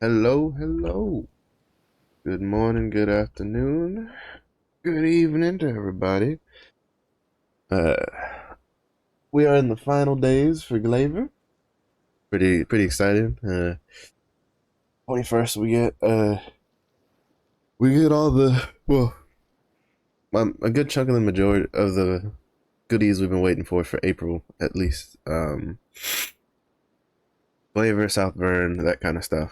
Hello, hello. Good morning, good afternoon, good evening to everybody. Uh, we are in the final days for Glaiver. Pretty excited. 21st we get all the a good chunk of the majority of the goodies we've been waiting for April at least. Glaiver, Southburn, that kind of stuff.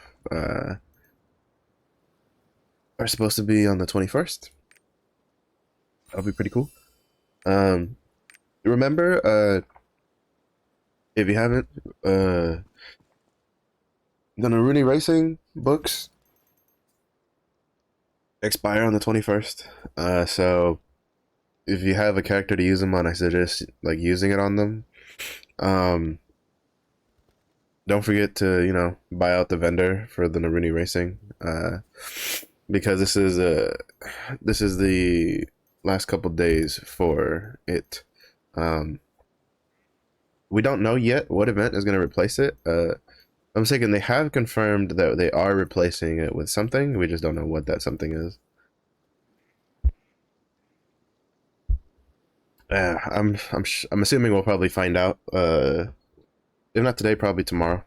Are supposed to be on the 21st. That'll be pretty cool. Um, remember, if you haven't, the Naruni Racing books expire on the 21st. So if you have a character to use them on, I suggest like using it on them. Um, don't forget to buy out the vendor for the Naruni Racing. Because this is the last couple days for it. Um, we don't know yet what event is going to replace it. I'm thinking they have confirmed that they are replacing it with something. We just don't know what that something is. I'm assuming we'll probably find out. If not today, probably tomorrow.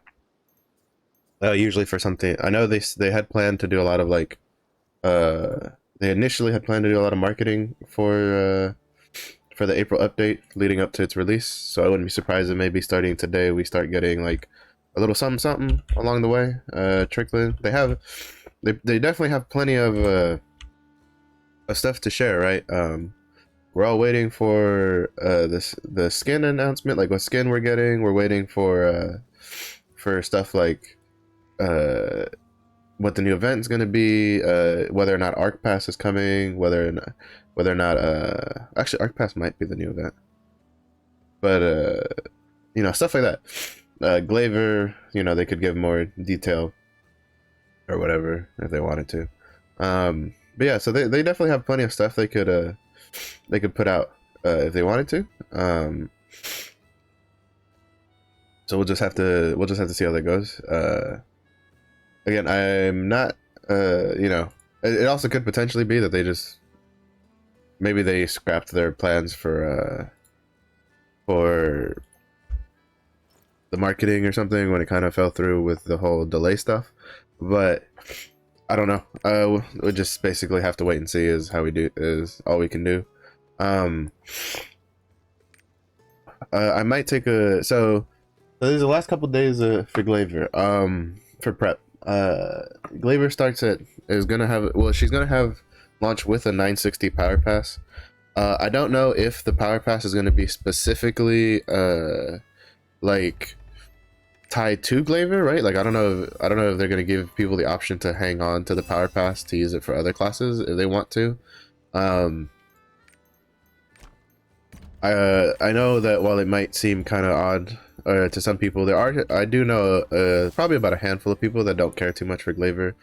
Usually for something, I know they had planned to do a lot of like. They initially had planned to do a lot of marketing for the April update leading up to its release. So I wouldn't be surprised if maybe starting today we start getting like a little something something along the way. Trickling. They definitely have plenty of stuff to share, right? We're all waiting for the skin announcement, like what skin we're getting. We're waiting for stuff like uh what the new event is going to be, whether or not Arc Pass is coming, whether or not actually Arc Pass might be the new event, but stuff like that. Glaiver, they could give more detail or whatever if they wanted to. But yeah, so they definitely have plenty of stuff they could put out if they wanted to. So we'll just have to see how that goes. Again, I'm not. It also could potentially be that maybe they scrapped their plans for the marketing or something when it kind of fell through with the whole delay stuff. But I don't know. We'll just basically have to wait and see. Is all we can do. I might take so these are the last couple days for Glaiver. For prep. Glaiver she's gonna have launch with a 960 power pass. I don't know if the power pass is gonna be specifically like tied to Glaiver, right? Like I don't know if they're gonna give people the option to hang on to the power pass to use it for other classes if they want to. Um, I know that while it might seem kind of odd to some people, I do know probably about a handful of people that don't care too much for Glaiver.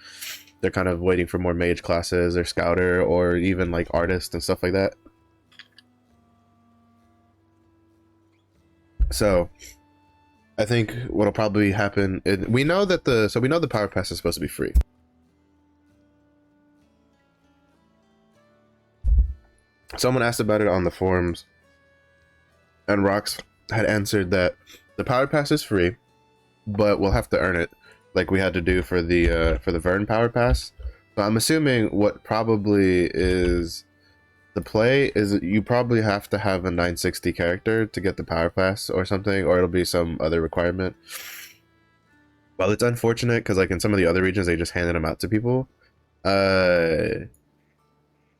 They're kind of waiting for more mage classes or scouter or even like artist and stuff like that. So I think what'll probably happen we know the power pass is supposed to be free. Someone asked about it on the forums, and Rox had answered that the power pass is free, but we'll have to earn it, like we had to do for the Vern power pass. So I'm assuming what probably is the play is you probably have to have a 960 character to get the power pass or something, or it'll be some other requirement. Well, it's unfortunate because like in some of the other regions they just handed them out to people.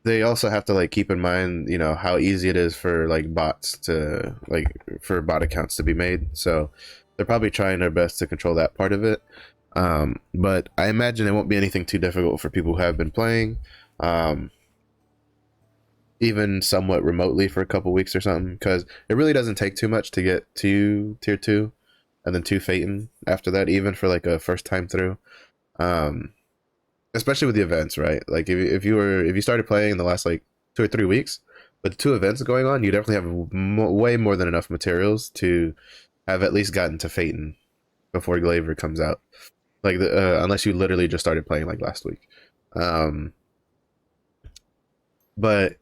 They also have to like keep in mind how easy it is for like bots to like for bot accounts to be made, so they're probably trying their best to control that part of it. But I imagine it won't be anything too difficult for people who have been playing even somewhat remotely for a couple weeks or something, because it really doesn't take too much to get to tier 2 and then 2 Phaeton after that, even for like a first time through. um Especially with the events, right? Like if you started playing in the last like 2 or 3 weeks, with the 2 events going on, you definitely have way more than enough materials to have at least gotten to Phaeton before Glaiver comes out. like unless you literally just started playing like last week. Um, but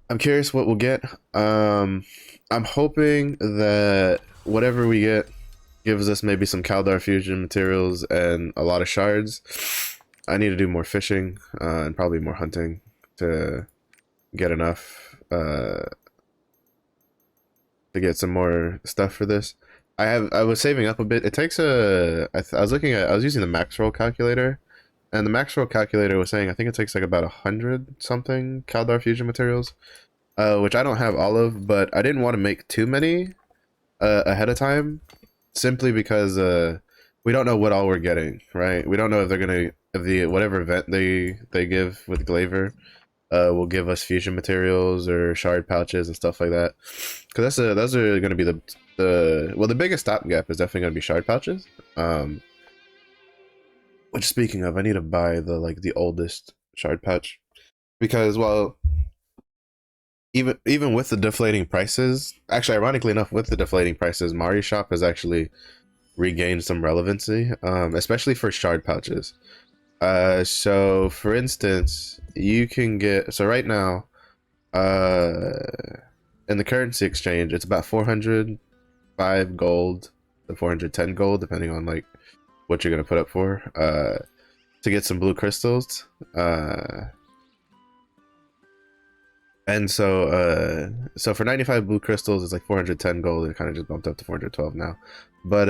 I'm curious what we'll get. I'm hoping that whatever we get gives us maybe some Kaldar fusion materials and a lot of shards. I need to do more fishing and probably more hunting to get enough to get some more stuff for this. I was saving up a bit. It takes I was looking at, I was using the max roll calculator, and the max roll calculator was saying I think it takes like about 100 something Kaldar fusion materials, which I don't have all of, but I didn't want to make too many ahead of time, simply because we don't know what all we're getting, right? We don't know if they're gonna, if the whatever event they give with Glaiver will give us fusion materials or shard pouches and stuff like that. Because those are going to be the biggest stopgap is definitely going to be shard pouches. Which, speaking of, I need to buy the oldest shard pouch, because, well, even with the deflating prices, actually, ironically enough, with the deflating prices, Mari Shop has actually regained some relevancy, especially for shard pouches. So for instance, you can get, so right now, in the currency exchange, it's about 405 gold to 410 gold, depending on like what you're gonna put up for, to get some blue crystals. And so for 95 blue crystals, it's like 410 gold. It kind of just bumped up to 412 now, but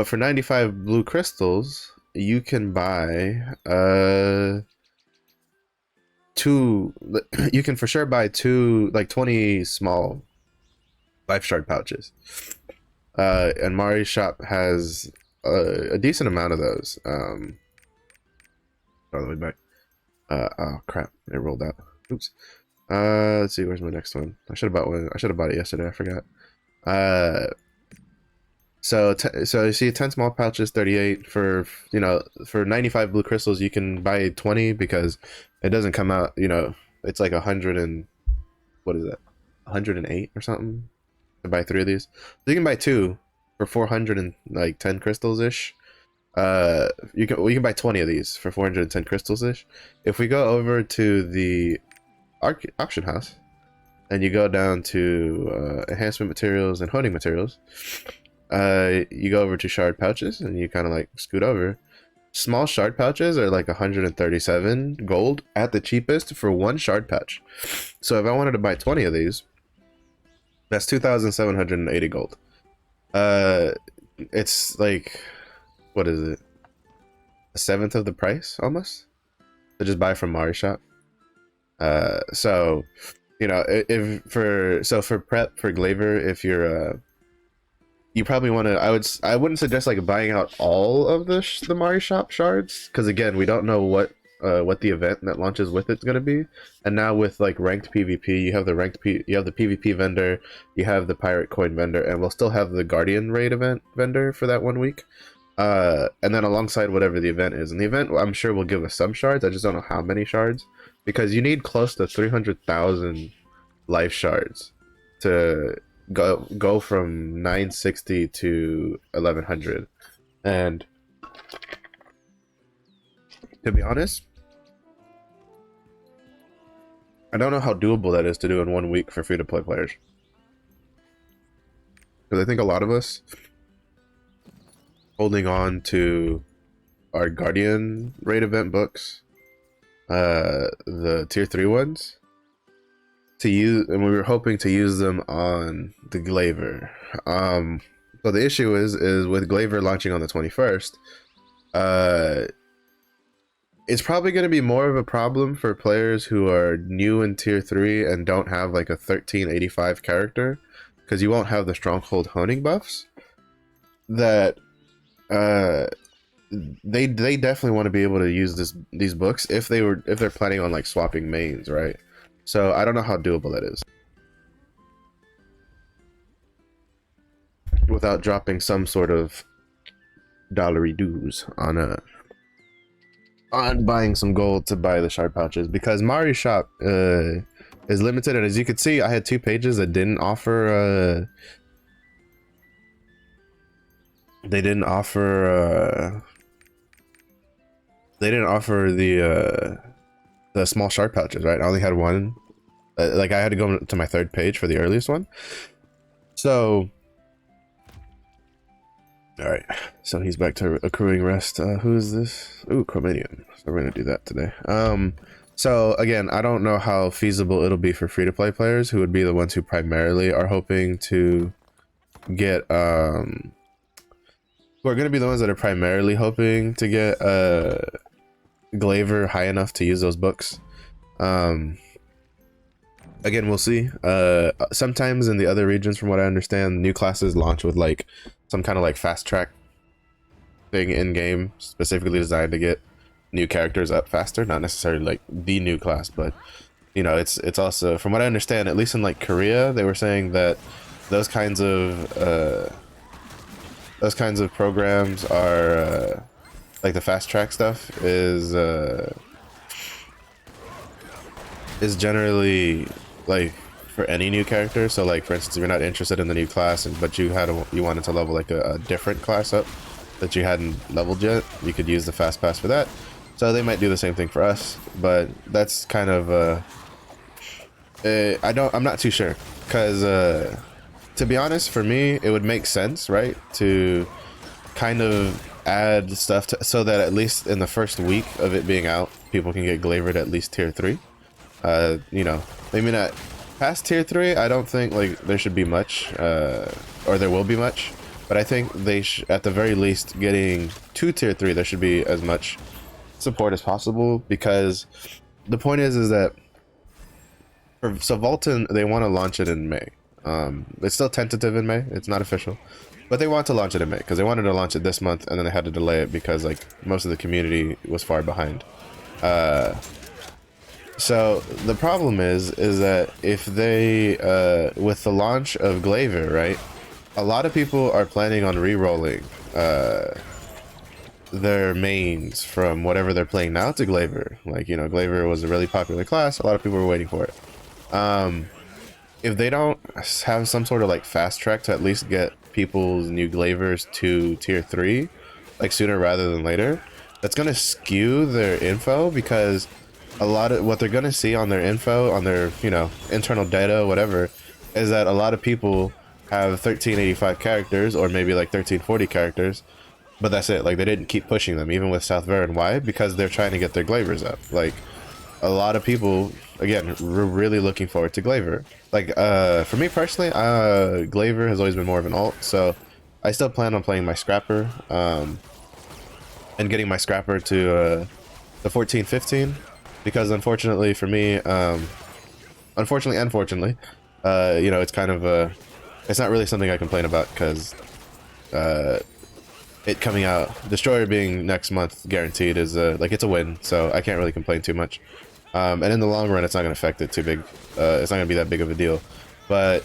for 95 blue crystals, you can buy two, you can for sure buy two, like 20 small life shard pouches. And Mari's shop has a decent amount of those. Oh, let me back. Oh crap, it rolled out. Oops. Let's see, where's my next one? I should have bought one. I should have bought it yesterday. I forgot. So you see 10 small pouches, 38 for, for 95 blue crystals. You can buy 20 because it doesn't come out, it's like 100 and what is that, 108 or something to buy 3 of these. So you can buy 2 for 410 crystals ish. We can buy 20 of these for 410 crystals ish. If we go over to the auction house and you go down to enhancement materials and honing materials, you go over to shard pouches and you kind of like scoot over. Small shard pouches are like 137 gold at the cheapest for one shard pouch. So if I wanted to buy 20 of these, that's 2,780 gold. It's like, what is it, a seventh of the price almost to just buy from Mari shop. So for prep for Glaiver, if you're you probably want to, I wouldn't suggest like buying out all of the Mari shop shards, because again, we don't know what the event that launches with it's going to be. And now with like ranked PvP, you have the PvP vendor, you have the pirate coin vendor, and we'll still have the Guardian raid event vendor for that 1 week. And then alongside whatever the event is, and the event I'm sure will give us some shards. I just don't know how many shards, because you need close to 300,000 life shards to go from 960 to 1100. And to be honest, I don't know how doable that is to do in 1 week for free-to-play players, because I think a lot of us holding on to our Guardian raid event books, the tier 3 ones, to use, and we were hoping to use them on the Glaiver. So the issue is with Glaiver launching on the 21st, it's probably going to be more of a problem for players who are new in tier 3 and don't have like a 1385 character, because you won't have the stronghold honing buffs that they definitely want to be able to use these books if they're planning on like swapping mains, right? So I don't know how doable that is without dropping some sort of dollary dues on buying some gold to buy the shard pouches, because Mari's shop is limited. And as you can see, I had 2 pages that didn't offer they didn't offer the small shard pouches, right? I only had one. Like I had to go to my third page for the earliest one. So, all right. So he's back to accruing rest. Who is this? Ooh, Chromanium. So we're gonna do that today. So again, I don't know how feasible it'll be for free-to-play players, who would be the ones who primarily are hoping to get who are going to be the ones that are primarily hoping to get Glaiver high enough to use those books. Again, we'll see. Sometimes in the other regions, from what I understand, new classes launch with like some kind of like fast track thing in game, specifically designed to get new characters up faster. Not necessarily like the new class, but you know, it's also, from what I understand, at least in like Korea, they were saying that those kinds of programs are like the fast track stuff is generally like for any new character. So like for instance, if you're not interested in the new class but you wanted to level like a different class up that you hadn't leveled yet, you could use the fast pass for that. So they might do the same thing for us, but that's kind of I'm not too sure, because to be honest, for me it would make sense, right, to kind of add stuff so that at least in the first week of it being out, people can get Glaivered at least tier 3. You know, maybe not past tier 3. I don't think like there should be much, or there will be much, but I think they at the very least, getting to tier 3, there should be as much support as possible, because the point is that so Vulcan, they want to launch it in May. It's still tentative in May, it's not official, but they want to launch it in May because they wanted to launch it this month, and then they had to delay it because like most of the community was far behind. So the problem is that if they with the launch of Glaiver, right, a lot of people are planning on re-rolling their mains from whatever they're playing now to Glaiver. Like, you know, Glaiver was a really popular class, a lot of people were waiting for it. If they don't have some sort of like fast track to at least get people's new Glaivers to tier 3 like sooner rather than later, that's gonna skew their info, because a lot of what they're gonna see on their info, on their, you know, internal data, whatever, is that a lot of people have 1385 characters or maybe like 1340 characters, but that's it. Like, they didn't keep pushing them even with South Varen. Why? Because they're trying to get their Glaivers up. Like, a lot of people, again, we're really looking forward to Glaiver. Like, for me personally, Glaiver has always been more of an alt, so I still plan on playing my Scrapper, and getting my Scrapper to the 14-15, because unfortunately for me, unfortunately and fortunately, you know, it's kind of it's not really something I complain about, because it coming out, Destroyer being next month guaranteed, is like, it's a win, so I can't really complain too much. And in the long run, it's not going to affect it too big. It's not going to be that big of a deal. But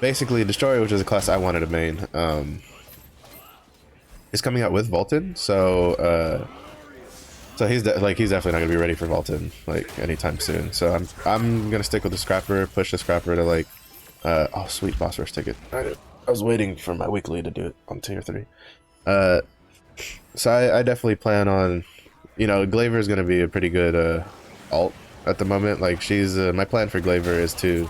basically, Destroyer, which is a class I wanted to main, is coming out with Vulcan, so so he's definitely not going to be ready for Vulcan like anytime soon. So I'm going to stick with the Scrapper, push the Scrapper to like oh, sweet boss rush ticket. I was waiting for my weekly to do it on tier 3. So I definitely plan on, you know, Glaiver is going to be a pretty good alt at the moment. Like, she's my plan for Glaiver is to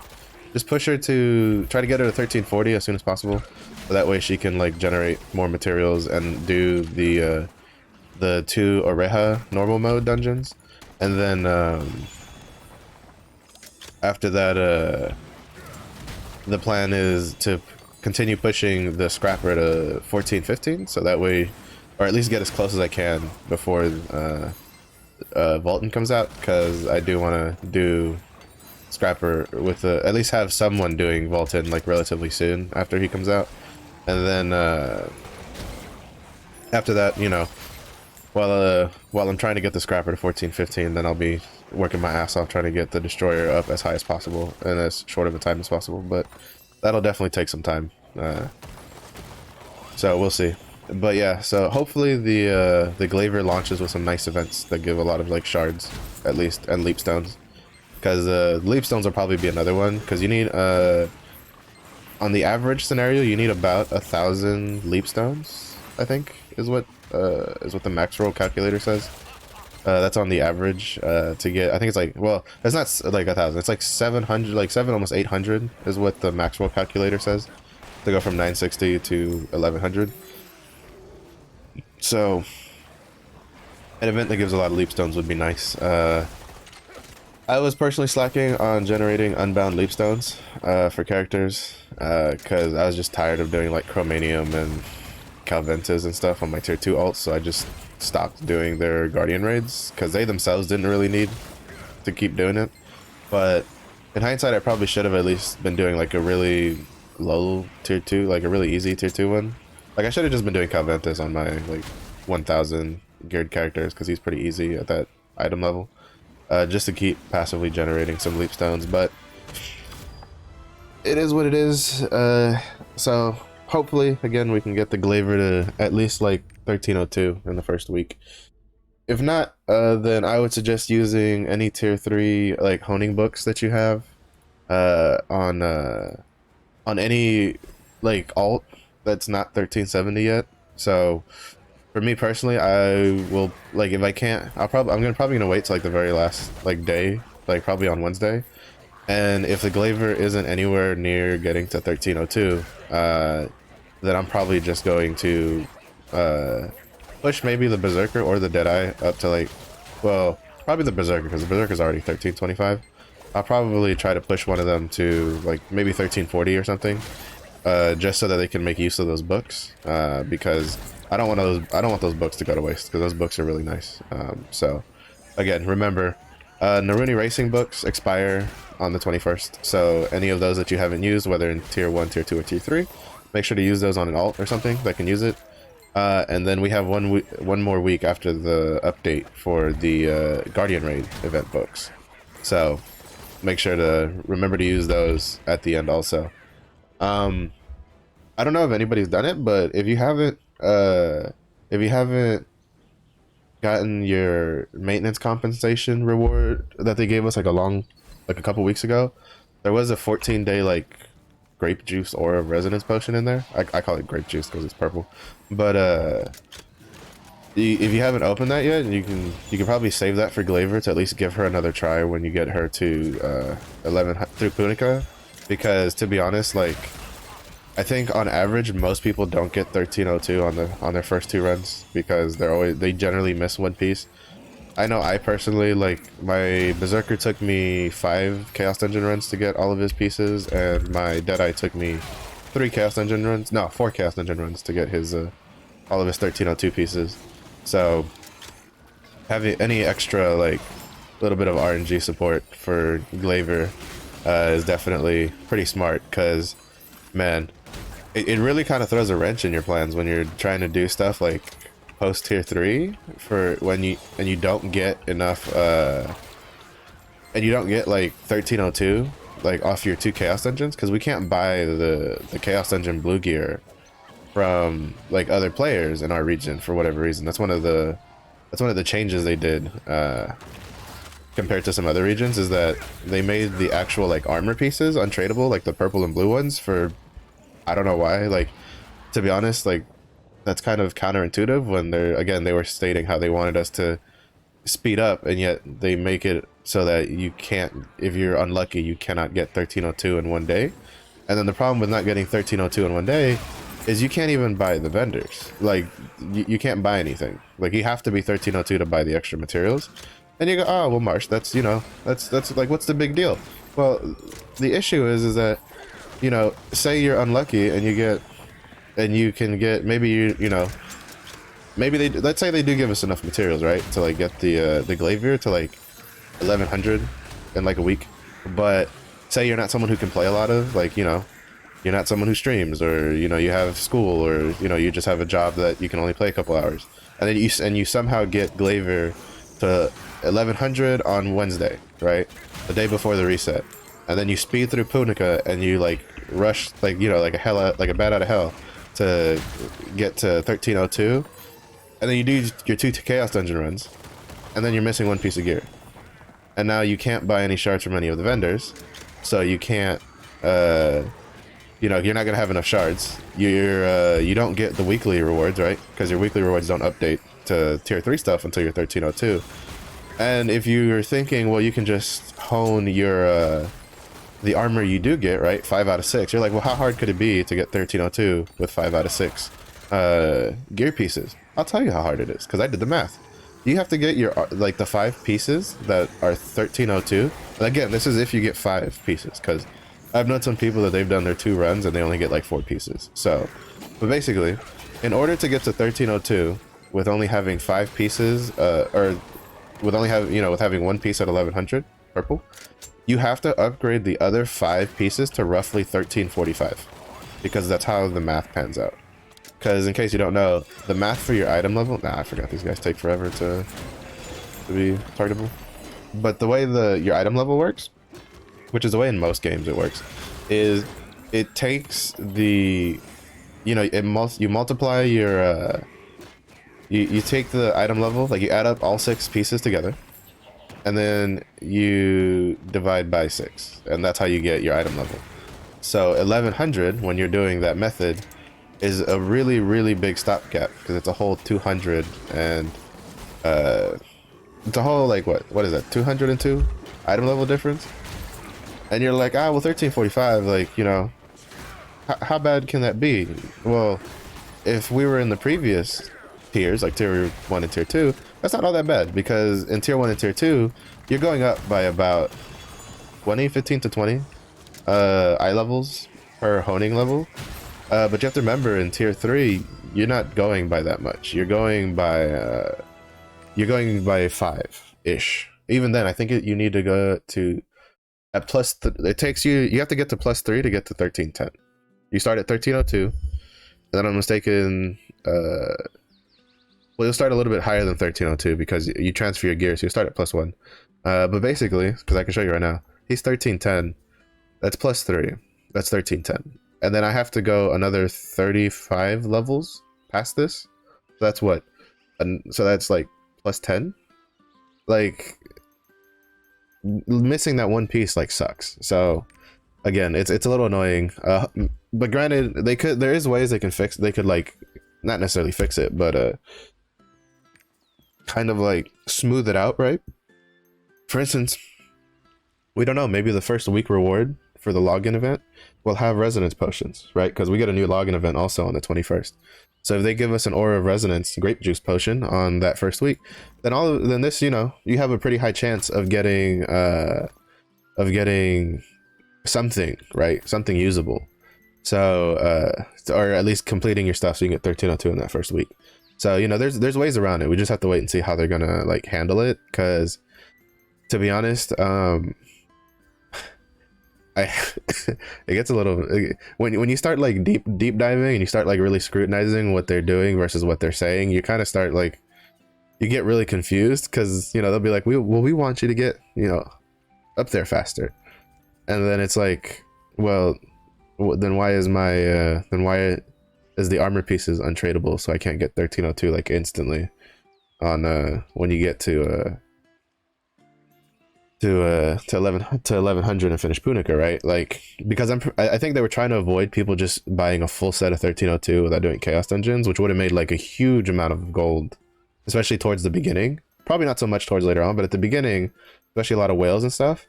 just push her to try to get her to 1340 as soon as possible, so that way she can like generate more materials and do the 2 Oreja normal mode dungeons, and then after that the plan is to continue pushing the Scrapper to 14-15, so that way, or at least get as close as I can before Vulcan comes out, because I do want to do Scrapper with at least have someone doing Vulcan like relatively soon after he comes out, and then after that, you know, while I'm trying to get the Scrapper to 14-15, then I'll be working my ass off trying to get the Destroyer up as high as possible in as short of a time as possible, but that'll definitely take some time. So we'll see. But yeah, so hopefully the Glaiver launches with some nice events that give a lot of like shards at least, and leap stones, because leap stones will probably be another one, because you need on the average scenario you need about 1,000 leap stones I think is what the max roll calculator says. That's on the average to get. I think it's like, well, it's not like 1,000. It's like 700, like almost 800 is what the max roll calculator says to go from 960 to 1100. So an event that gives a lot of leap stones would be nice. I was personally slacking on generating unbound leap stones for characters because I was just tired of doing like Chromanium and Calventas and stuff on my tier 2 alts, so I just stopped doing their Guardian raids because they themselves didn't really need to keep doing it. But in hindsight, I probably should have at least been doing like a really low tier 2, like a really easy tier 2 one. Like I should have just been doing Calventas on my like 1000 geared characters because he's pretty easy at that item level. Just to keep passively generating some leap stones, but it is what it is. So hopefully, again, we can get the Glaiver to at least like 1302 in the first week. If not, then I would suggest using any tier 3 like honing books that you have on any like alt that's not 1370 yet. So for me personally, I will, like, if I can't, I'm probably gonna wait till like the very last like day, like probably on Wednesday. And if the Glaiver isn't anywhere near getting to 1302, then I'm probably just going to push maybe the Berserker or the Deadeye up to like, well, probably the Berserker because the Berserker's already 1325. I'll probably try to push one of them to like maybe 1340 or something, just so that they can make use of those books, because I don't want those books to go to waste because those books are really nice. So again, remember, Naruni Racing books expire on the 21st. So any of those that you haven't used, whether in tier 1, tier 2, or tier 3, make sure to use those on an alt or something that can use it. And then we have one more week after the update for the Guardian Raid event books. So make sure to remember to use those at the end also. I don't know if anybody's done it, but if you haven't gotten your maintenance compensation reward that they gave us like a couple weeks ago, there was a 14-day like grape juice aura of resonance potion in there. I call it grape juice because it's purple. But if you haven't opened that yet, you can probably save that for Glaiver to at least give her another try when you get her to 11 through Punica, because to be honest, like, I think on average most people don't get 1302 on their first 2 runs because they generally miss one piece. I know I personally, like, my Berserker took me 5 Chaos Dungeon runs to get all of his pieces, and my Deadeye took me 4 Chaos Dungeon runs to get his all of his 1302 pieces. So having any extra like little bit of RNG support for Glaiver is definitely pretty smart, because man, it really kind of throws a wrench in your plans when you're trying to do stuff like post tier 3 for when you don't get enough and you don't get like 1302 like off your 2 Chaos Dungeons, because we can't buy the Chaos Dungeon blue gear from like other players in our region for whatever reason. That's one of the changes they did compared to some other regions, is that they made the actual like armor pieces untradeable, like the purple and blue ones, for I don't know why. Like, to be honest, like that's kind of counterintuitive when they were stating how they wanted us to speed up, and yet they make it so that you can't, if you're unlucky, you cannot get 1302 in one day. And then the problem with not getting 1302 in one day is you can't even buy the vendors. Like, you can't buy anything. Like, you have to be 1302 to buy the extra materials. And you go, oh well, Marsh, that's like, what's the big deal? Well, the issue is that, you know, say you're unlucky and you can get, maybe maybe let's say they do give us enough materials, right, to like get the Glaivier to like 1100 in like a week. But say you're not someone who can play a lot of, like, you know, you're not someone who streams, or, you know, you have school, or, you know, you just have a job that you can only play a couple hours, and then you somehow get Glaivier to 1100 on Wednesday, right, the day before the reset, and then you speed through Punica and you like rush, like, you know, like a bat out of hell to get to 1302, and then you do your 2 Chaos Dungeon runs, and then you're missing 1 piece of gear, and now you can't buy any shards from any of the vendors, so you can't you know, you're not gonna have enough shards. You don't get the weekly rewards, right? Because your weekly rewards don't update to tier 3 stuff until you're 1302. And if you're thinking, well, you can just hone your the armor you do get, right? 5 out of 6. You're like, well, how hard could it be to get 1302 with 5 out of 6 gear pieces? I'll tell you how hard it is, because I did the math. You have to get your, like, the 5 pieces that are 1302. And again, this is if you get 5 pieces, because I've known some people that they've done their 2 runs and they only get like 4 pieces. So, but basically, in order to get to 1302 with only having 5 pieces, or with only having, you know, with having 1 piece at 1100 purple, you have to upgrade the other 5 pieces to roughly 1345, because that's how the math pans out. Because in case you don't know, the math for your item level, I forgot, these guys take forever to be targetable. But the way your item level works, which is the way in most games it works, is it takes the, you know, you multiply your you take the item level, like you add up all 6 pieces together, and then you divide by 6, and that's how you get your item level. So 1100, when you're doing that method, is a really, really big stopgap, because it's a whole 200, and it's a whole, like, what is that, 202 item level difference? And you're like, ah, well, 1345, like, you know, how bad can that be? Well, if we were in the previous tiers, like tier 1 and tier 2, that's not all that bad, because in tier 1 and tier 2, you're going up by about 15 to 20 eye levels per honing level. But you have to remember, in tier 3, you're not going by that much. You're going by 5-ish. Even then, I think you need to go to at it takes you have to get to +3 to get to 1310. You start at 1302, and then I'm mistaken, well, you'll start a little bit higher than 1302 because you transfer your gear, so you start at +1. But basically, because I can show you right now, he's 1310. That's +3. That's 1310. And then I have to go another 35 levels past this. So that's what? And so that's like +10. Like, missing that 1 piece like sucks. So again, it's a little annoying. But granted, there is ways they could, like, not necessarily fix it, but kind of like smooth it out, right? For instance, we don't know, maybe the first week reward for the login event will have resonance potions, right? Because we get a new login event also on the 21st. So if they give us an Aura of Resonance grape juice potion on that first week, then this, you know, you have a pretty high chance of getting something, right? Something usable. So or at least completing your stuff so you can get 1302 in that first week. So, you know, there's ways around it. We just have to wait and see how they're gonna, like, handle it, because to be honest, it gets a little, when you start, like, deep diving and you start, like, really scrutinizing what they're doing versus what they're saying, you kind of start, like, you get really confused, because, you know, they'll be like, we want you to get, you know, up there faster, and then it's like, well, then why is the armor pieces untradeable, so I can't get 1302 like instantly on when you get to 1100 and finish Punica, right? Like, because I think they were trying to avoid people just buying a full set of 1302 without doing chaos dungeons, which would have made, like, a huge amount of gold, especially towards the beginning. Probably not so much towards later on, but at the beginning, especially a lot of whales and stuff,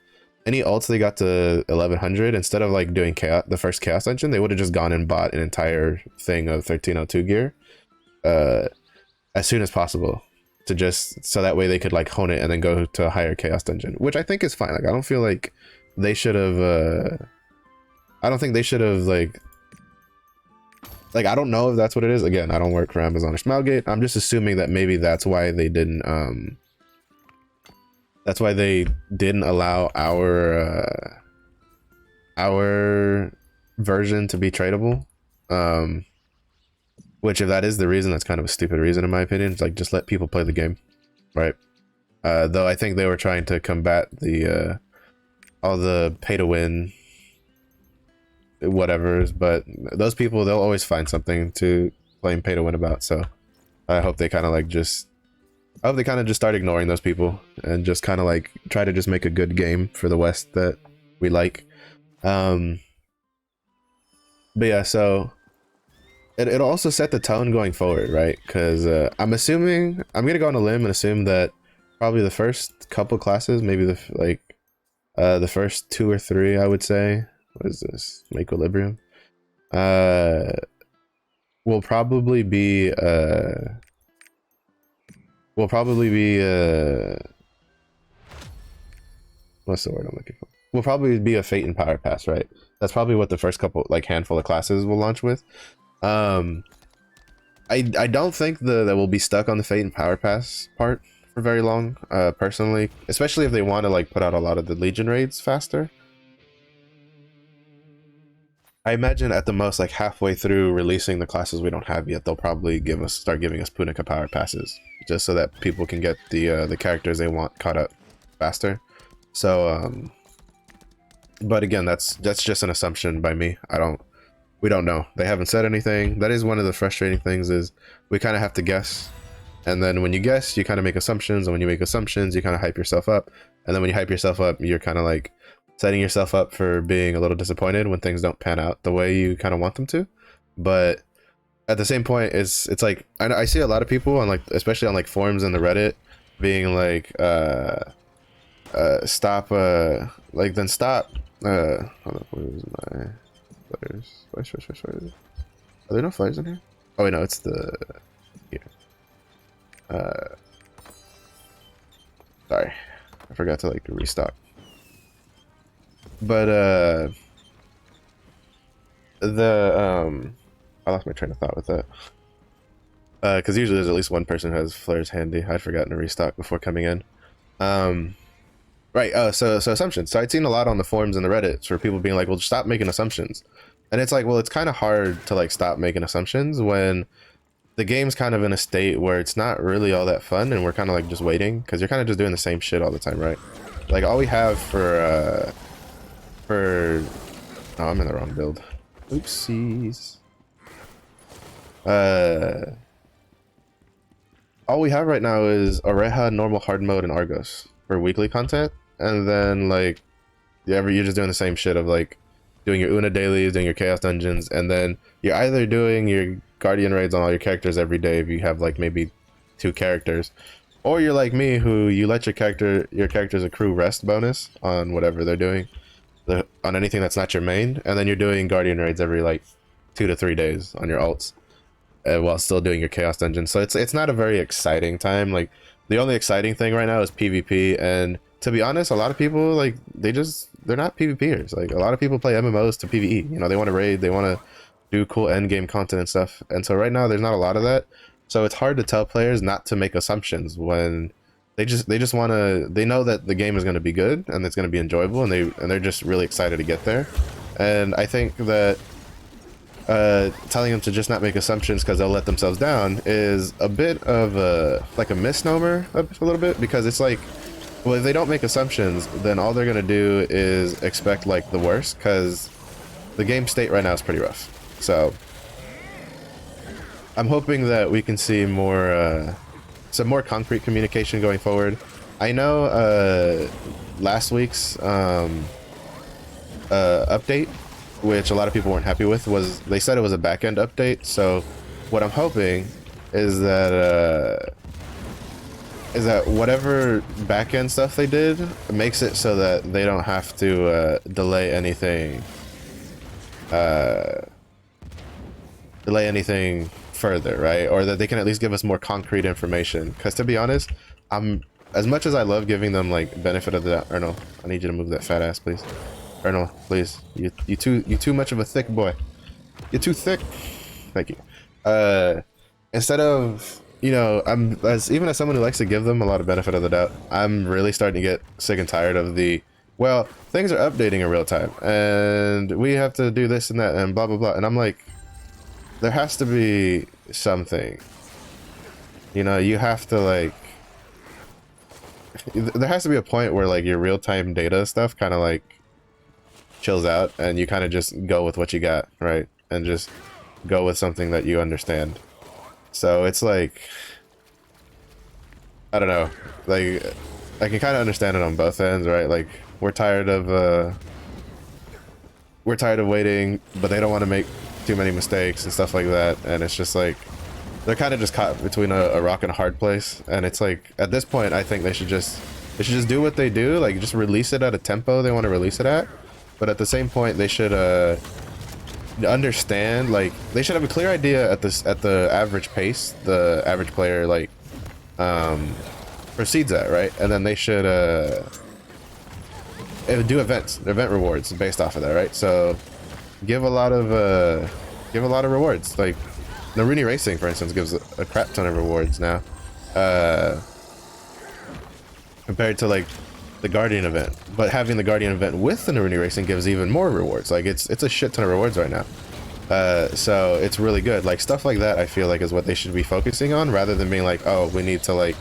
any ults they got to 1100, instead of, like, doing the first chaos dungeon, they would have just gone and bought an entire thing of 1302 gear as soon as possible, to just, so that way they could, like, hone it and then go to a higher chaos dungeon, which I think is fine. Like, I don't feel like they should have I don't think they should have, like, I don't know if that's what it is. Again, I don't work for Amazon or Smilegate. I'm just assuming that maybe that's why they didn't allow our version to be tradable. Which, if that is the reason, that's kind of a stupid reason in my opinion. It's like, just let people play the game, right? Though I think they were trying to combat the all the pay to win whatevers, but those people, they'll always find something to claim pay to win about. So I hope they kind of just start ignoring those people and just kind of, like, try to just make a good game for the West that we like. But yeah, so it'll also set the tone going forward, right? Because I'm assuming, I'm gonna go on a limb and assume that probably the first couple classes, maybe the first 2 or 3, I would say. What is this? Equilibrium. Uh, will probably be what's the word I'm looking for? Will probably be a Fate and Power Pass, right? That's probably what the first couple, like, handful of classes will launch with. I don't think that we'll be stuck on the Fate and Power Pass part for very long, personally, especially if they want to like put out a lot of the Legion raids faster. I imagine at the most, like halfway through releasing the classes we don't have yet, they'll probably start giving us Punica Power Passes, just so that people can get the characters they want caught up faster. So, but again, that's just an assumption by me. We don't know. They haven't said anything. That is one of the frustrating things, is we kind of have to guess. And then when you guess, you kind of make assumptions. And when you make assumptions, you kind of hype yourself up. And then when you hype yourself up, you're kind of like setting yourself up for being a little disappointed when things don't pan out the way you kind of want them to. But at the same point, it's like, I see a lot of people on like, especially on like forums and the Reddit, being like, stop, like, then stop. Hold on, where's my flares? Are there no flares in here? Oh wait, no, it's the here. Sorry, I forgot to like restock. But I lost my train of thought with that. Because usually there's at least one person who has flares handy. I'd forgotten to restock before coming in. Right. So assumptions. So I'd seen a lot on the forums and the Reddits for people being like, "Well, stop making assumptions," and it's like, well, it's kind of hard to like stop making assumptions when the game's kind of in a state where it's not really all that fun, and we're kind of like just waiting because you're kind of just doing the same shit all the time, right? Like all we have for oh, I'm in the wrong build. Oopsies. All we have right now is Oreja, normal hard mode, and Argos for weekly content, and then like you're just doing the same shit of like doing your Una dailies, doing your chaos dungeons, and then you're either doing your guardian raids on all your characters every day if you have like maybe 2 characters, or you're like me who you let your characters accrue rest bonus on whatever they're doing, on anything that's not your main, and then you're doing guardian raids every like 2 to 3 days on your alts, while still doing your chaos dungeon. So it's not a very exciting time. Like the only exciting thing right now is PvP, and to be honest, a lot of people like they're not PvPers. Like a lot of people play MMOs to PvE. You know, they want to raid, they want to do cool end game content and stuff. And so right now there's not a lot of that. So it's hard to tell players not to make assumptions when they just want to. They know that the game is going to be good and it's going to be enjoyable, and they're just really excited to get there. And I think that telling them to just not make assumptions because they'll let themselves down is a bit of a misnomer, a little bit, because it's like, well, if they don't make assumptions, then all they're gonna do is expect like the worst, because the game state right now is pretty rough. So I'm hoping that we can see some more concrete communication going forward. I know last week's update, which a lot of people weren't happy with, was they said it was a back-end update. So what I'm hoping is that whatever back-end stuff they did makes it so that they don't have to delay anything further, right? Or that they can at least give us more concrete information. Because to be honest, as much as I love giving them like benefit of the doubt. Ernal, I need you to move that fat ass, please. Ernal, please. You too much of a thick boy. You're too thick. Thank you. Instead of, you know, even as someone who likes to give them a lot of benefit of the doubt, I'm really starting to get sick and tired of well, things are updating in real time and we have to do this and that and blah blah blah. And I'm like, there has to be something. You know, you have to like, there has to be a point where like your real-time data stuff kind of like chills out and you kind of just go with what you got, right? And just go with something that you understand. So it's like, I don't know, like I can kind of understand it on both ends, right? Like we're tired of waiting, but they don't want to make too many mistakes and stuff like that, and it's just like they're kind of just caught between a rock and a hard place. And it's like at this point, I think they should just do what they do, like just release it at a tempo they want to release it at. But at the same point, they should understand, like they should have a clear idea at the average pace the average player like proceeds at, right? And then they should do event rewards based off of that, right? So give a lot of rewards. Like Naruni Racing, for instance, gives a crap ton of rewards now, compared to like the Guardian event. But having the Guardian event with the Naruni Racing gives even more rewards. Like it's a shit ton of rewards right now. So it's really good. Like stuff like that, I feel like is what they should be focusing on, rather than being like, oh, we need to like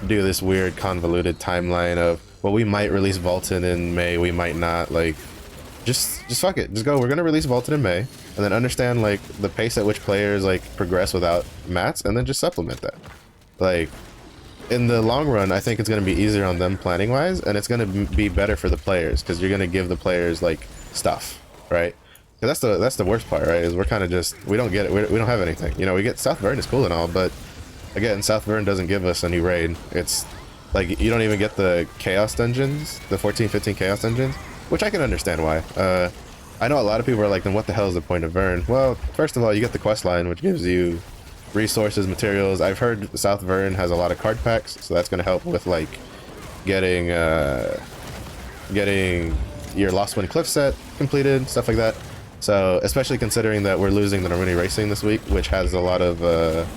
do this weird convoluted timeline of, well, we might release Vaulton in May, we might not. Like just fuck it, just go, we're gonna release Vaulton in May, and then understand like the pace at which players like progress without mats, and then just supplement that. Like in the long run, I think it's going to be easier on them planning wise, and it's going to be better for the players, because you're going to give the players like stuff, right? That's the worst part, right? Is we're kind of just, we don't get it, we don't have anything. You know, we get South Vern is cool and all, but again, South Vern doesn't give us any raid. It's like you don't even get the chaos dungeons, the 14-15 chaos dungeons, which I can understand why. I know a lot of people are like, then what the hell is the point of Vern? Well, first of all, you get the quest line, which gives you resources, materials. I've heard South Vern has a lot of card packs, so that's going to help with like getting your Lost Wind Cliff set completed, stuff like that. So especially considering that we're losing the Naruni Racing this week, which has a lot of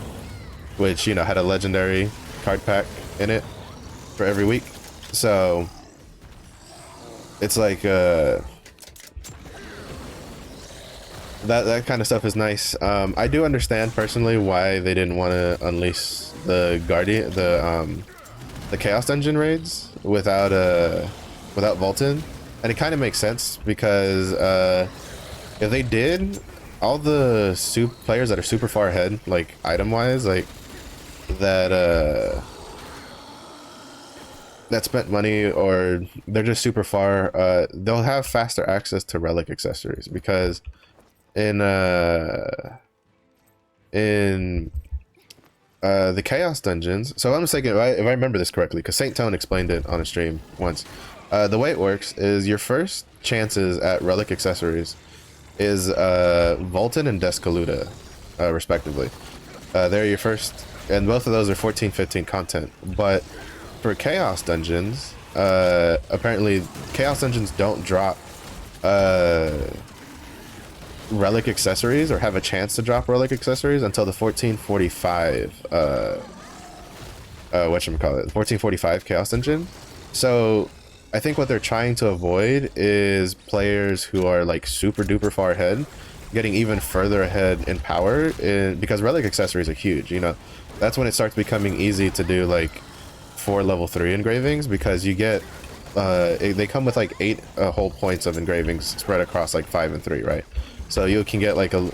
which, you know, had a legendary card pack in it for every week. So it's like that kind of stuff is nice. I do understand personally why they didn't want to unleash the Guardian, the Chaos Dungeon raids without Vaulton, and it kind of makes sense because if they did, all the players that are super far ahead, like item wise, like that spent money or they're just super far, they'll have faster access to relic accessories, because in the chaos dungeons, so I'm mistaken if I remember this correctly, because Saint Tone explained it on a stream once. The way it works is your first chances at relic accessories is Vaulton and Descaluda, respectively. They're your first, and both of those are 14-15 content. But for chaos dungeons, apparently chaos dungeons don't drop relic accessories, or have a chance to drop relic accessories, until the 1445 whatchamacallit, 1445 chaos dungeon. So I think what they're trying to avoid is players who are like super duper far ahead getting even further ahead in power, because relic accessories are huge. You know, that's when it starts becoming easy to do like 4 level 3 engravings, because you get they come with like 8 whole points of engravings spread across like 5 and 3, right? So you can get like you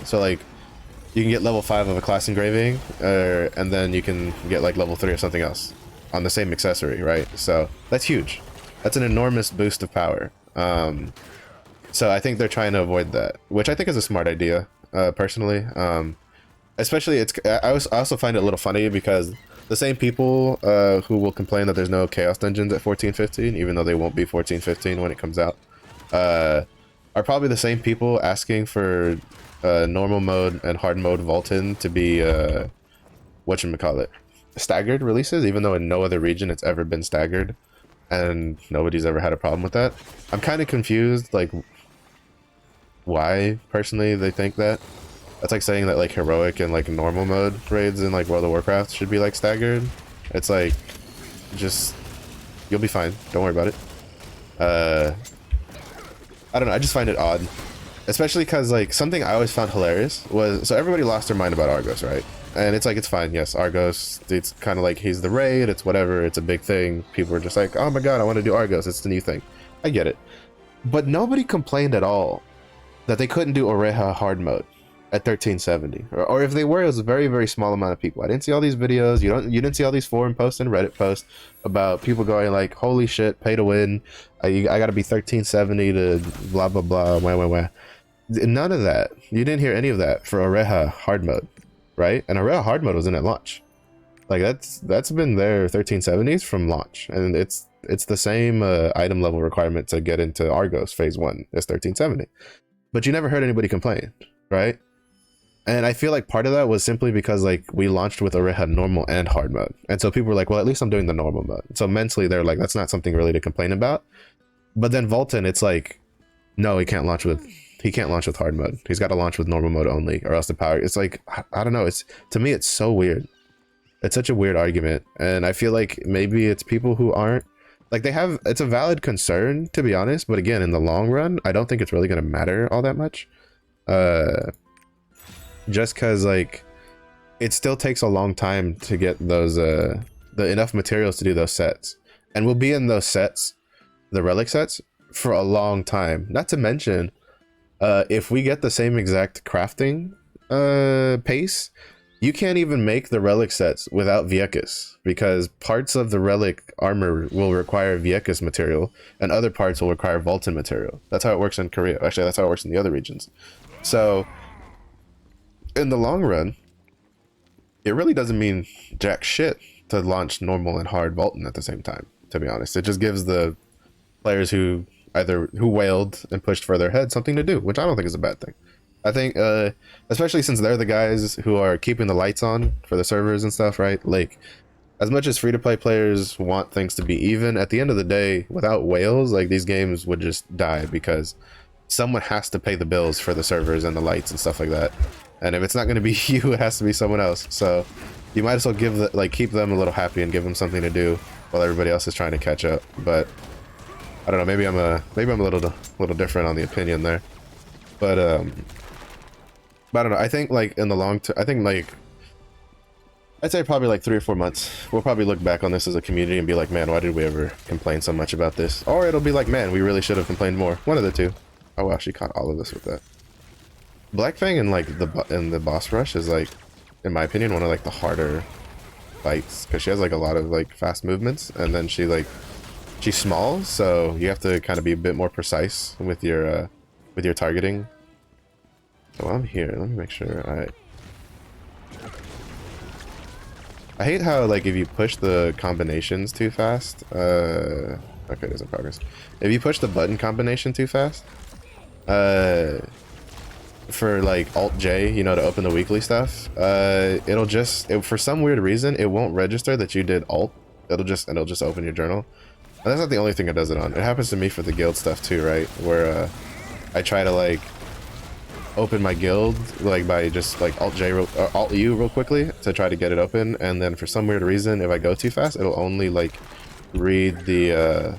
can get level 5 of a class engraving, and then you can get like level 3 or something else on the same accessory, right? So that's huge. That's an enormous boost of power. So I think they're trying to avoid that, which I think is a smart idea, personally. Especially, I also find it a little funny, because the same people who will complain that there's no chaos dungeons at 14-15, even though they won't be 14-15 when it comes out, are probably the same people asking for normal mode and hard mode Vaulton to be whatchamacallit, staggered releases, even though in no other region it's ever been staggered, and nobody's ever had a problem with that. I'm kind of confused, like, why personally they think that. That's like saying that like heroic and like normal mode raids in like World of Warcraft should be like staggered. It's like, just, you'll be fine, don't worry about it. I don't know, I just find it odd, especially because like something I always found hilarious was, so everybody lost their mind about Argos, right? And it's like, it's fine, yes, Argos, it's kind of like he's the raid, it's whatever, it's a big thing. People are just like, oh my god, I want to do Argos, it's the new thing. I get it. But nobody complained at all that they couldn't do Oreja hard mode at 1370, or if they were, it was a very, very small amount of people. I didn't see all these videos, you didn't see all these forum posts and Reddit posts about people going like, holy shit, pay to win, I gotta be 1370 to blah blah blah, wah wah wah. None of that. You didn't hear any of that for Oreha hard mode, right? And Oreha hard mode was in at launch. Like that's been there 1370s from launch, and it's the same item level requirement to get into Argos phase 1 as 1370. But you never heard anybody complain, right? And I feel like part of that was simply because like we launched with Oreha normal and hard mode, and so people were like, well, at least I'm doing the normal mode. So mentally they're like, that's not something really to complain about. But then Volton, it's like, no, he can't launch with hard mode. He's got to launch with normal mode only, or else the power. It's like, I don't know. It's, to me, it's so weird. It's such a weird argument, and I feel like maybe it's people who aren't like, they have, it's a valid concern, to be honest, but again, in the long run, I don't think it's really going to matter all that much. Just because like it still takes a long time to get those the enough materials to do those sets, and we'll be in those sets, the relic sets, for a long time. Not to mention, if we get the same exact crafting pace, you can't even make the relic sets without Viekas, because parts of the relic armor will require Viekas material and other parts will require Volton material. That's how it works in Korea. Actually, that's how it works in the other regions. So in the long run, it really doesn't mean jack shit to launch normal and hard Volton at the same time, to be honest. It just gives the players who wailed and pushed further ahead something to do, which I don't think is a bad thing. I think, especially since they're the guys who are keeping the lights on for the servers and stuff, right? Like, as much as free-to-play players want things to be even, at the end of the day, without whales, like, these games would just die, because someone has to pay the bills for the servers and the lights and stuff like that. And if it's not going to be you, it has to be someone else. So you might as well keep them a little happy and give them something to do while everybody else is trying to catch up. But I don't know, maybe I'm a little different on the opinion there. But I don't know. I think like in the long term, I think like I'd say probably like 3 or 4 months, we'll probably look back on this as a community and be like, man, why did we ever complain so much about this? Or it'll be like, man, we really should have complained more. One of the two. Oh wow, she caught all of us with that. Black Fang in like the boss rush is like, in my opinion, one of like the harder fights, because she has like a lot of like fast movements, and then she's small, so you have to kind of be a bit more precise with your targeting. So while I'm here, let me make sure I hate how like if you push the combinations too fast, okay, there's a progress. If you push the button combination too fast, for like Alt J, you know, to open the weekly stuff, it'll just, for some weird reason, it won't register that you did Alt. It'll just open your journal. And that's not the only thing it does it on. It happens to me for the guild stuff too, right? Where I try to like open my guild like by just like Alt J or Alt U real quickly to try to get it open, and then for some weird reason, if I go too fast, it'll only like read the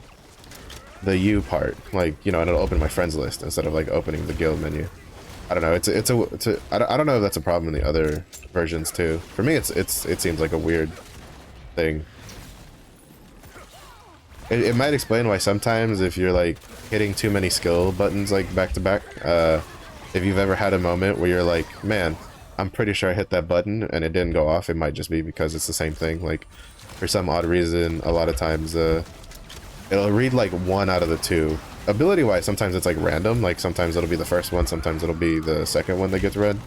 U part, like, you know, and it'll open my friends list instead of like opening the guild menu. I don't know. I don't know if that's a problem in the other versions too. For me, it seems like a weird thing. It might explain why sometimes if you're like hitting too many skill buttons like back to back, if you've ever had a moment where you're like, man, I'm pretty sure I hit that button and it didn't go off, it might just be because it's the same thing. Like, for some odd reason, a lot of times it'll read like 1 out of the 2. Ability wise, sometimes it's like random, like sometimes it'll be the first one, sometimes it'll be the second one that gets read.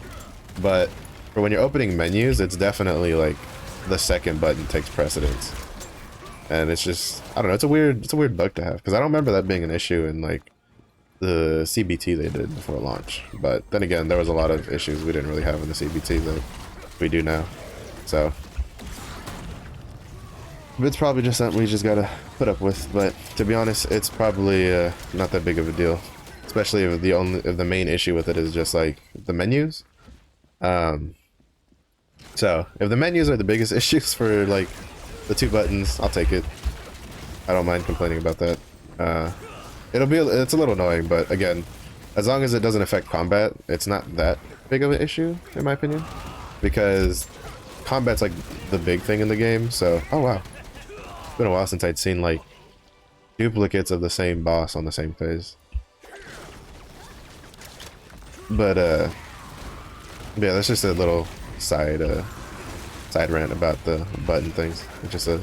But for when you're opening menus, it's definitely like the second button takes precedence. And it's just, I don't know, it's a weird bug to have, because I don't remember that being an issue in like the CBT they did before launch. But then again, there was a lot of issues we didn't really have in the CBT that we do now. So it's probably just something we just gotta put up with. But to be honest, it's probably not that big of a deal, especially if the main issue with it is just like the menus. So if the menus are the biggest issues for like the 2 buttons, I'll take it. I don't mind complaining about that. It's a little annoying, but again, as long as it doesn't affect combat, it's not that big of an issue, in my opinion, because combat's like the big thing in the game. So, oh wow, it's been a while since I'd seen like duplicates of the same boss on the same phase. But yeah, that's just a little side rant about the button things. It is a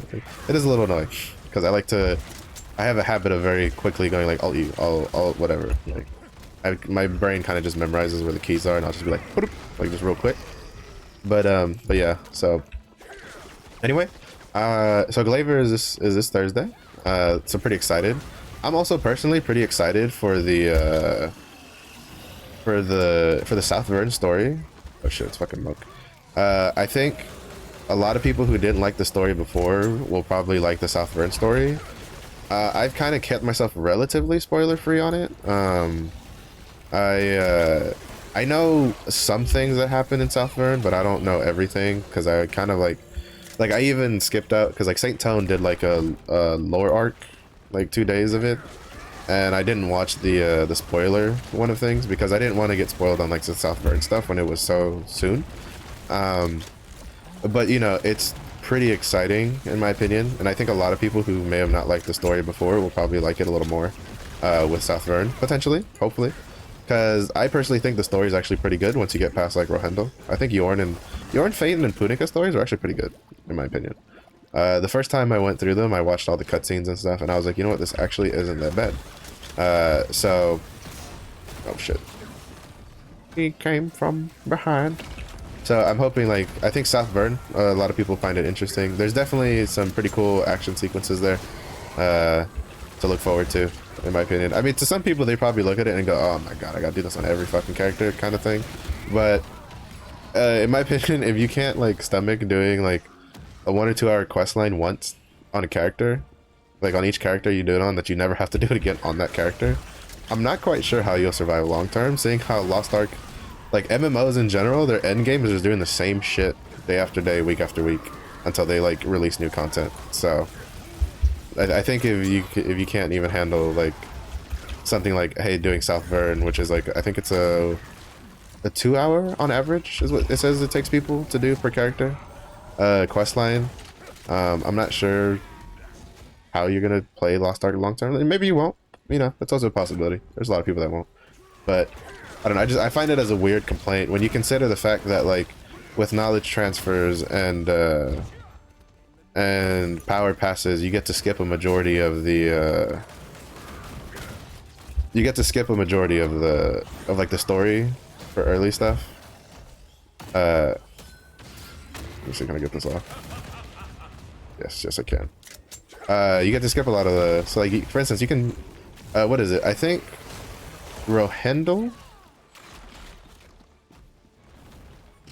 little annoying, because I have a habit of very quickly going like Alt U, Alt whatever, like my brain kind of just memorizes where the keys are, and I'll just be like, like just real quick. But yeah. So anyway, so Glaiver is this Thursday. So pretty excited. I'm also personally pretty excited for the South Vern story. Oh shit, it's fucking Monk. I think a lot of people who didn't like the story before will probably like the South Vern story. I've kind of kept myself relatively spoiler free on it. I know some things that happen in South Vern, but I don't know everything because I kind of like I even skipped out because like Saint Tone did like a lore arc, like 2 days of it, and I didn't watch the spoiler one of things because I didn't want to get spoiled on like the South Vern stuff when it was so soon. But you know, it's pretty exciting in my opinion, and I think a lot of people who may have not liked the story before will probably like it a little more with South Vern, potentially, hopefully, because I personally think the story is actually pretty good once you get past like Rohendel. I think Yorn, Phaeton, and Punica stories are actually pretty good in my opinion. The first time I went through them, I watched all the cutscenes and stuff, and I was like, you know what, this actually isn't that bad. So, oh shit, he came from behind. So I'm hoping, like, I think South Vern, a lot of people find it interesting. There's definitely some pretty cool action sequences there to look forward to, in my opinion. I mean, to some people, they probably look at it and go, oh my god, I gotta do this on every fucking character kind of thing. But in my opinion, if you can't, like, stomach doing, like, a 1 or 2 hour quest line once on a character, like on each character you do it on, that you never have to do it again on that character, I'm not quite sure how you'll survive long term, seeing how Lost Ark, like MMOs in general, their end game is just doing the same shit day after day, week after week, until they like release new content. So I think if you can't even handle like something like, hey, doing South Vern, which is like, I think it's a 2 hour on average is what it says it takes people to do per character quest line. I'm not sure how you're gonna play Lost Ark long term. Maybe you won't, you know, that's also a possibility. There's a lot of people that won't, but I don't know, I find it as a weird complaint when you consider the fact that, like, with knowledge transfers and power passes, you get to skip a majority of the like the story for early stuff. Let me see, can I get this off? Yes I can. You get to skip a lot of the, so like, for instance, you can what is it, I think Rohendel,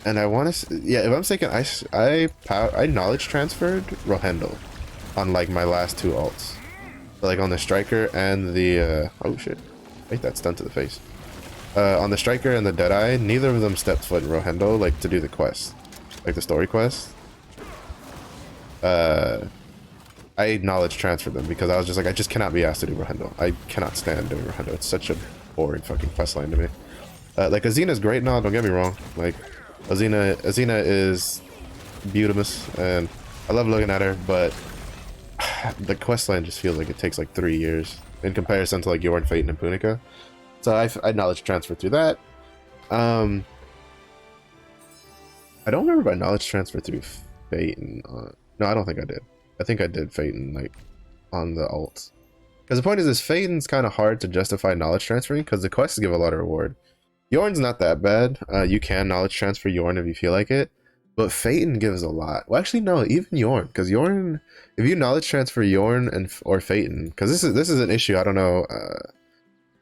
and I want to, yeah, if I'm mistaken, I knowledge transferred Rohendel on like my last 2 alts, like on the striker and the oh shit, wait, that's stun to the face. On the striker and the Deadeye, neither of them stepped foot in Rohendel, like to do the quest, like the story quest. I knowledge transferred them because I was just like, I just cannot be asked to do Rohendel. I cannot stand doing Rohendel. It's such a boring fucking quest line to me. Like Azina's great now, don't get me wrong. Like Azina is beautiful and I love looking at her, but the quest line just feels like it takes like 3 years in comparison to like Yorn, Phaeton, and Punica. So I knowledge transfer through that. I don't remember if I knowledge transfer through Phaeton. No, I don't think I did. I think I did Phaeton like on the alts. Because the point is Phaeton's kind of hard to justify knowledge transferring because the quests give a lot of reward. Yorn's not that bad. You can knowledge transfer Yorn if you feel like it, but Phaeton gives a lot. Well, actually, no, even Yorn, because Yorn, if you knowledge transfer Yorn or Phaeton, because this is an issue. I don't know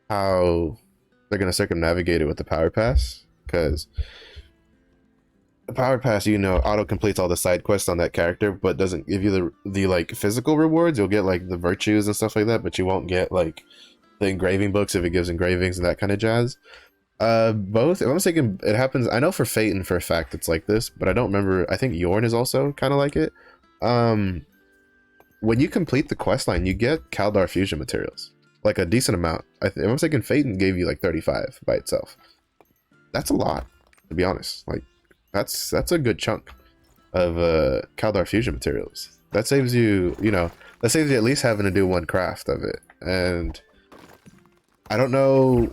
how they're gonna circumnavigate it with the power pass, because the power pass, you know, auto completes all the side quests on that character, but doesn't give you the like physical rewards. You'll get like the virtues and stuff like that, but you won't get like the engraving books if it gives engravings and that kind of jazz. Both, if I'm thinking, it happens, I know for Phaeton for a fact it's like this, but I don't remember. I think Yorn is also kind of like it. When you complete the quest line, you get Kaldar fusion materials, like a decent amount. If I'm thinking Phaeton gave you like 35 by itself. That's a lot, to be honest. Like that's a good chunk of Kaldar fusion materials. That saves you, you know, that saves you at least having to do 1 craft of it. And I don't know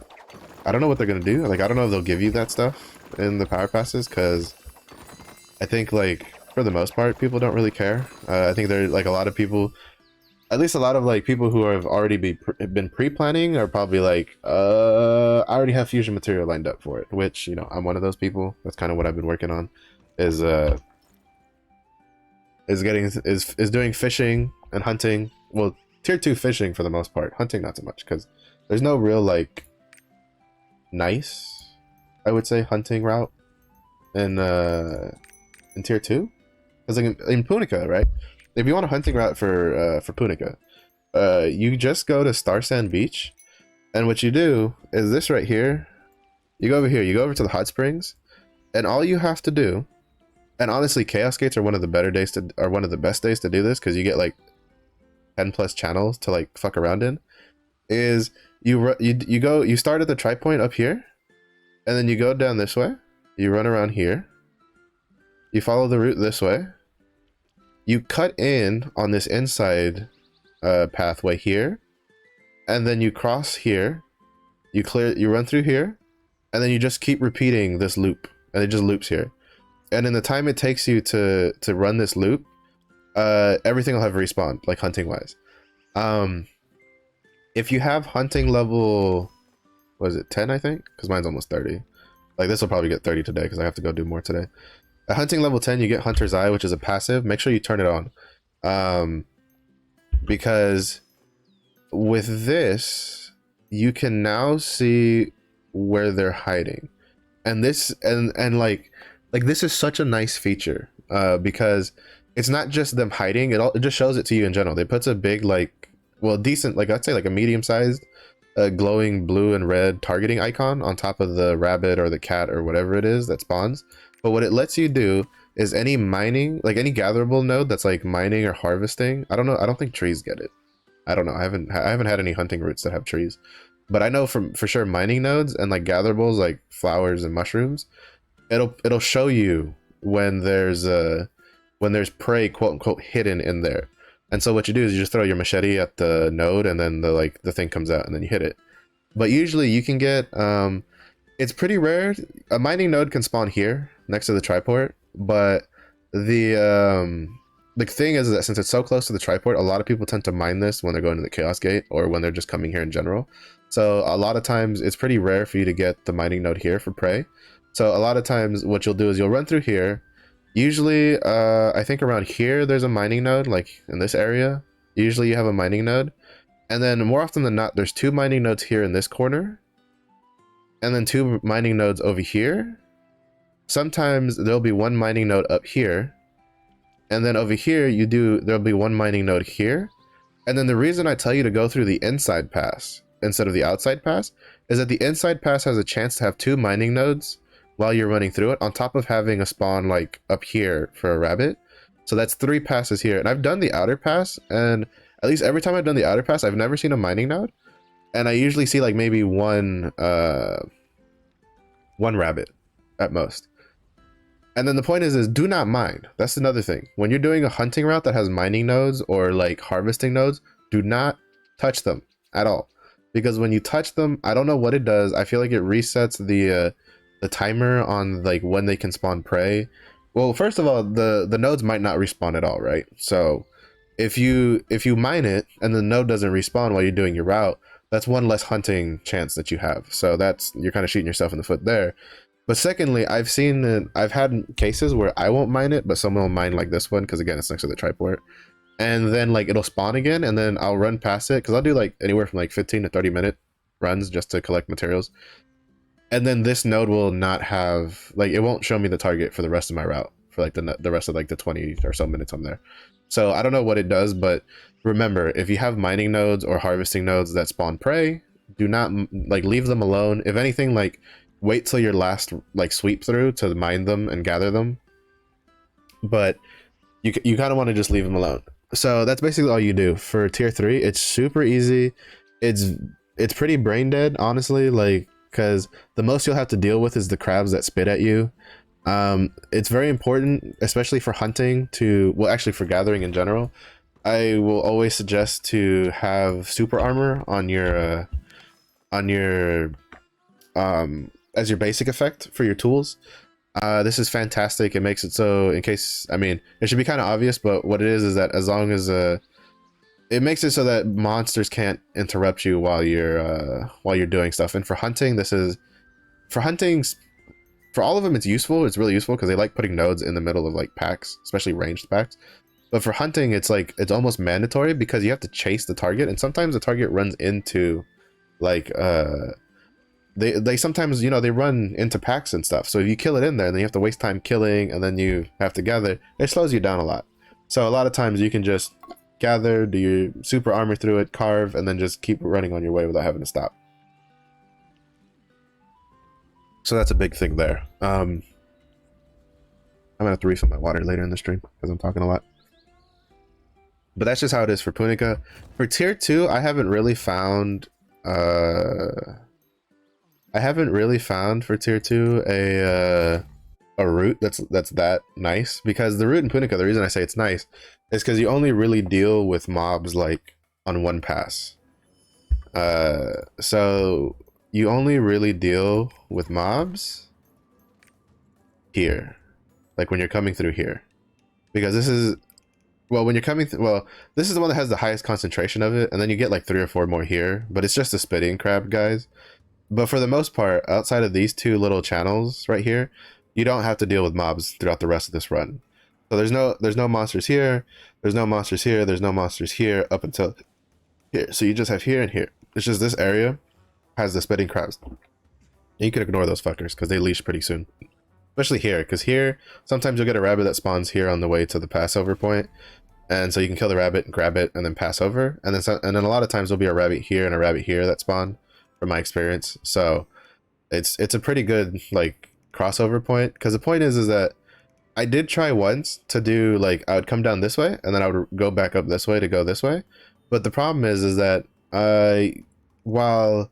what they're gonna do. Like, I don't know if they'll give you that stuff in the power passes, because I think, like, for the most part, people don't really care. I think there, like, a lot of people, at least a lot of like people who have already been pre-planning are probably like, I already have fusion material lined up for it, which, you know, I'm one of those people. That's kind of what I've been working on, is doing fishing and hunting. Well, tier 2 fishing for the most part, hunting not so much, because there's no real like nice, I would say, hunting route in tier 2, because like in Punica, right? If you want a hunting route for Punica, you just go to Star Sand Beach, and what you do is this right here. You go over here, you go over to the hot springs, and all you have to do, and honestly, Chaos Gates are one of the best days to do this, because you get like 10 plus channels to like fuck around in. Is you start at the tri point up here, and then you go down this way, you run around here, you follow the route this way, you cut in on this inside pathway here, and then you cross here, you run through here, and then you just keep repeating this loop, and it just loops here. And in the time it takes you to run this loop, everything will have respawned, like hunting wise. If you have hunting level, what is it, 10, I think? Because mine's almost 30. Like, this will probably get 30 today, because I have to go do more today. At hunting level 10, you get Hunter's Eye, which is a passive. Make sure you turn it on. Because with this, you can now see where they're hiding. And this, and like this is such a nice feature, because it's not just them hiding, it just shows it to you in general. It puts a big, like, well, decent, like, I'd say like a medium-sized glowing blue and red targeting icon on top of the rabbit or the cat or whatever it is that spawns. But what it lets you do is any mining, like any gatherable node that's like mining or harvesting. I don't know, I don't think trees get it. I don't know, I haven't had any hunting routes that have trees, but I know for sure mining nodes and like gatherables like flowers and mushrooms, it'll show you when there's prey, quote unquote, hidden in there. And so what you do is you just throw your machete at the node, and then the thing comes out, and then you hit it. But usually you can get, it's pretty rare. A mining node can spawn here next to the triport, but the thing is that since it's so close to the triport, a lot of people tend to mine this when they're going to the Chaos Gate or when they're just coming here in general. So a lot of times it's pretty rare for you to get the mining node here for prey. So a lot of times what you'll do is you'll run through here. Usually, I think around here there's a mining node, like in this area. Usually you have a mining node. And then more often than not, there's 2 mining nodes here in this corner. And then 2 mining nodes over here. Sometimes there'll be 1 mining node up here. And then over here, there'll be 1 mining node here. And then the reason I tell you to go through the inside pass instead of the outside pass is that the inside pass has a chance to have 2 mining nodes while you're running through it, on top of having a spawn like up here for a rabbit. So that's 3 passes here. And I've done the outer pass, and at least every time I've done the outer pass, I've never seen a mining node. And I usually see like maybe one rabbit at most. And then the point is do not mine. That's another thing. When you're doing a hunting route that has mining nodes or like harvesting nodes, do not touch them at all. Because when you touch them, I don't know what it does. I feel like it resets the timer on like when they can spawn prey. Well, first of all, the nodes might not respawn at all, right? So if you mine it and the node doesn't respawn while you're doing your route, that's 1 less hunting chance that you have. So you're kind of shooting yourself in the foot there. But secondly, I've had cases where I won't mine it, but someone will mine like this one, because again, it's next to the triport. And then like it'll spawn again, and then I'll run past it, because I'll do like anywhere from like 15 to 30 minute runs just to collect materials. And then this node will not have, like, it won't show me the target for the rest of my route for like the rest of like the 20 or so minutes I'm there. So I don't know what it does, but remember, if you have mining nodes or harvesting nodes that spawn prey, do not like leave them alone. If anything, like wait till your last like sweep through to mine them and gather them. But you kind of want to just leave them alone. So that's basically all you do for tier 3. It's super easy. It's pretty brain dead, honestly, like, because the most you'll have to deal with is the crabs that spit at you. It's very important, especially for hunting, well, actually for gathering in general. I will always suggest to have super armor on your as your basic effect for your tools. This is fantastic. It makes it so, in case, I mean, it should be kind of obvious, but what it is that as long as it makes it so that monsters can't interrupt you while you're doing stuff. And for hunting, for hunting, for all of them, it's useful. It's really useful because they like putting nodes in the middle of like packs, especially ranged packs. But for hunting, it's like it's almost mandatory because you have to chase the target, and sometimes the target runs into like they sometimes, you know, they run into packs and stuff. So if you kill it in there, then you have to waste time killing, and then you have to gather. It slows you down a lot. So a lot of times you can just gather, do your super armor through it, carve, and then just keep running on your way without having to stop. So that's a big thing there. I'm gonna have to refill my water later in the stream because I'm talking a lot. But that's just how it is for Punica. For tier 2, I haven't really found for tier 2 a route that's that nice, because the route in Punica, the reason I say it's nice is because you only really deal with mobs like on one pass. So you only really deal with mobs here, like when you're coming through here, because this is, well, when you're coming well, this is the one that has the highest concentration of it, and then you get like 3 or 4 more here, but it's just a spitting crab, guys. But for the most part, outside of these 2 little channels right here, you don't have to deal with mobs throughout the rest of this run. So there's no monsters here, there's no monsters here, there's no monsters here up until here. So you just have here and here. It's just this area has the spitting crabs. And you can ignore those fuckers because they leash pretty soon. Especially here, because here, sometimes you'll get a rabbit that spawns here on the way to the passover point. And so you can kill the rabbit and grab it and then pass over. And then a lot of times there'll be a rabbit here and a rabbit here that spawn, from my experience. So it's a pretty good like crossover point, because the point is that I did try once to do like, I would come down this way and then I would go back up this way to go this way. But the problem is that while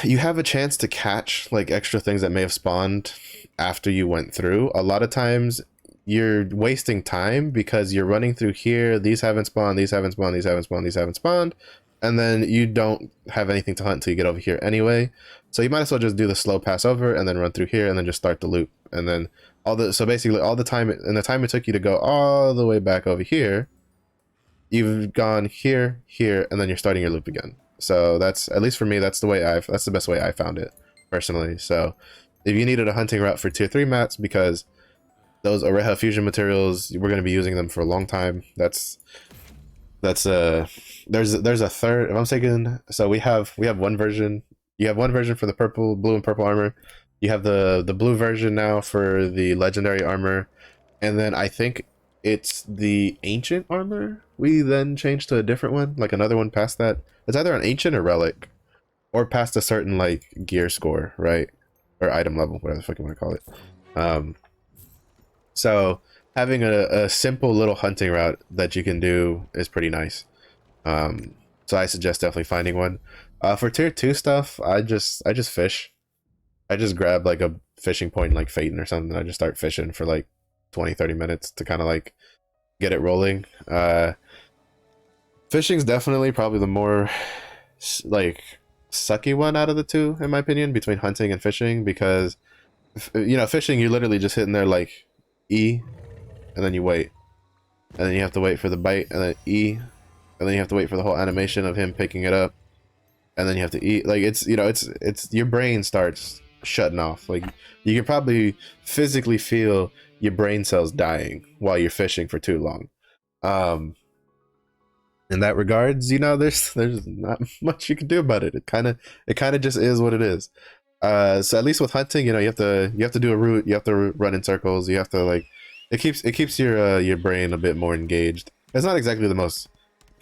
you have a chance to catch like extra things that may have spawned after you went through, a lot of times you're wasting time because you're running through here. These haven't spawned, these haven't spawned, these haven't spawned, these haven't spawned, and then you don't have anything to hunt until you get over here anyway. So you might as well just do the slow pass over and then run through here and then just start the loop. And then so basically all the time, and the time it took you to go all the way back over here, you've gone here, here, and then you're starting your loop again. So that's, at least for me, that's the best way I found it personally. So if you needed a hunting route for tier 3 mats, because those Oreja fusion materials, we're going to be using them for a long time. There's a third, if I'm thinking, so we have one version. You have one version for the blue and purple armor. You have the blue version now for the legendary armor, and then I think it's the ancient armor we then changed to a different one, like another one past that. It's either an ancient or relic, or past a certain like gear score, right, or item level, whatever the fuck you want to call it. So having a simple little hunting route that you can do is pretty nice. So I suggest definitely finding one. For tier 2 stuff, I just fish. I just grab like a fishing point like Phaeton or something. I just start fishing for like 20-30 minutes to kind of like get it rolling. Fishing's definitely probably the more like sucky one out of the 2, in my opinion, between hunting and fishing, because you know, fishing, you're literally just hitting there like E, and then you wait, and then you have to wait for the bite, and then E, and then you have to wait for the whole animation of him picking it up, and then you have to eat. Like, it's, you know, it's your brain starts shutting off. Like, you can probably physically feel your brain cells dying while you're fishing for too long. In that regards, you know, there's not much you can do about it. It kind of just is what it is. So at least with hunting, you know, you have to do a route, you have to run in circles, you have to like, it keeps your brain a bit more engaged. It's not exactly the most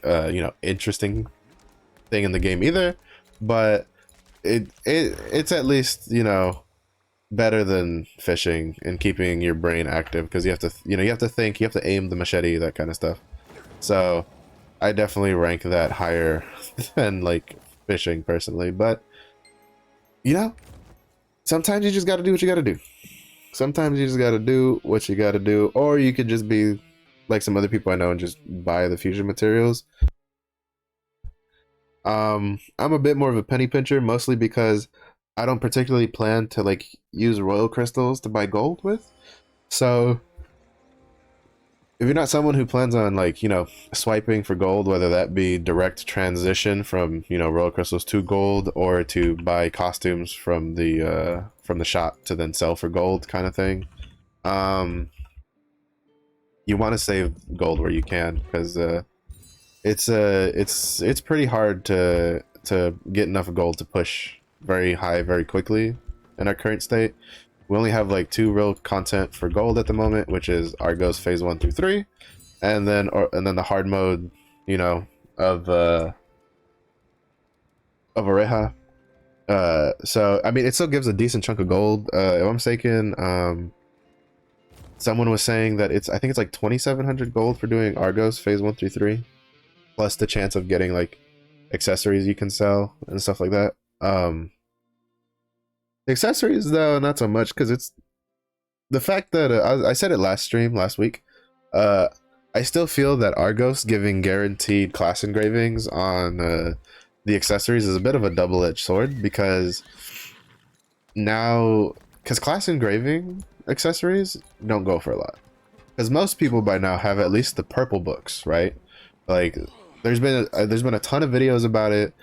you know, interesting thing in the game either, but it's at least, you know, better than fishing and keeping your brain active, because you have to, you know, you have to think, you have to aim the machete, that kind of stuff. So I definitely rank that higher than like fishing personally, but you know, sometimes you just got to do what you got to do. Sometimes you just got to do what you got to do, or you could just be like some other people I know and just buy the fusion materials. I'm a bit more of a penny pincher, mostly because I don't particularly plan to like use royal crystals to buy gold with. So if you're not someone who plans on like, you know, swiping for gold, whether that be direct transition from, you know, royal crystals to gold, or to buy costumes from the shop to then sell for gold kind of thing, you want to save gold where you can, because it's pretty hard to get enough gold to push very high very quickly in our current state. We only have like 2 real content for gold at the moment, which is Argos phase 1 through 3, and then the hard mode, you know, of Oreja. So I mean, it still gives a decent chunk of gold. If I'm mistaken, someone was saying that I think it's like 2,700 gold for doing Argos phase 1 through 3, plus the chance of getting like accessories you can sell and stuff like that. Accessories though, not so much, because it's the fact that I said it last week. I still feel that Argos giving guaranteed class engravings on the accessories is a bit of a double-edged sword, because class engraving accessories don't go for a lot, because most people by now have at least the purple books, right? Like there's been a ton of videos about it.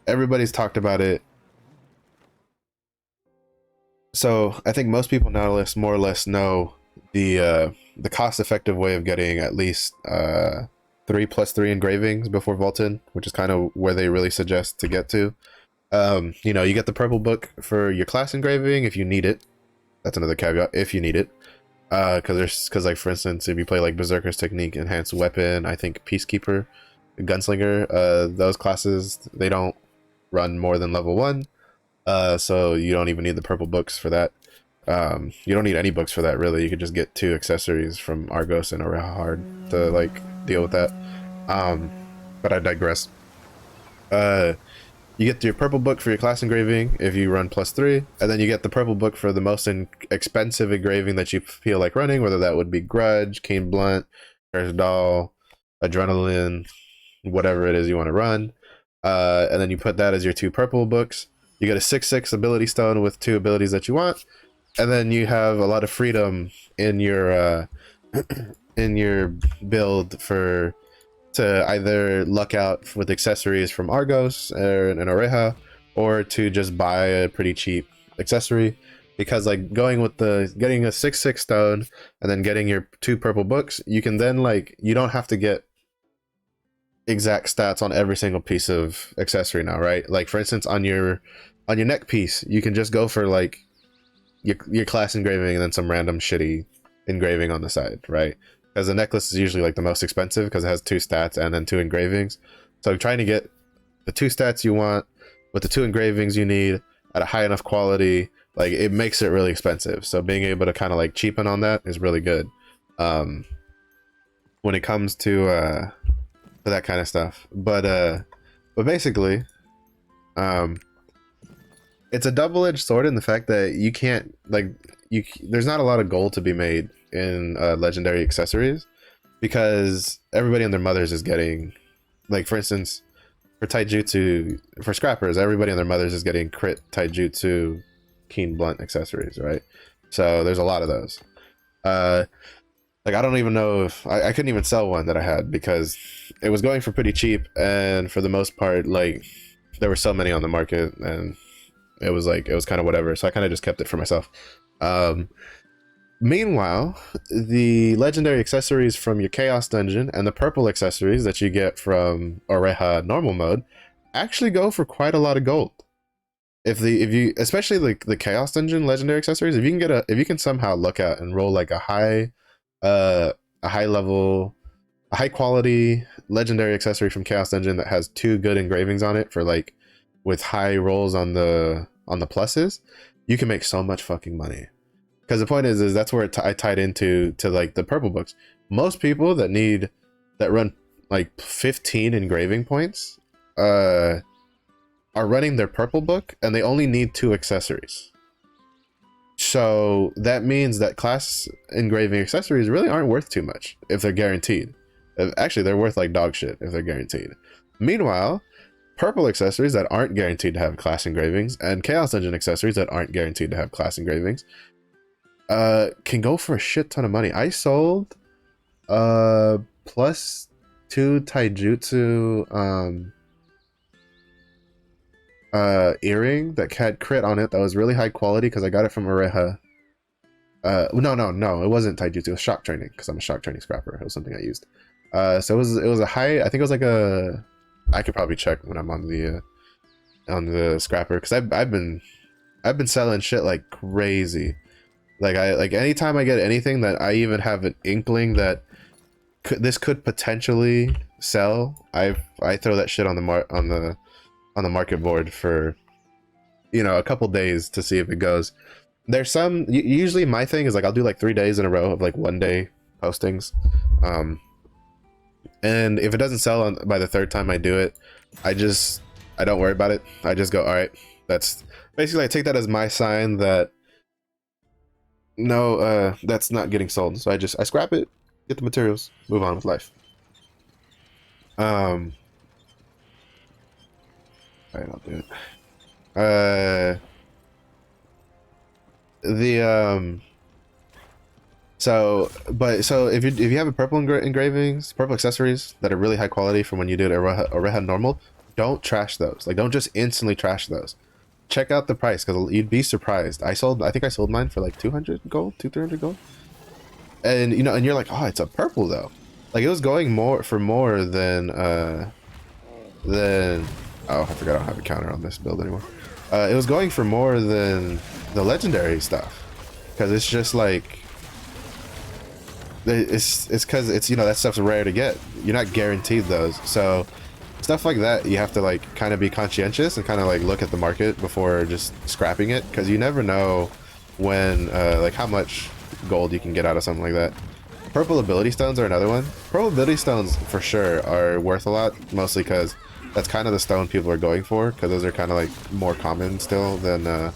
Everybody's talked about it. So I think most people now more or less know the cost-effective way of getting at least 3+3 engravings before vaulted, which is kind of where they really suggest to get to. You know, you get the purple book for your class engraving if you need it. That's another caveat, if you need it. Because like, for instance, if you play like Berserker's Technique, Enhanced Weapon, I think Peacekeeper, Gunslinger, those classes, they don't run more than level 1. So you don't even need the purple books for that. You don't need any books for that, really. You could just get 2 accessories from Argos and Oreja Hard to like deal with that. But I digress. You get your purple book for your class engraving if you run +3, and then you get the purple book for the most expensive engraving that you feel like running, whether that would be Grudge, Keen Blunt, Curse Doll, Adrenaline, whatever it is you want to run. And then you put that as your 2 purple books. You get a 6/6 ability stone with 2 abilities that you want, and then you have a lot of freedom in your in your build to either luck out with accessories from Argos and Oreja, or to just buy a pretty cheap accessory. Because like getting a 6/6 stone and then getting your 2 purple books, you can then like, you don't have to get exact stats on every single piece of accessory now, right? Like for instance, on your neck piece, you can just go for like your class engraving and then some random shitty engraving on the side, right? Because the necklace is usually like the most expensive because it has 2 stats and then 2 engravings. So trying to get the 2 stats you want with the 2 engravings you need at a high enough quality, like it makes it really expensive. So being able to kind of like cheapen on that is really good when it comes to that kind of stuff. But basically, it's a double-edged sword in the fact that you can't there's not a lot of gold to be made in legendary accessories, because everybody and their mothers is getting, like for instance, for taijutsu, for scrappers, everybody and their mothers is getting crit taijutsu keen blunt accessories, right? So there's a lot of those. Like I don't even know if I couldn't even sell one that I had, because it was going for pretty cheap, and for the most part, like there were so many on the market, and it was kind of whatever. So I kind of just kept it for myself. Meanwhile, the legendary accessories from your Chaos Dungeon and the purple accessories that you get from Oreja normal mode actually go for quite a lot of gold. If you especially like the Chaos Dungeon legendary accessories, if you can somehow look at and roll like a high quality legendary accessory from Chaos Dungeon that has 2 good engravings on it for like with high rolls on the pluses, you can make so much fucking money. Because the point is that's where I tied into like the purple books. Most people that run like 15 engraving points are running their purple book, and they only need 2 accessories. So that means that class engraving accessories really aren't worth too much if they're guaranteed. Actually, they're worth like dog shit if they're guaranteed. Meanwhile, purple accessories that aren't guaranteed to have class engravings, and Chaos Dungeon accessories that aren't guaranteed to have class engravings, can go for a shit ton of money. I sold Plus 2 taijutsu earring that had crit on it that was really high quality because I got it from Oreha. No, it wasn't taijutsu, it was shock training because I'm a shock training scrapper. It was something I used. So it was a high, I think it was like a, I could probably check when I'm on the scrapper because I've been selling shit like crazy. Like anytime I get anything that I even have an inkling that this could potentially sell, I throw that shit on the market board for, you know, a couple days to see if it goes. There's some, usually my thing is like I'll do like 3 days in a row of like 1 day postings, and if it doesn't sell by the third time I do it, I don't worry about it. I just go, all right, that's basically, I take that as my sign that no, that's not getting sold. So I scrap it, get the materials, move on with life. All right, I'll do it. So if you have a purple engravings, purple accessories that are really high quality from when you did Oreha normal, don't trash those. Like, don't just instantly trash those. Check out the price because you'd be surprised. I think I sold mine for like 200 gold, 300 gold, and you know, and you're like, oh, it's a purple though. Like, it was going more than oh, I forgot I don't have a counter on this build anymore. It was going for more than the legendary stuff because it's just like it's because it's, you know, that stuff's rare to get. You're not guaranteed those, so stuff like that you have to like kind of be conscientious and kind of like look at the market before just scrapping it, because you never know when like how much gold you can get out of something like that. Purple ability stones are another one. Purple ability stones for sure are worth a lot, mostly because that's kind of the stone people are going for, because those are kind of like more common still than the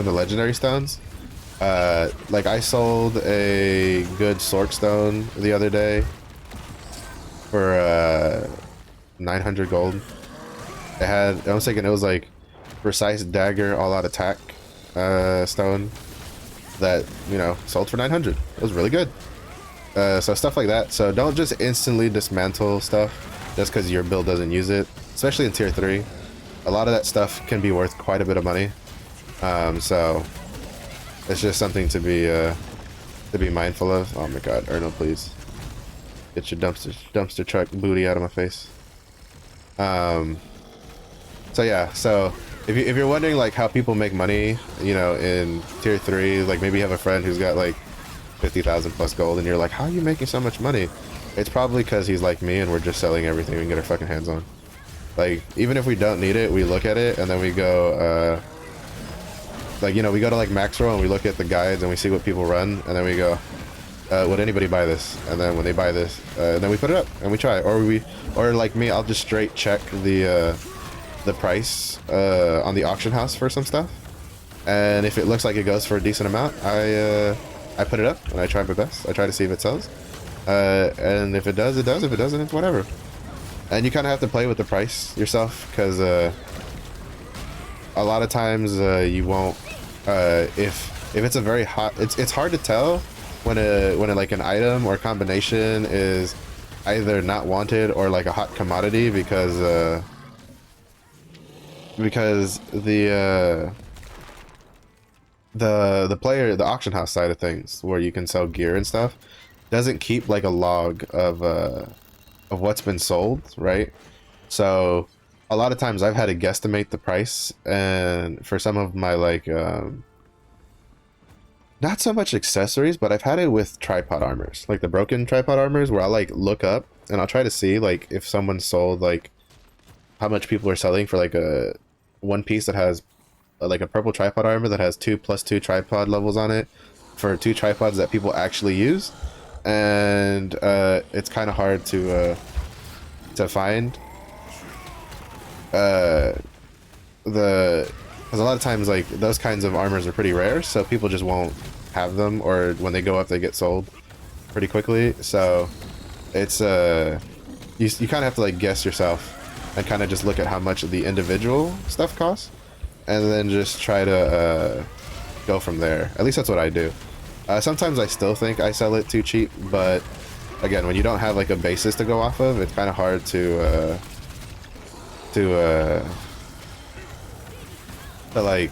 legendary stones. Like, I sold a good Sork stone the other day for 900 gold. I was thinking it was like precise dagger all out attack stone that, you know, sold for 900. It was really good. So stuff like that. So don't just instantly dismantle stuff just because your build doesn't use it, especially in tier 3. A lot of that stuff can be worth quite a bit of money. So it's just something to be mindful of. Oh my god, Erno, please get your dumpster truck booty out of my face. So yeah, so if you're wondering like how people make money, you know, in tier 3, like maybe you have a friend who's got like 50,000 plus gold and you're like, how are you making so much money? It's probably because he's like me and we're just selling everything we can get our fucking hands on. Like, even if we don't need it, we look at it and then we go, like, you know, we go to like Maxroll and we look at the guides and we see what people run, and then we go, would anybody buy this? And then when they buy this, then we put it up and we try. Or like me, I'll just straight check the price on the auction house for some stuff, and if it looks like it goes for a decent amount, I put it up and I try my best. I try to see if it sells, and if it does, it does. If it doesn't, it's whatever. And you kind of have to play with the price yourself, because a lot of times you won't, if it's a very hot, it's hard to tell when like an item or combination is either not wanted or like a hot commodity, because the player, the auction house side of things, where you can sell gear and stuff, doesn't keep like a log of what's been sold, right? So a lot of times I've had to guesstimate the price, and for some of my like not so much accessories, but I've had it with tripod armors, like the broken tripod armors, where I'll like look up and I'll try to see like if someone sold, like how much people are selling for like a one piece that has like a purple tripod armor that has 2+2 tripod levels on it for 2 tripods that people actually use. And it's kind of hard to find because a lot of times like those kinds of armors are pretty rare, so people just won't have them, or when they go up they get sold pretty quickly. So it's you kind of have to like guess yourself and kind of just look at how much the individual stuff costs, and then just try to go from there. At least that's what I do. Sometimes I still think I sell it too cheap, but again, when you don't have like a basis to go off of, it's kind of hard to like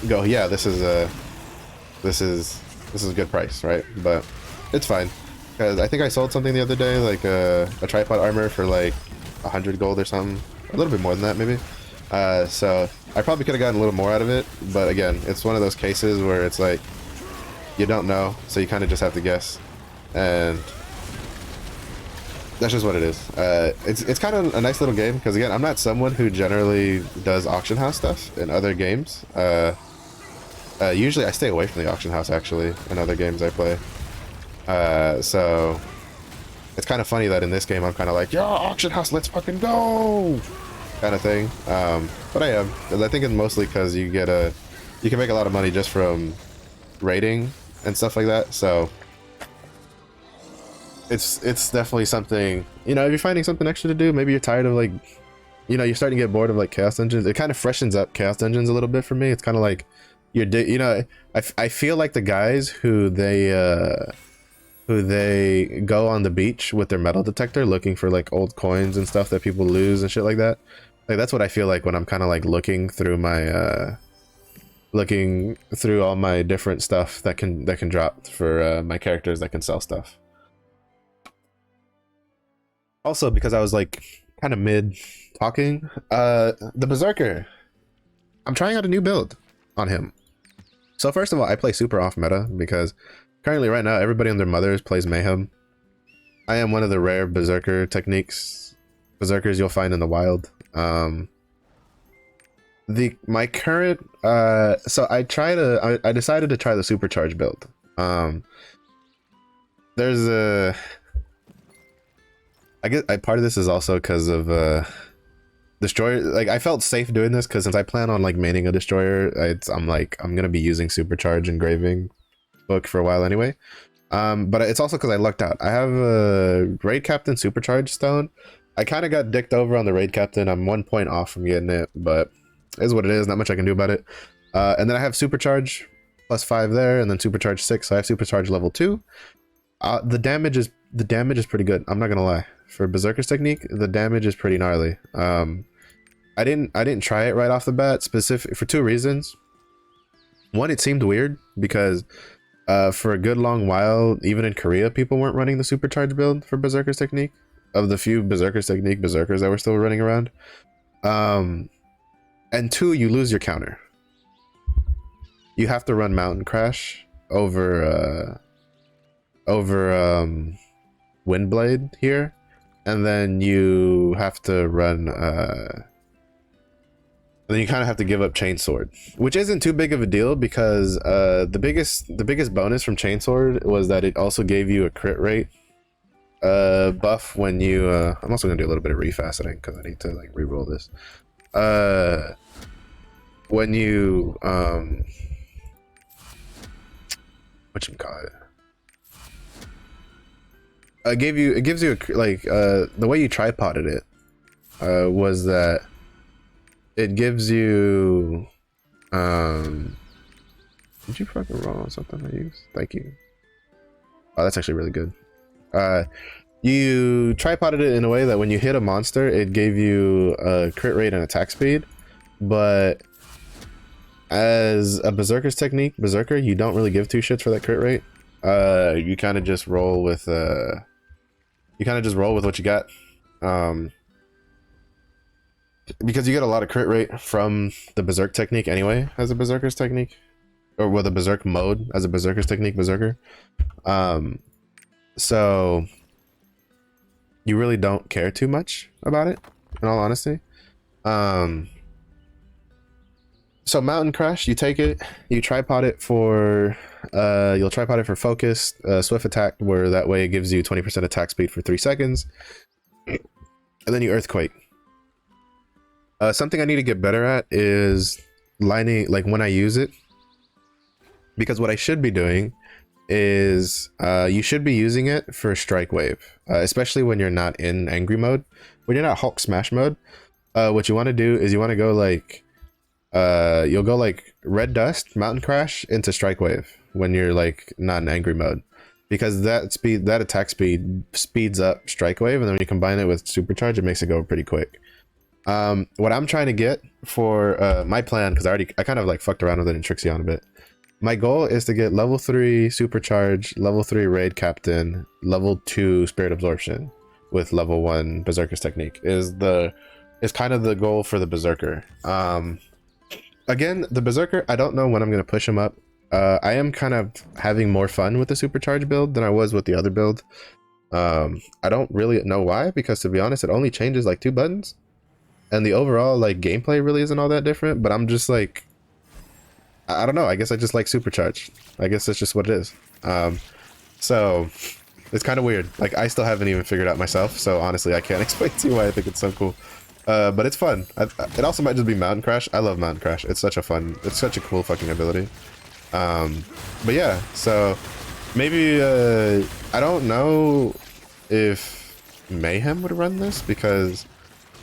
go, yeah, this is a good price, right? But it's fine, because I think I sold something the other day, like a tripod armor for like 100 gold or something, a little bit more than that maybe. So I probably could have gotten a little more out of it, but again, it's one of those cases where it's like you don't know, so you kind of just have to guess, and that's just what it is. It's kind of a nice little game, because again, I'm not someone who generally does auction house stuff in other games. Usually I stay away from the auction house actually in other games I play. So it's kind of funny that in this game I'm kind of like, yo, auction house, let's fucking go, kind of thing. But I am, I think it's mostly because you can make a lot of money just from raiding and stuff like that. So it's definitely something, you know, if you're finding something extra to do, maybe you're tired of like, you know, you're starting to get bored of like chaos dungeons. It kind of freshens up chaos dungeons a little bit for me. It's kind of like you know, I feel like the guys who they go on the beach with their metal detector looking for like old coins and stuff that people lose and shit like that. Like that's what I feel like when I'm kind of like looking through my looking through all my different stuff that can drop for my characters that can sell stuff. Also, because I was like kind of mid talking, the Berserker, I'm trying out a new build on him. So first of all, I play super off meta because currently right now everybody and their mothers plays Mayhem. I am one of the rare Berserker Berserkers you'll find in the wild. My current so I decided to try the supercharge build. There's a, I guess part of this is also because of destroyer. Like I felt safe doing this because since I plan on like maining a destroyer, I'm gonna be using supercharge engraving book for a while anyway. But it's also because I lucked out. I have a raid captain supercharge stone. I kind of got dicked over on the raid captain. I'm 1 point off from getting it, but it is what it is. Not much I can do about it. And then I have supercharge +5 there, and then supercharge 6. So I have supercharge level 2. The damage is pretty good. I'm not gonna lie. For Berserker's technique, the damage is pretty gnarly. I didn't try it right off the bat, specific for 2 reasons. One, it seemed weird because for a good long while, even in Korea, people weren't running the supercharge build for Berserker's technique. Of the few Berserker's technique berserkers that were still running around. And 2, you lose your counter. You have to run Mountain Crash over Windblade here, and then you have to run then you kind of have to give up Chainsword, which isn't too big of a deal because the biggest bonus from Chainsword was that it also gave you a crit rate buff when you I'm also gonna do a little bit of refaceting because I need to like re-roll this. When you whatchamacallit, it gives you like the way you tripoded it was that it gives you did you fucking roll on something I used? Thank you. Oh, that's actually really good. You tripoded it in a way that when you hit a monster, it gave you a crit rate and attack speed, but as a Berserker's technique, Berserker, you don't really give 2 shits for that crit rate. You kind of just roll with what you got, because you get a lot of crit rate from the Berserk technique anyway as a Berserker's technique, or with a Berserk mode as a Berserker's technique Berserker. So you really don't care too much about it, in all honesty. So Mountain Crash, you take it, you tripod it for you'll tripod it for focus, swift attack, where that way it gives you 20% attack speed for 3 seconds, and then you earthquake. Something I need to get better at is lining, like when I use it, because what I should be doing is you should be using it for strike wave, especially when you're not in angry mode. When you're not Hulk smash mode, what you want to do is you want to go like you'll go like red dust, mountain crash into strike wave when you're like not in angry mode, because that attack speed speeds up strike wave, and then when you combine it with supercharge, it makes it go pretty quick. What I'm trying to get for my plan, because I kind of like fucked around with it in Trixion a bit. My goal is to get level 3 supercharge, level 3 raid captain, level 2 spirit absorption with level 1 berserker's technique is kind of the goal for the berserker. Again, the berserker, I don't know when I'm going to push him up. I am kind of having more fun with the supercharge build than I was with the other build. I don't really know why, because to be honest, it only changes like 2 buttons, and the overall like gameplay really isn't all that different. But I'm just like, I don't know, I guess I just like supercharge. I guess that's just what it is. So it's kind of weird. Like, I still haven't even figured out myself, so honestly I can't explain to you why I think it's so cool. But it's fun. It also might just be mountain crash. I love mountain crash. It's such a cool fucking ability. But yeah, so maybe I don't know if Mayhem would run this, because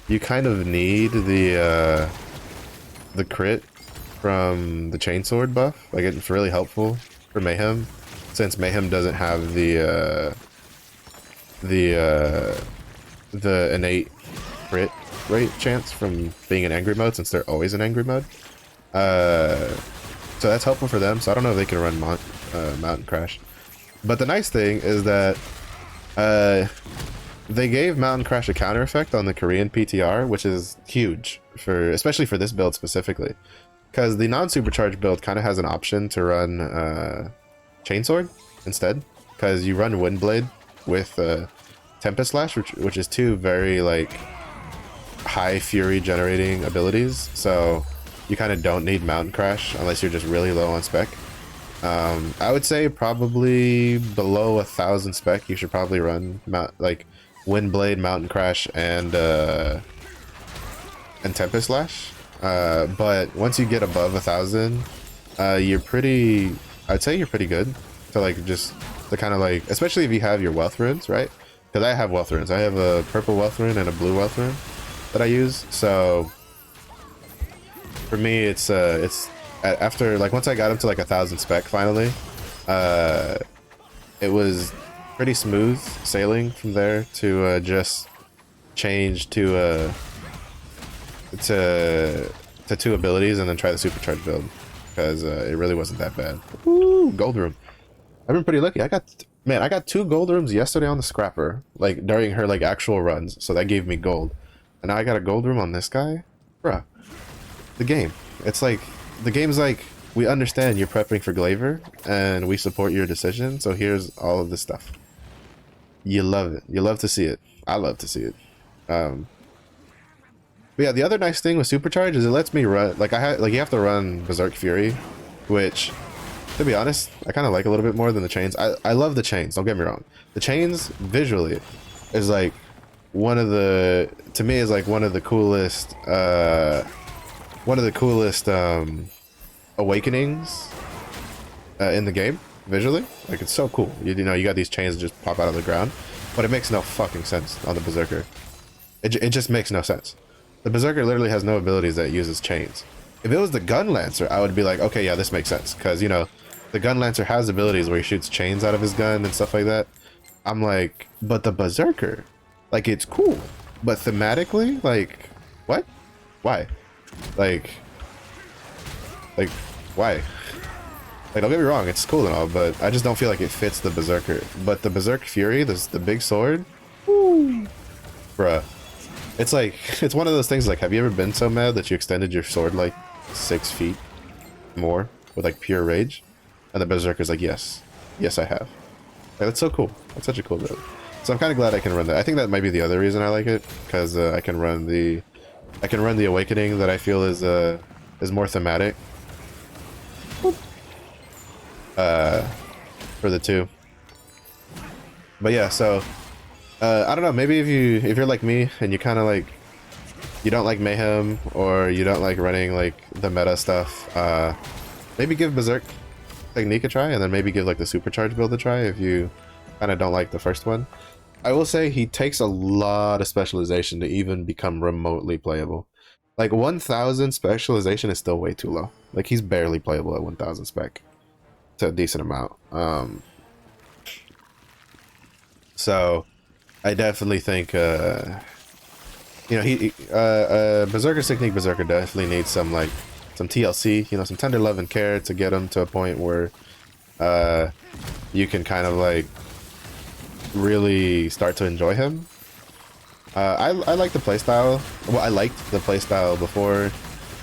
you kind of need the crit from the chainsword buff. Like, it's really helpful for Mayhem, since Mayhem doesn't have the innate crit rate chance from being in angry mode, since they're always in angry mode. So that's helpful for them. So I don't know if they can run mountain crash. But the nice thing is that they gave mountain crash a counter effect on the Korean PTR, which is huge especially for this build specifically. Because the non-supercharged build kind of has an option to run Chainsword instead. Because you run Windblade with Tempest Slash, which is 2 very like high fury generating abilities. So you kind of don't need Mountain Crash unless you're just really low on spec. I would say probably below 1,000 spec, you should probably run like Windblade, Mountain Crash, and Tempest Slash. But once you get above 1,000, I'd say you're pretty good to like just to kind of like, especially if you have your wealth runes, right? Because I have wealth runes. I have a purple wealth rune and a blue wealth rune that I use. So for me, it's after like once I got him to like 1,000 spec finally, it was pretty smooth sailing from there to just change to 2 abilities and then try the supercharge build, because it really wasn't that bad. Ooh, gold room. I've been pretty lucky. I got 2 gold rooms yesterday on the scrapper, like during her like actual runs, so that gave me gold. And now I got a gold room on this guy. Bruh. The game. It's like, the game's like, we understand you're prepping for Glaiver and we support your decision, so here's all of this stuff. You love it. You love to see it. I love to see it. But yeah, the other nice thing with supercharge is it lets me run, like you have to run Berserk Fury, which, to be honest, I kind of like a little bit more than the chains. I love the chains, don't get me wrong. The chains visually is like to me is like one of the coolest awakenings in the game visually. Like, it's so cool. You know, you got these chains that just pop out of the ground, but it makes no fucking sense on the Berserker. It just makes no sense. The Berserker literally has no abilities that uses chains. If it was the Gun Lancer, I would be like, okay, yeah, this makes sense, because, you know, the Gun Lancer has abilities where he shoots chains out of his gun and stuff like that. I'm like, but the Berserker, like, it's cool, but thematically, like, what? Why? Like, why? Like, don't get me wrong, it's cool and all, but I just don't feel like it fits the Berserker. But the Berserk Fury, the big sword, woo, bruh. It's like, it's one of those things, like, have you ever been so mad that you extended your sword like 6 feet more with like pure rage? And the Berserker's like, yes, I have. Like, that's so cool. That's such a cool build. So I'm kind of glad I can run that. I think that might be the other reason I like it, because I can run the Awakening that I feel is more thematic. For the 2. But yeah, so I don't know, maybe if you're like me and you kind of like, you don't like Mayhem, or you don't like running like the meta stuff, maybe give Berserk Technique a try, and then maybe give like the Supercharge build a try if you kind of don't like the first one. I will say he takes a lot of specialization to even become remotely playable. Like 1000 specialization is still way too low. Like he's barely playable at 1000 spec to a decent amount. So I definitely think you know Berserker Technique Berserker definitely needs some like some TLC, you know, some tender love and care to get him to a point where you can kind of like really start to enjoy him. I like the playstyle. Well, I liked the playstyle before.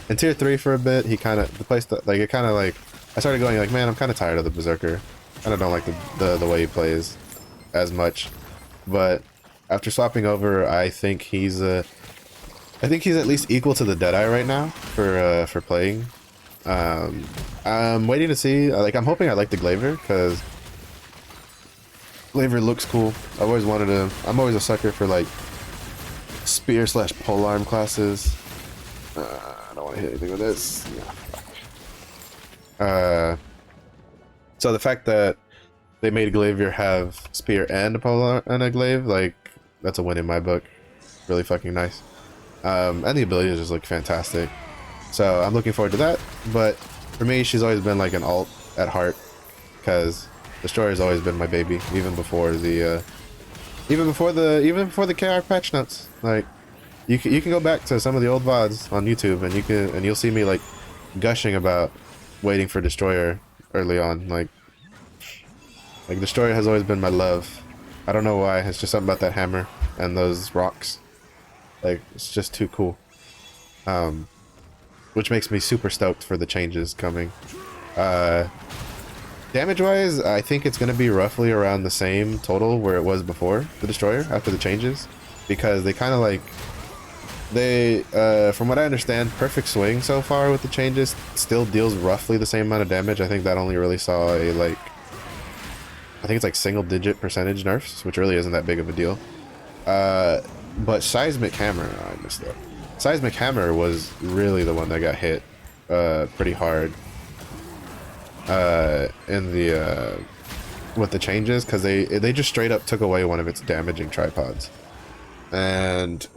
In tier 3 for a bit, he kind of the playstyle like it kind of like I started going like, man, I'm kind of tired of the Berserker. I don't like the way he plays as much. But after swapping over, I think he's at least equal to the Deadeye right now for playing. I'm waiting to see. Like I'm hoping I like the Glaiver because Glaiver looks cool. I've always wanted to. I'm always a sucker for like spear / polearm classes. I don't want to hit anything with this. Yeah, so the fact that they made Glaivier have spear and a polearm and a glaive, like that's a win in my book. Really fucking nice. And the abilities just look fantastic. So I'm looking forward to that. But for me, she's always been like an alt at heart because Destroyer's always been my baby, even before the KR patch notes. Like you can go back to some of the old VODs on YouTube and you'll see me like gushing about waiting for Destroyer early on. Like Destroyer has always been my love. I don't know why. It's just something about that hammer and those rocks. Like it's just too cool. Which makes me super stoked for the changes coming. Damage wise, I think it's going to be roughly around the same total where it was before the Destroyer after the changes, because they kind of like from what I understand, Perfect Swing so far with the changes still deals roughly the same amount of damage. I think that only really saw a like, I think it's like single-digit percentage nerfs, which really isn't that big of a deal. But Seismic Hammer, I missed that. Seismic Hammer was really the one that got hit pretty hard in the with the changes, because they just straight up took away one of its damaging tripods. And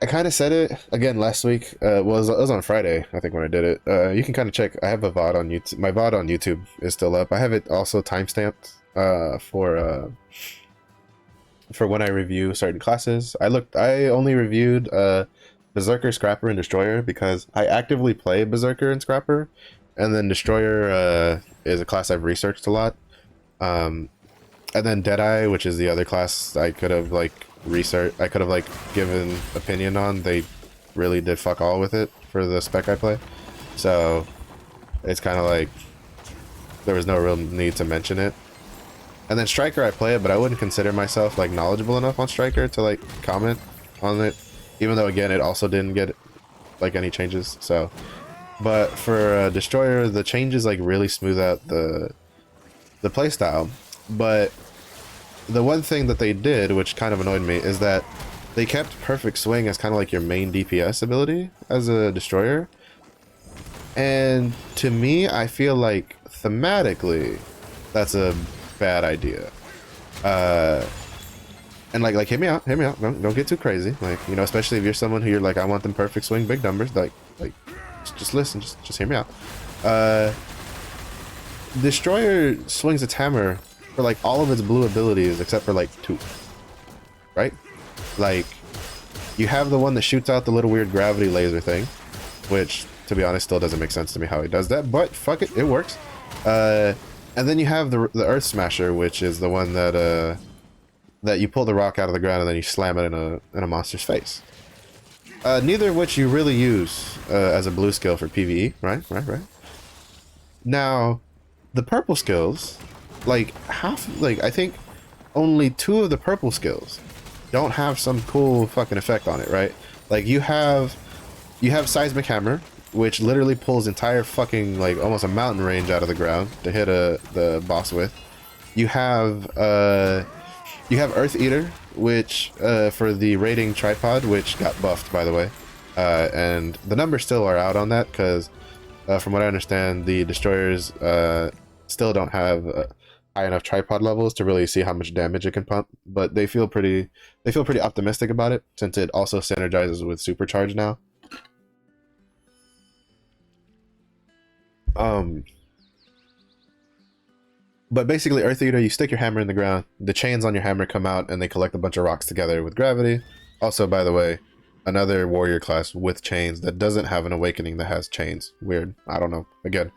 I kind of said it again last week. It was on Friday, I think, when I did it. You can kind of check. I have a VOD on YouTube. My VOD on YouTube is still up. I have it also timestamped for when I review certain classes. I only reviewed Berserker, Scrapper, and Destroyer because I actively play Berserker and Scrapper, and then Destroyer is a class I've researched a lot. And then Deadeye, which is the other class I could have like given opinion on. They really did fuck all with it for the spec I play, so it's kind of like there was no real need to mention it. And then Striker, I play it, but I wouldn't consider myself like knowledgeable enough on Striker to like comment on it, even though again it also didn't get like any changes. So but for Destroyer, the changes like really smooth out the playstyle. But the one thing that they did, which kind of annoyed me, is that they kept Perfect Swing as kind of like your main DPS ability as a Destroyer. And to me, I feel like thematically, that's a bad idea. And like hear me out. Don't get too crazy. Like, you know, especially if you're someone who you're like, I want them Perfect Swing big numbers. Like just listen. Just hear me out. Destroyer swings its hammer for like all of its blue abilities except for like 2, right? Like you have the one that shoots out the little weird gravity laser thing, which to be honest still doesn't make sense to me how he does that, but fuck it works. And then you have the Earth Smasher, which is the one that that you pull the rock out of the ground and then you slam it in a monster's face. Neither of which you really use as a blue skill for PvE, right? Now the purple skills, like I think only 2 of the purple skills don't have some cool fucking effect on it, right? Like you have Seismic Hammer, which literally pulls entire fucking like almost a mountain range out of the ground to hit the boss with. You have Earth Eater, which for the rating tripod, which got buffed by the way, and the numbers still are out on that because from what I understand, the Destroyers still don't have high enough tripod levels to really see how much damage it can pump. But they feel pretty optimistic about it since it also synergizes with supercharge now. But basically, Earth Eater, you stick your hammer in the ground, the chains on your hammer come out, and they collect a bunch of rocks together with gravity. Also, by the way, another warrior class with chains that doesn't have an awakening that has chains. Weird. I don't know. Again,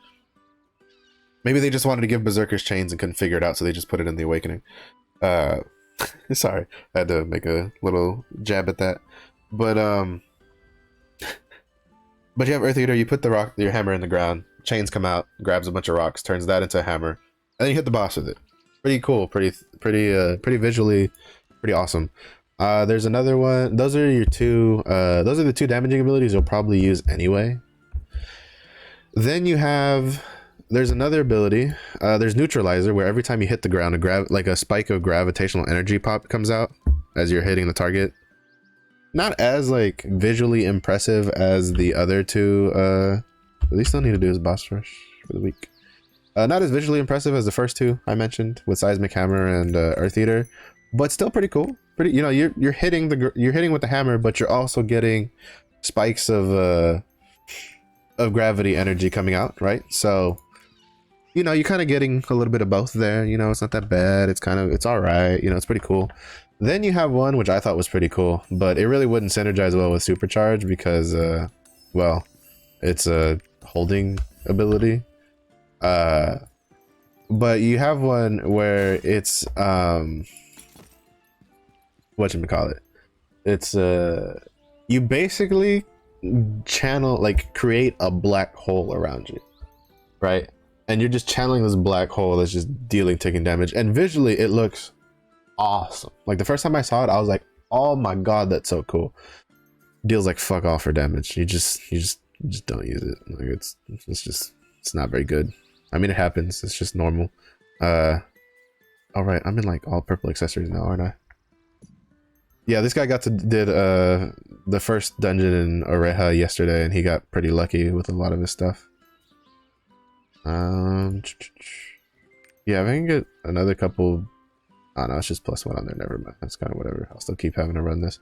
maybe they just wanted to give berserkers chains and couldn't figure it out, so they just put it in the awakening. Sorry, I had to make a little jab at that. But but you have Earth Eater, you put your hammer in the ground, chains come out, grabs a bunch of rocks, turns that into a hammer, and then you hit the boss with it. Pretty cool, pretty visually, pretty awesome. There's another one. Those are your two. Those are the two damaging abilities you'll probably use anyway. Then you have. There's another ability. There's Neutralizer, where every time you hit the ground, like a spike of gravitational energy pop comes out as you're hitting the target. Not as like visually impressive as the other two. At least I need to do is boss rush for the week. Not as visually impressive as the first two I mentioned with Seismic Hammer and Earth Eater, but still pretty cool. Pretty, you know, you're hitting with the hammer, but you're also getting spikes of gravity energy coming out, right? So, you know, you're kind of getting a little bit of both there. You know, it's not that bad. It's all right. You know, it's pretty cool. Then you have one which I thought was pretty cool, but it really wouldn't synergize well with Supercharge because, well, it's a holding ability. But you have one where it's whatchamacallit, it's you basically channel, like, create a black hole around you, right? And you're just channeling this black hole that's just dealing ticking damage, and visually it looks awesome. Like the first time I saw it, I was like, oh my god, that's so cool. Deals like fuck off for damage. You just don't use it. Like it's not very good. I mean, it happens. It's just normal. All right, I'm in like all purple accessories now, aren't I? Yeah, this guy did the first dungeon in Oreja yesterday, and he got pretty lucky with a lot of his stuff. Yeah, if I can get another couple. Oh no, it's just +1 on there. Never mind. That's kind of whatever. I'll still keep having to run this.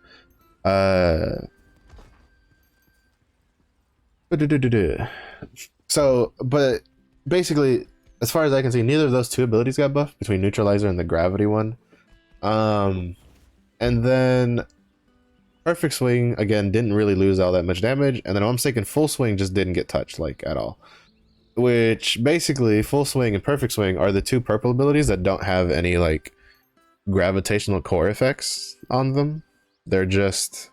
So, but basically, as far as I can see, neither of those two abilities got buffed between Neutralizer and the Gravity one. And then Perfect Swing, again, didn't really lose all that much damage. And then I'm thinking Full Swing just didn't get touched, like, at all. Which, basically, Full Swing and Perfect Swing are the two purple abilities that don't have any, like, gravitational core effects on them. They're just...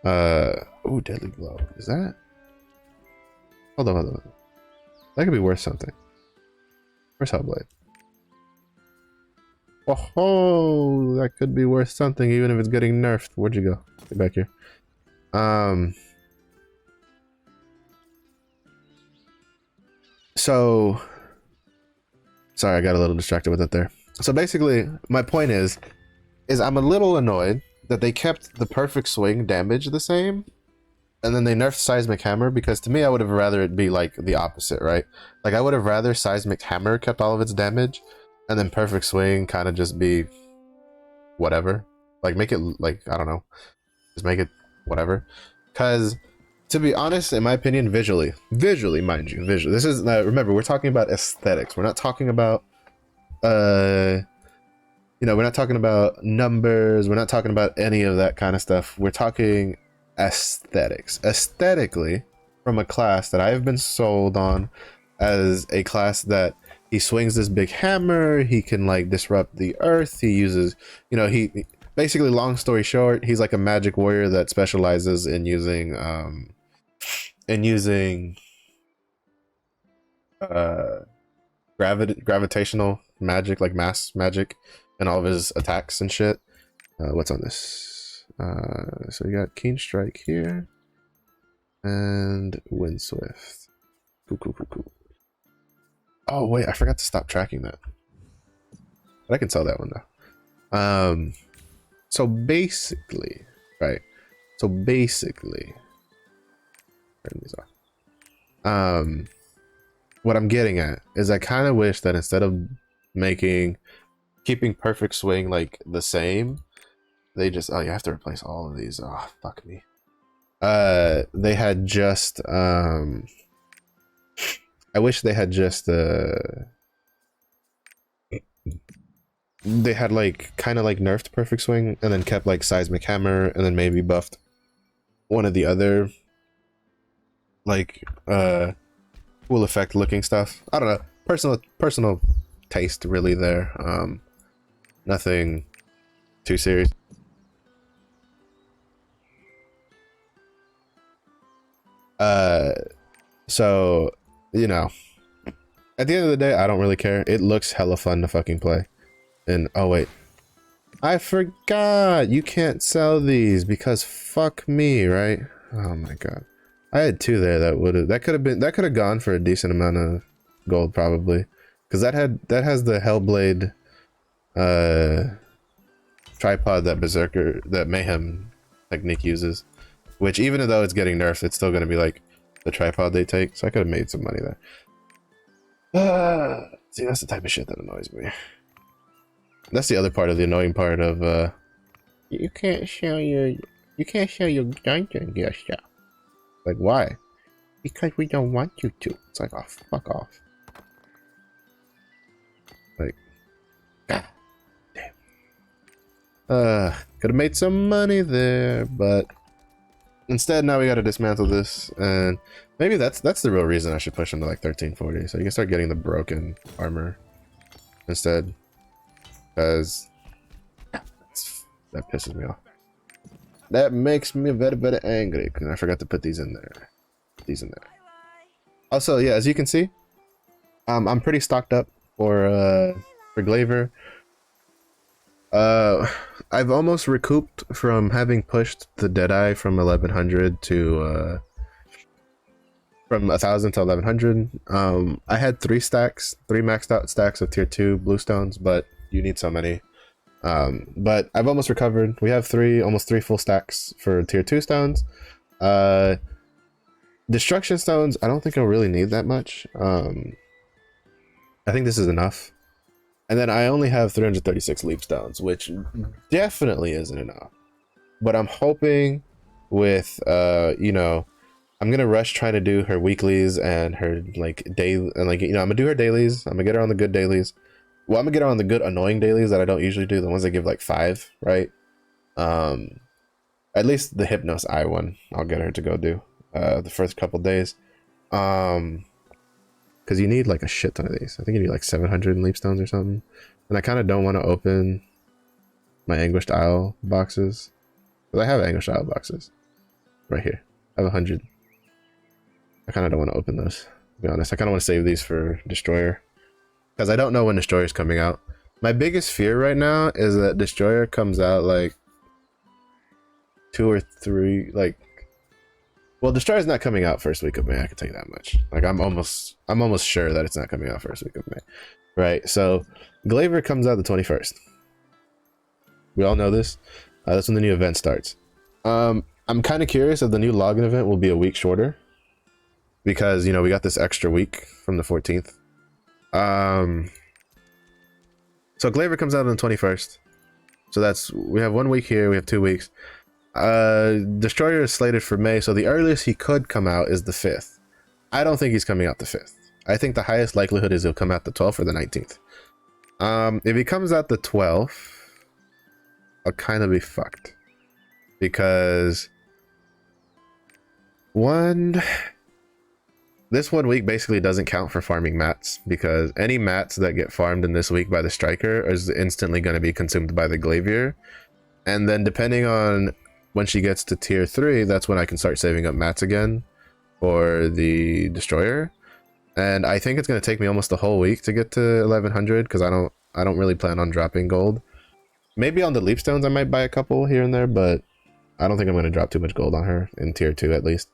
oh, Deadly Blow. Is that... Hold on. That could be worth something. Where's Hellblade? Oh, that could be worth something, even if it's getting nerfed. Where'd you go? Get back here. So, sorry, I got a little distracted with it there. So basically, my point is I'm a little annoyed that they kept the Perfect Swing damage the same, and then they nerfed Seismic Hammer, because to me, I would have rather it be like the opposite, right? Like, I would have rather Seismic Hammer kept all of its damage, and then Perfect Swing kind of just be whatever. Like, make it, like, I don't know. Just make it whatever. Because, to be honest, in my opinion, visually, mind you, visually. This is, remember, we're talking about aesthetics. We're not talking about, you know, we're not talking about numbers. We're not talking about any of that kind of stuff. We're talking aesthetics. Aesthetically, from a class that I have been sold on as a class that he swings this big hammer, he can like disrupt the earth, he uses, you know, he basically, long story short, he's like a magic warrior that specializes in using gravitational magic, like mass magic, and all of his attacks and shit. What's on this? So we got Keen Strike here and Wind Swift. Cool. Oh wait, I forgot to stop tracking that. But I can sell that one though. So basically, right? So basically, turn these off. What I'm getting at is I kind of wish that instead of keeping perfect swing like the same. They just, oh, you have to replace all of these. Oh, fuck me. They had just I wish they had just they had like kind of like nerfed perfect swing and then kept like seismic hammer and then maybe buffed one of the other like cool effect looking stuff. I don't know, personal taste really there. Nothing too serious. So you know, at the end of the day, I don't really care. It looks hella fun to fucking play. And oh wait, I forgot you can't sell these because fuck me, right? Oh my god, I had two there that could have gone for a decent amount of gold probably, because that has the Hellblade tripod that Mayhem technique uses, which even though it's getting nerfed, it's still gonna be like the tripod they take. So I could have made some money there. See, that's the type of shit that annoys me. That's the other part of the annoying part of you can't show your dungeon gear stuff. Like, why? Because we don't want you to. It's like, oh, fuck off. Like, god damn. Could have made some money there, but instead now we got to dismantle this, and maybe that's the real reason I should push him to like 1340, so you can start getting the broken armor instead. Because that pisses me off. That makes me very, very angry. Because I forgot to put these in there. Also, yeah, as you can see, I'm pretty stocked up for Glaiver. I've almost recouped from having pushed the Deadeye from 1100 to from 1000 to 1100. I had three maxed out stacks of tier 2 bluestones, but you need so many. But I've almost recovered. We have almost three full stacks for tier 2 stones. Destruction stones, I don't think I'll really need that much. I think this is enough. And then I only have 336 leap stones, which definitely isn't enough. But I'm hoping with you know, I'm gonna rush trying to do her weeklies and her like daily, and like, you know, I'm gonna do her dailies. I'm gonna get her on the good dailies. Well, I'm gonna get her on the good annoying dailies that I don't usually do, the ones that give like 5, right? At least the Hypnos Eye one, I'll get her to go do the first couple days. Because you need like a shit ton of these. I think you need like 700 leap stones or something. And I kind of don't want to open my Anguished Isle boxes. But I have Anguished Isle boxes right here. I have 100. I kind of don't want to open those, to be honest. I kind of want to save these for Destroyer, because I don't know when Destroyer is coming out. My biggest fear right now is that Destroyer comes out like 2 or 3, like, well, Destroyer's not coming out first week of May, I can tell you that much. Like, I'm almost sure that it's not coming out first week of May. Right, so Glaiver comes out the 21st. We all know this. That's when the new event starts. I'm kind of curious if the new login event will be a week shorter, because, you know, we got this extra week from the 14th. So Glaiver comes out on the 21st. So we have 1 week here, we have 2 weeks. Destroyer is slated for May, so the earliest he could come out is the 5th. I don't think he's coming out the 5th. I think the highest likelihood is he'll come out the 12th or the 19th. If he comes out the 12th, I'll kind of be fucked. Because this 1 week basically doesn't count for farming mats, because any mats that get farmed in this week by the striker is instantly going to be consumed by the Glaivier. And then depending on when she gets to tier 3, that's when I can start saving up mats again for the Destroyer. And I think it's going to take me almost the whole week to get to 1100, because I don't really plan on dropping gold. Maybe on the leap stones I might buy a couple here and there, but I don't think I'm going to drop too much gold on her in tier 2 at least.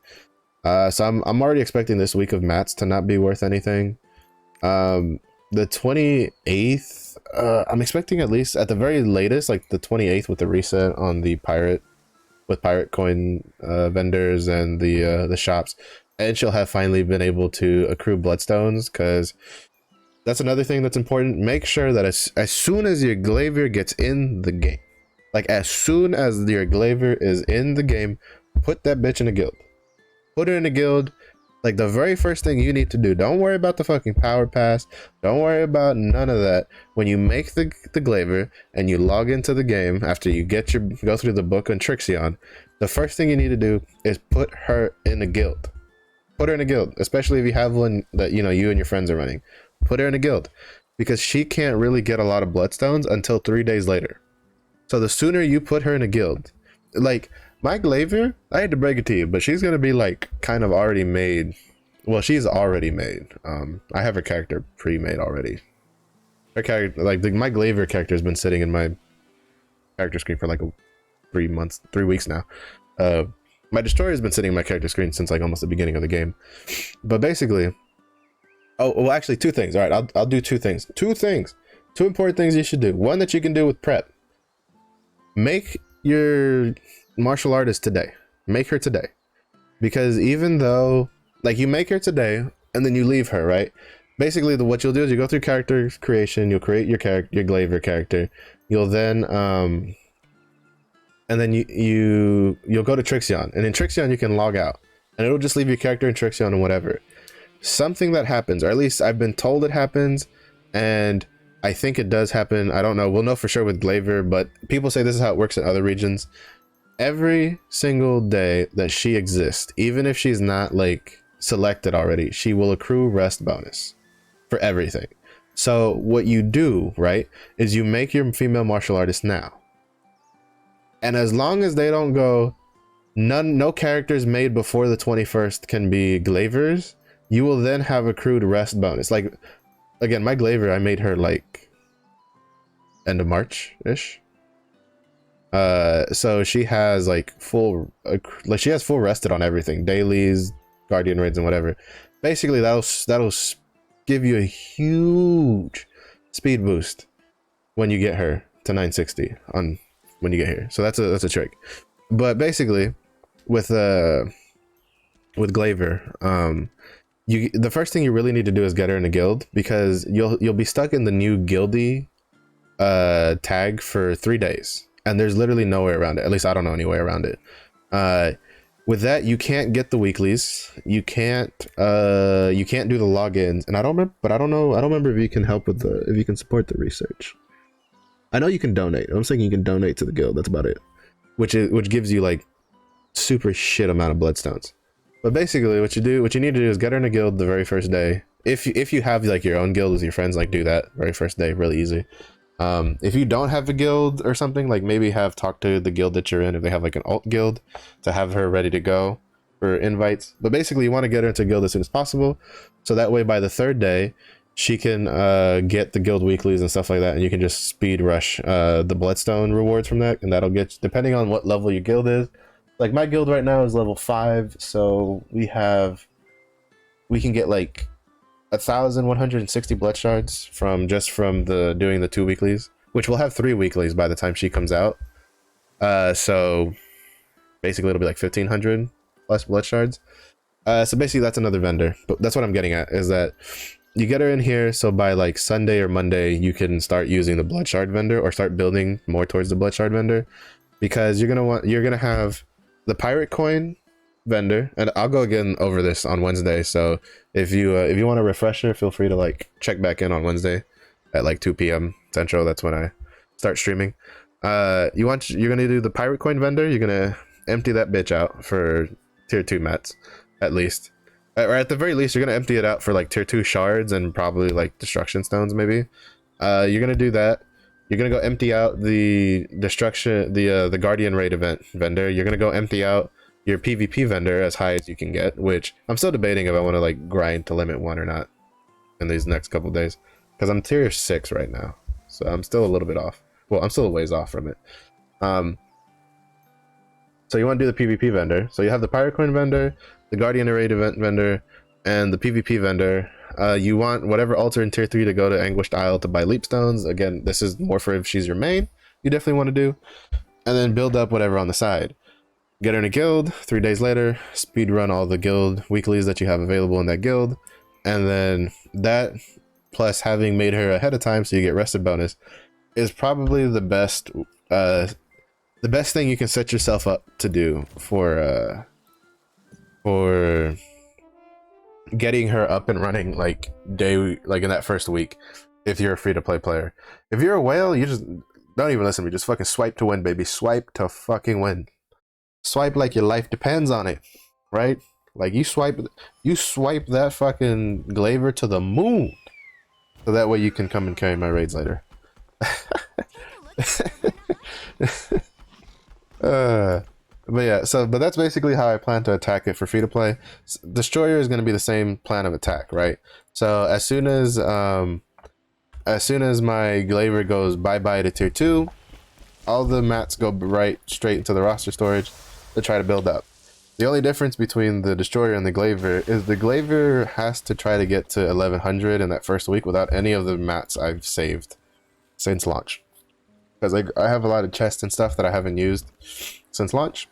So I'm already expecting this week of mats to not be worth anything. The 28th, I'm expecting at least at the very latest, like the 28th with the reset on the pirate coin vendors and the shops, and she'll have finally been able to accrue bloodstones, because That's another thing that's important. Make sure that as soon as your Glaivier gets in the game, like as soon as your Glaivier is in the game, put that bitch in a guild. Put her in a guild. Like the very first thing you need to do. Don't worry about the fucking power pass. Don't worry about none of that. When you make the Glaiver and you log into the game after you get your go through the book on Trixion, the first thing you need to do is put her in a guild. Put her in a guild, especially if you have one that you and your friends are running. Put her in a guild because she can't really get a lot of bloodstones until 3 days later. So the sooner you put her in a guild, like my Glaivier, I had to break it to you, but she's gonna be like kind of already made. Well, she's already made. I have her character pre-made already. Her character, like my Glaivier character, has been sitting in my character screen for like 3 weeks now. My Destroyer has been sitting in my character screen since like almost the beginning of the game. But basically, oh well, actually 2 things. All right, I'll do 2 things. 2 things. 2 important things you should do. One that you can do with prep. Make your martial artist today. Make her today, because even though like you make her today and then you leave her, right? Basically, what you'll do is you go through character creation. You'll create your Glaiver character. You'll then and then you'll go to Trixion, and in Trixion you can log out, and it'll just leave your character in Trixion and whatever. Something that happens, or at least I've been told it happens, and I think it does happen. I don't know. We'll know for sure with Glaiver, but people say this is how it works in other regions. Every single day that she exists, even if she's not like selected already, she will accrue rest bonus for everything. So what you do, right, is you make your female martial artist now. And as long as they don't go, no characters made before the 21st can be Glaivers, you will then have accrued rest bonus. Like, again, my Glaiver, I made her like end of March-ish. So she has like she has full rested on everything, dailies, guardian raids, and whatever. Basically, that'll give you a huge speed boost when you get her to 960 on when you get here. So that's a trick. But basically, with Glaiver, the first thing you really need to do is get her in a guild, because you'll be stuck in the new guildie tag for 3 days. And there's literally no way around it. At least I don't know any way around it. With that, you can't get the weeklies. You can't do the logins. And I don't remember, but I don't remember if you can help with if you can support the research. I know you can donate. I'm saying you can donate to the guild. That's about it. Which gives you like super shit amount of bloodstones. But basically, what you need to do is get her in a guild the very first day. If you have like your own guild with your friends, like do that very first day, really easy. If you don't have a guild or something, like maybe talk to the guild that you're in if they have like an alt guild to have her ready to go for invites. But basically, you want to get her into a guild as soon as possible, so that way by the 3rd day she can get the guild weeklies and stuff like that, and you can just speed rush the bloodstone rewards from that, and that'll get, depending on what level your guild is. Like my guild right now is level 5, so we can get like 1,160 blood shards from doing the 2 weeklies, which will have 3 weeklies by the time she comes out. So basically it'll be like 1,500 plus blood shards. So basically that's another vendor, but that's what I'm getting at, is that you get her in here, so by like Sunday or Monday you can start using the blood shard vendor, or start building more towards the blood shard vendor, because you're gonna have the pirate coin vendor, and I'll go again over this on Wednesday. So if you want a refresher, feel free to like check back in on Wednesday at like 2 p.m. Central. That's when I start streaming. You're gonna do the pirate coin vendor. You're gonna empty that bitch out for tier 2 mats, at least, or at the very least you're gonna empty it out for like tier 2 shards and probably like destruction stones maybe. You're gonna do that. You're gonna go empty out the destruction, the guardian raid event vendor. You're gonna go empty out your PvP vendor as high as you can get, which I'm still debating if I want to like grind to limit 1 or not in these next couple days, because I'm tier 6 right now, so I'm still a little bit off. Well, I'm still a ways off from it. So you want to do the PvP vendor. So you have the pirate coin vendor, the guardian raid event vendor, and the PvP vendor. You want whatever altar in tier 3 to go to Anguished Isle to buy leap stones. Again, this is more for if she's your main, you definitely want to do, and then build up whatever on the side. Get her in a guild. 3 days later, speed run all the guild weeklies that you have available in that guild, and then that plus having made her ahead of time so you get rested bonus, is probably the best thing you can set yourself up to do for getting her up and running like in that first week. If you're a free-to-play player, if you're a whale, you just don't even listen to me. Just fucking swipe to win, baby. Swipe to fucking win. Swipe like your life depends on it, right? Like you swipe that fucking Glaiver to the moon, so that way you can come and carry my raids later. But yeah, but that's basically how I plan to attack it for free to play. Destroyer is going to be the same plan of attack, right? So as soon as my Glaiver goes bye-bye to tier 2, all the mats go straight into the roster storage to try to build up. The only difference between the Destroyer and the Glaiver is the Glaiver has to try to get to 1100 in that first week without any of the mats I've saved since launch. Because I have a lot of chests and stuff that I haven't used since launch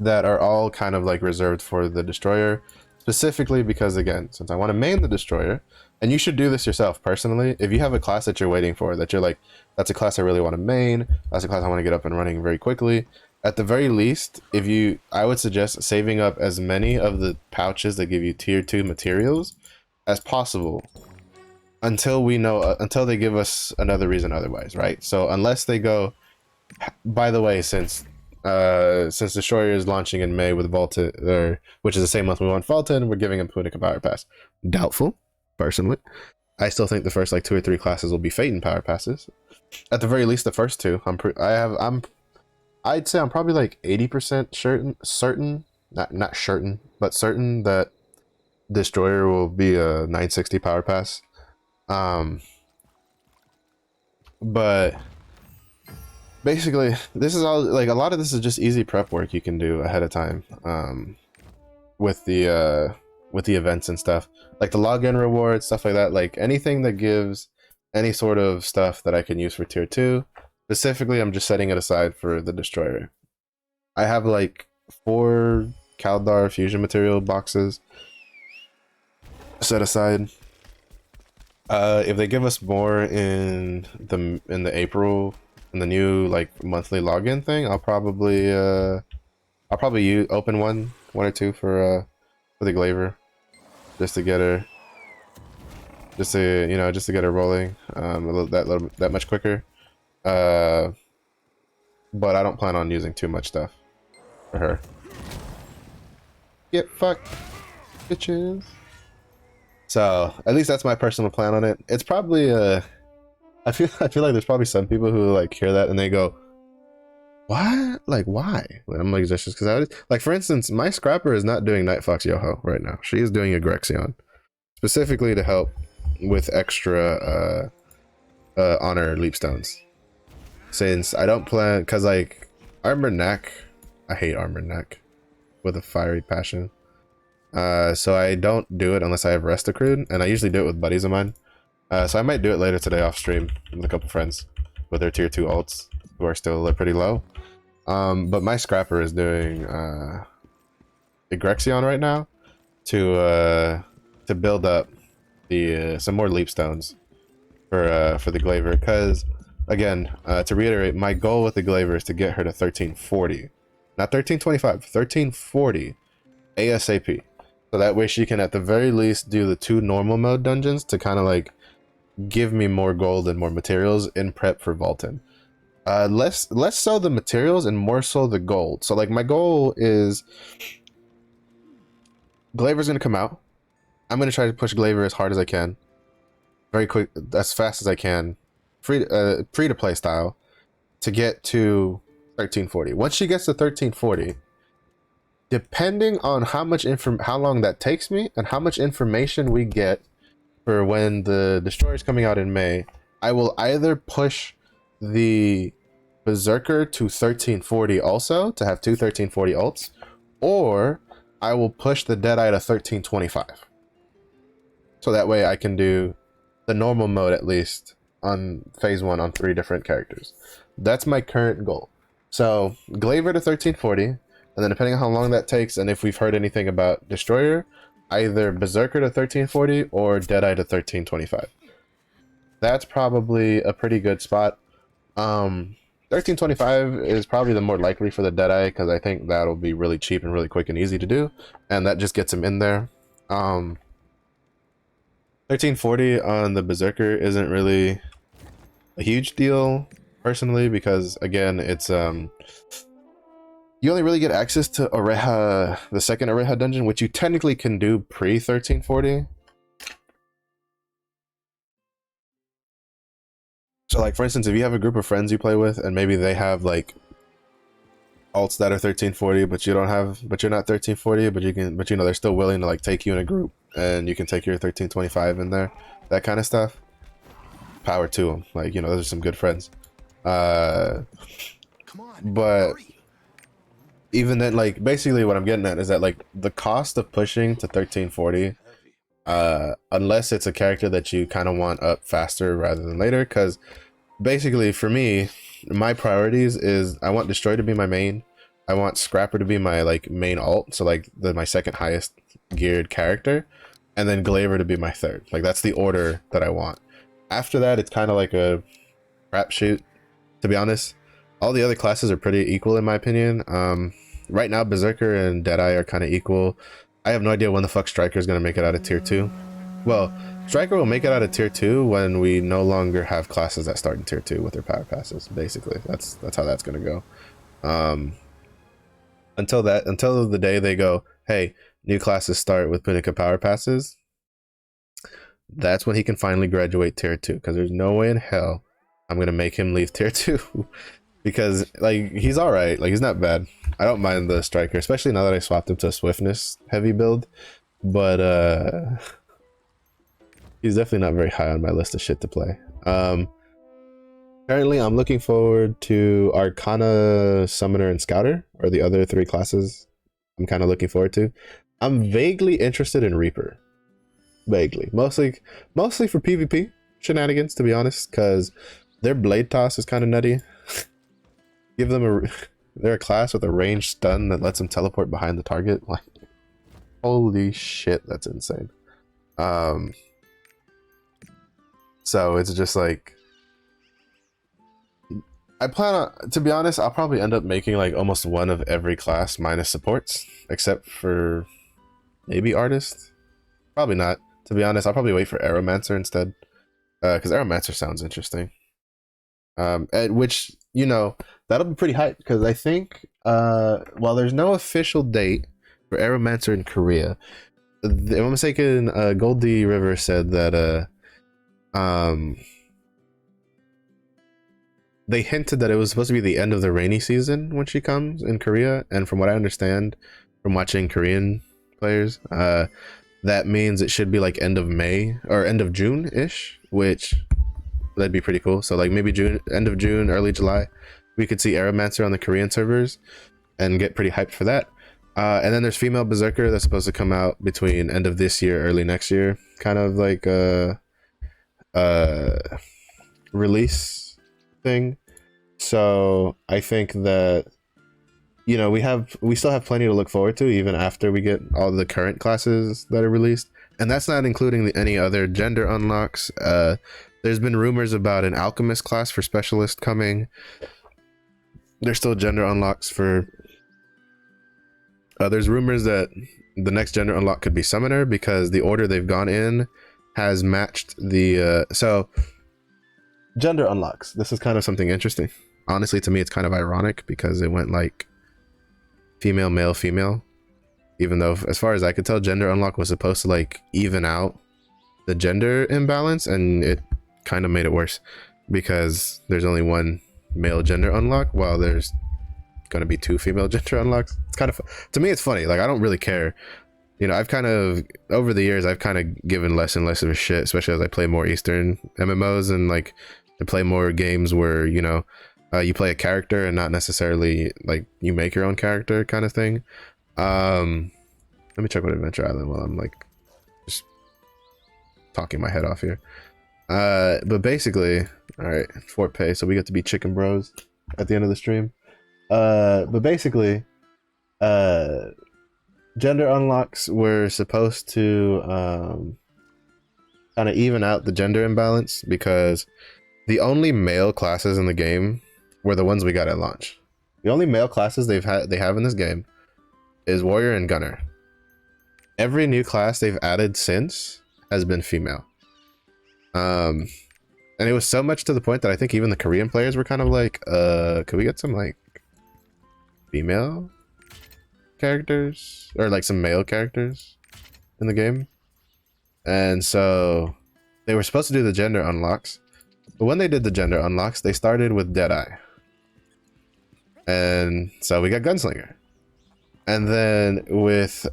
that are all kind of like reserved for the Destroyer, specifically because, again, since I want to main the Destroyer, and you should do this yourself personally, if you have a class that you're waiting for, that you're like, that's a class I really want to main, that's a class I want to get up and running very quickly, at the very least, I would suggest saving up as many of the pouches that give you tier 2 materials as possible until they give us another reason otherwise, right? So unless they go, by the way, since Destroyer is launching in May with Vaulted, which is the same month we want Vaulted, we're giving him Punica Power Pass. Doubtful, personally. I still think the first like 2 or 3 classes will be Phaeton Power Passes. At the very least, the first 2. I'd say I'm probably like 80% certain, not certain, but certain that Destroyer will be a 960 Power Pass. But basically, this is all like a lot of this is just easy prep work you can do ahead of time. With the events and stuff, like the login rewards, stuff like that. Like anything that gives any sort of stuff that I can use for tier 2. Specifically, I'm just setting it aside for the Destroyer. I have like 4 Kaldar fusion material boxes set aside. If they give us more in the April, in the new like monthly login thing, I'll probably open one or 2 for the Glaiver, just to get her, just to get her rolling that much quicker. But I don't plan on using too much stuff for her. Get fucked, bitches. So at least that's my personal plan on it. It's probably I feel like there's probably some people who like hear that and they go, what? Like why? And I'm like, just because like, for instance, my scrapper is not doing Night Fox Yoho right now. She is doing a Grexion, specifically to help with extra honor leapstones. Since I don't plan, because like Armor Neck, I hate Armor Neck with a fiery passion. So I don't do it unless I have rest accrued, and I usually do it with buddies of mine. So I might do it later today off stream with a couple friends with their tier 2 alts who are still pretty low. But my scrapper is doing a Grexion right now to build up the some more leapstones for the Glaiver, because again, to reiterate, my goal with the Glaiver is to get her to 1340, not 1325, 1340 ASAP. So that way she can at the very least do the 2 normal mode dungeons to kind of like give me more gold and more materials in prep for Vaulton. Less so the materials and more so the gold. So like my goal is Glaiver's gonna come out. I'm gonna try to push Glaiver as hard as I can, very quick, as fast as I can, free to play style, to get to 1340. Once she gets to 1340, depending on how long that takes me and how much information we get for when the Destroyer is coming out in May, I will either push the Berserker to 1340 also to have 2 1340 ults, or I will push the Deadeye to 1325. So that way I can do the normal mode at least on phase 1 on 3 different characters. That's my current goal. So Glaiver to 1340, and then depending on how long that takes and if we've heard anything about Destroyer, either Berserker to 1340 or Deadeye to 1325. That's probably a pretty good spot. 1325 is probably the more likely for the Deadeye because I think that'll be really cheap and really quick and easy to do, and that just gets him in there. 1340 on the Berserker isn't really a huge deal personally because again, it's you only really get access to Oreha, the second Oreha dungeon, which you technically can do pre 1340. So like for instance, if you have a group of friends you play with and maybe they have like alts that are 1340 but you're not 1340 but you know they're still willing to like take you in a group and you can take your 1325 in there, that kind of stuff, power to them. Like, you know, those are some good friends. Come on, but hurry. Even then, like basically what I'm getting at is that like the cost of pushing to 1340, unless it's a character that you kind of want up faster rather than later, because basically for me, my priorities is I want Destroy to be my main, I want Scrapper to be my like main alt, so like my second highest geared character, and then Glaiver to be my third. Like that's the order that I want. After that, it's kind of like a crapshoot, to be honest. All the other classes are pretty equal in my opinion. Right now Berserker and Deadeye are kind of equal. I have no idea when the fuck Striker is going to make it out of tier 2. Well, Striker will make it out of tier 2 when we no longer have classes that start in tier 2 with their power passes. Basically, that's how that's going to go. Until the day they go, hey, new classes start with Punica power passes, that's when he can finally graduate tier 2, because there's no way in hell I'm going to make him leave tier 2. Because like he's all right, like he's not bad. I don't mind the Striker, especially now that I swapped him to a swiftness heavy build, but he's definitely not very high on my list of shit to play. Currently I'm looking forward to Arcana, Summoner, and Scouter, or the other 3 classes I'm kind of looking forward to. I'm vaguely interested in Reaper, vaguely, mostly for PvP shenanigans, to be honest, because their blade toss is kind of nutty. Give them they're a class with a ranged stun that lets them teleport behind the target. Like, holy shit, that's insane. So it's just like, I plan on, to be honest, I'll probably end up making like almost one of every class minus supports, except for maybe Artist. Probably not, to be honest. I'll probably wait for Aeromancer instead, because Aeromancer sounds interesting. At which, you know, that'll be pretty hype, because I think while there's no official date for Aeromancer in Korea, if I'm mistaken, Goldie River said that they hinted that it was supposed to be the end of the rainy season when she comes in Korea, and from what I understand from watching Korean players, that means it should be like end of May or end of June ish, which that'd be pretty cool. So like maybe June, end of June, early July, we could see Aeromancer on the Korean servers and get pretty hyped for that. And then there's Female Berserker that's supposed to come out between end of this year, early next year, kind of like a release thing. So I think that, you know, we still have plenty to look forward to even after we get all the current classes that are released, and that's not including any other gender unlocks. There's been rumors about an alchemist class for specialist coming. There's still gender unlocks for there's rumors that the next gender unlock could be summoner, because the order they've gone in has matched the so gender unlocks. This is kind of something interesting. Honestly, to me it's kind of ironic because it went like female, male, female, even though as far as I could tell, gender unlock was supposed to like even out the gender imbalance, and it kind of made it worse because there's only one male gender unlock while there's going to be 2 female gender unlocks. It's kind of, to me it's funny. Like, I don't really care, you know. I've kind of, over the years, I've kind of given less and less of a shit, especially as I play more Eastern MMOs and like I play more games where, you know, you play a character and not necessarily like you make your own character kind of thing. Let me check what Adventure Island while I'm like just talking my head off here. But basically, all right, Fort Pay, so we get to be chicken bros at the end of the stream. But basically, gender unlocks were supposed to kind of even out the gender imbalance because the only male classes in the game were the ones we got at launch. The only male classes they have in this game is warrior and gunner. Every new class they've added since has been female. And it was so much to the point that I think even the Korean players were kind of like, could we get some like female characters or like some male characters in the game? And so they were supposed to do the gender unlocks, but when they did the gender unlocks, they started with Deadeye. And so we got Gunslinger. And then with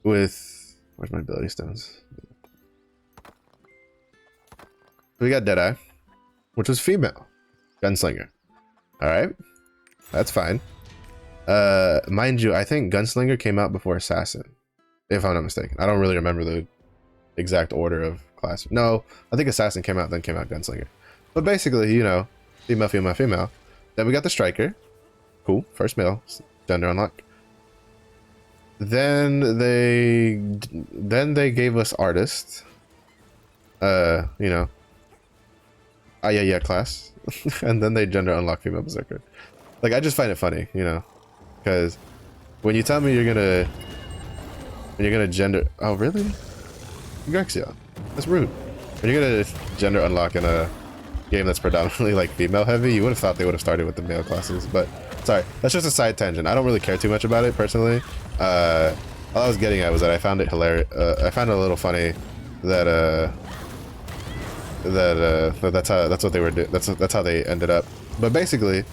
where's my ability stones? We got Deadeye, which was female. Gunslinger. Alright. That's fine. Mind you, I think Gunslinger came out before Assassin, if I'm not mistaken. I don't really remember the exact order of class. No, I think Assassin came out, then came out Gunslinger. But basically, you know, female, female, female. Then we got the Striker. Cool, first male gender unlock. Then they gave us Artist. You know, yeah class. And then they gender unlock female berserker. Like, I just find it funny, you know, because when you tell me you're gonna gender, oh really? Grexia, that's rude. When you're gonna gender unlock in a game that's predominantly like female heavy, you would have thought they would have started with the male classes, but sorry, that's just a side tangent. I don't really care too much about it personally. All I was getting at was that I found it hilarious. I found it a little funny that that's what they were doing. That's how they ended up. But basically,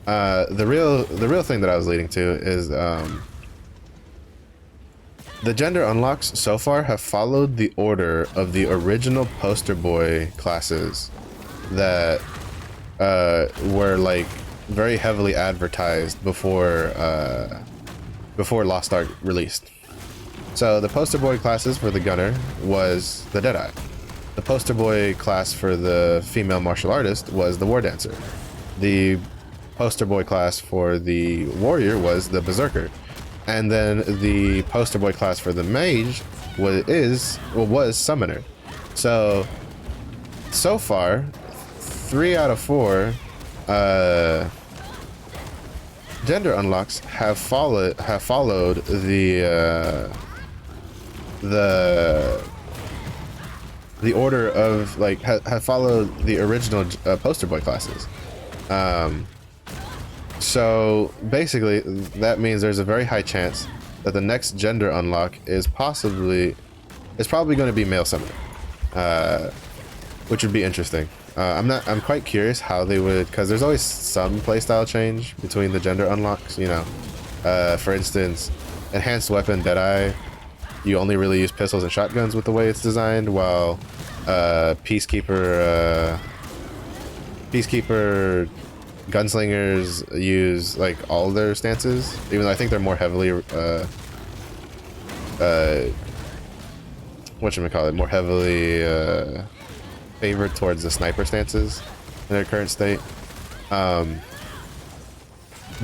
the real thing that I was leading to is the gender unlocks so far have followed the order of the original poster boy classes that were like very heavily advertised before Lost Ark released. So the poster boy classes for the gunner was the Deadeye. The poster boy class for the female martial artist was the War Dancer. The poster boy class for the warrior was the Berserker. And then the poster boy class for the mage was Summoner. So far, 3 out of 4 gender unlocks have followed the order of like have followed the original poster boy classes. So basically that means there's a very high chance that the next gender unlock is probably going to be male summoner, which would be interesting. I'm quite curious how they would, because there's always some playstyle change between the gender unlocks, you know. For instance, enhanced weapon Deadeye, you only really use pistols and shotguns with the way it's designed, while Peacekeeper gunslingers use like all their stances, even though I think they're more heavily more heavily favored towards the sniper stances in their current state. But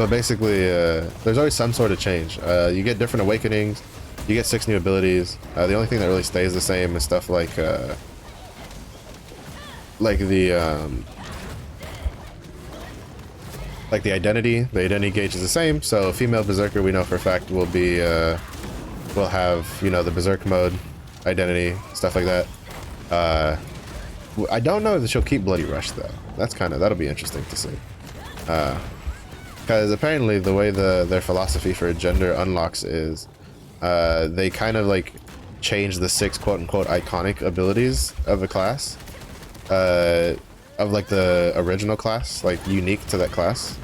basically there's always some sort of change. You get different awakenings, you get 6 new abilities. The only thing that really stays the same is stuff like the identity. The identity gauge is the same, so female berserker we know for a fact will be will have, you know, the berserk mode identity, stuff like that. I don't know if she'll keep Bloody Rush though. That'll be interesting to see. Because apparently the way their philosophy for gender unlocks is they kind of like change the 6 quote-unquote iconic abilities of a class, of like the original class, like unique to that class,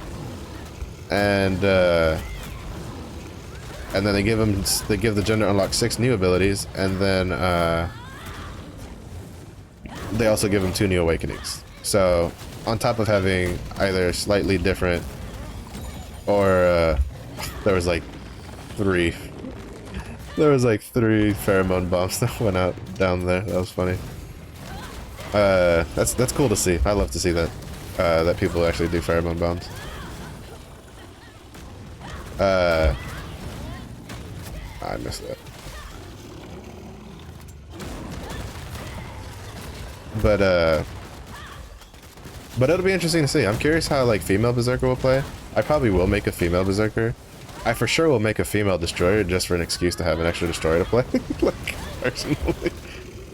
and then they give the gender unlock 6 new abilities, and then they also give them 2 new awakenings. So on top of having either slightly different or there was like 3 pheromone bombs that went out down there. That was funny. That's cool to see. I love to see that that people actually do pheromone bombs. I missed that. But it'll be interesting to see. I'm curious how like female berserker will play. I probably will make a female berserker. I for sure will make a female destroyer just for an excuse to have an extra destroyer to play. Like, personally,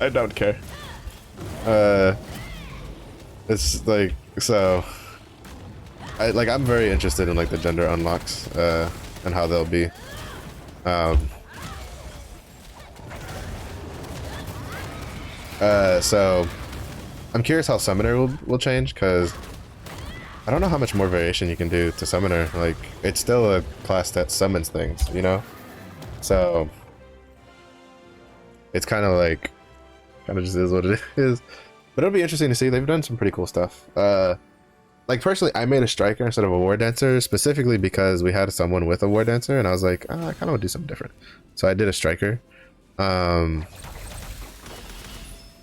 I don't care. It's like, so I'm very interested in like the gender unlocks and how they'll be. So I'm curious how Summoner will change, because I don't know how much more variation you can do to Summoner. Like, it's still a class that summons things, you know? So it's kind of just is what it is. But it'll be interesting to see. They've done some pretty cool stuff. Like, personally, I made a striker instead of a war dancer, specifically because we had someone with a war dancer, and I was like, oh, I kind of want to do something different. So I did a striker.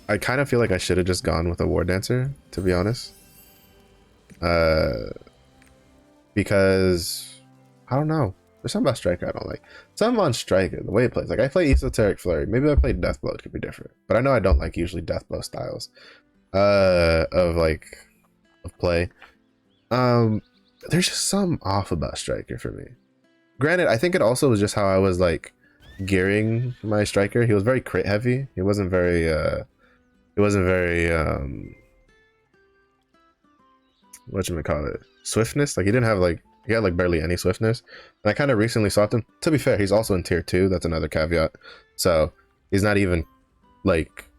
I kind of feel like I should have just gone with a war dancer, to be honest. Because I don't know. There's something about striker I don't like. Something on striker, the way it plays. Like, I play esoteric flurry. Maybe I play deathblow. It could be different. But I know I don't like usually deathblow styles of play. There's just something off about striker for me. Granted, I think it also was just how I was like gearing my striker. He was very crit heavy. He wasn't very whatchamacallit, swiftness. Like, he didn't have he had like barely any swiftness. And I kind of recently swapped him. To be fair, he's also in tier 2. That's another caveat. So he's not even like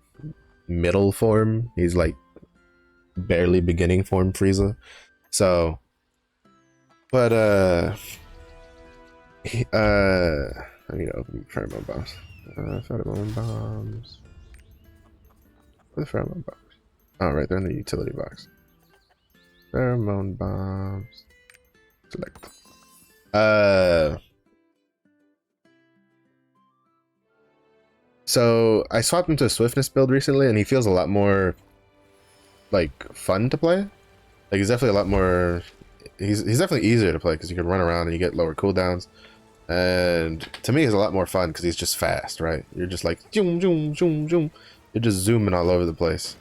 middle form. He's like barely beginning form Frieza. So, but I need to open pheromone bombs. Pheromone bombs. Where's the pheromone bombs? Oh, right, they're in the utility box. Pheromone bombs. Select. So I swapped him to a swiftness build recently, and he feels a lot more like fun to play. Like, he's definitely a lot more. He's definitely easier to play because you can run around and you get lower cooldowns. And to me, he's a lot more fun because he's just fast, right? You're just like zoom, zoom, zoom, zoom. You're just zooming all over the place,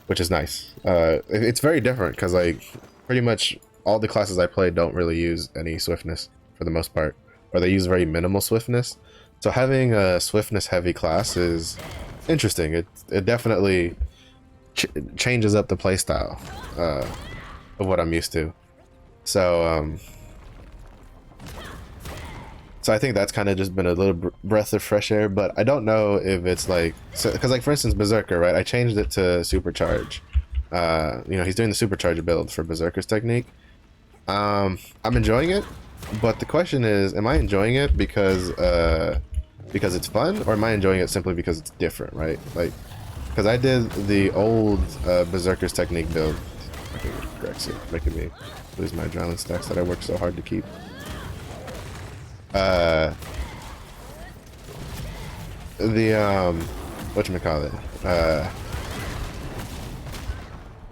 which is nice. It's very different because like pretty much all the classes I play don't really use any swiftness for the most part, or they use very minimal swiftness. So having a swiftness heavy class is interesting. It definitely changes up the playstyle of what I'm used to. So so I think that's kind of just been a little breath of fresh air, but I don't know if it's like, because like for instance Berserker, right? I changed it to supercharge. You know, he's doing the supercharger build for Berserker's technique. I'm enjoying it, but the question is, am I enjoying it because it's fun, or am I enjoying it simply because it's different, right? Like, because I did the old Berserker's technique build. I think it corrects it, making me lose my adrenaline stacks that I worked so hard to keep. Whatchamacallit?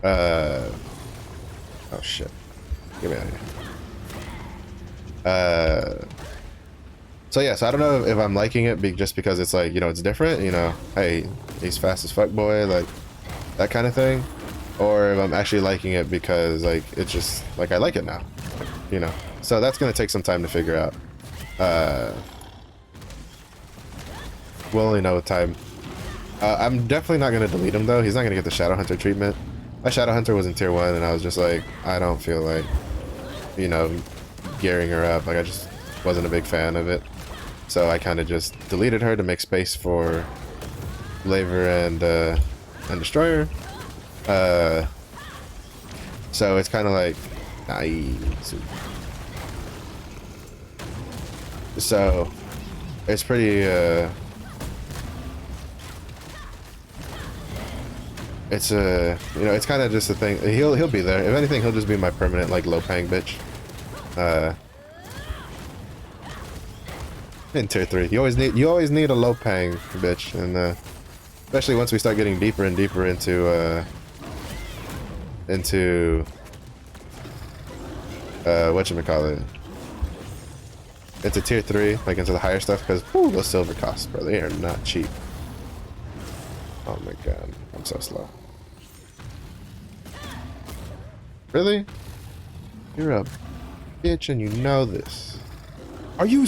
Oh shit. Get me out of here. So yeah, so I don't know if I'm liking it just because it's like, you know, it's different, you know, hey, he's fast as fuck boy, like that kind of thing, or if I'm actually liking it because like it's just like I like it now, you know. So that's gonna take some time to figure out. We'll only know with time. I'm definitely not gonna delete him though. He's not gonna get the Shadow Hunter treatment. My Shadow Hunter was in tier 1 and I was just like, I don't feel like, you know, gearing her up. Like, I just wasn't a big fan of it. So I kind of just deleted her to make space for Glaiver and Destroyer. So it's kind of like, so it's pretty it's you know, it's kind of just a thing. He'll be there. If anything, he'll just be my permanent like low pang bitch. In tier 3, you always need a low pang bitch, and especially once we start getting deeper and deeper into whatchamacallit, into tier 3, like into the higher stuff, because those silver costs, bro, they are not cheap. Oh my god, I'm so slow. Really? You're a bitch and you know this. Are you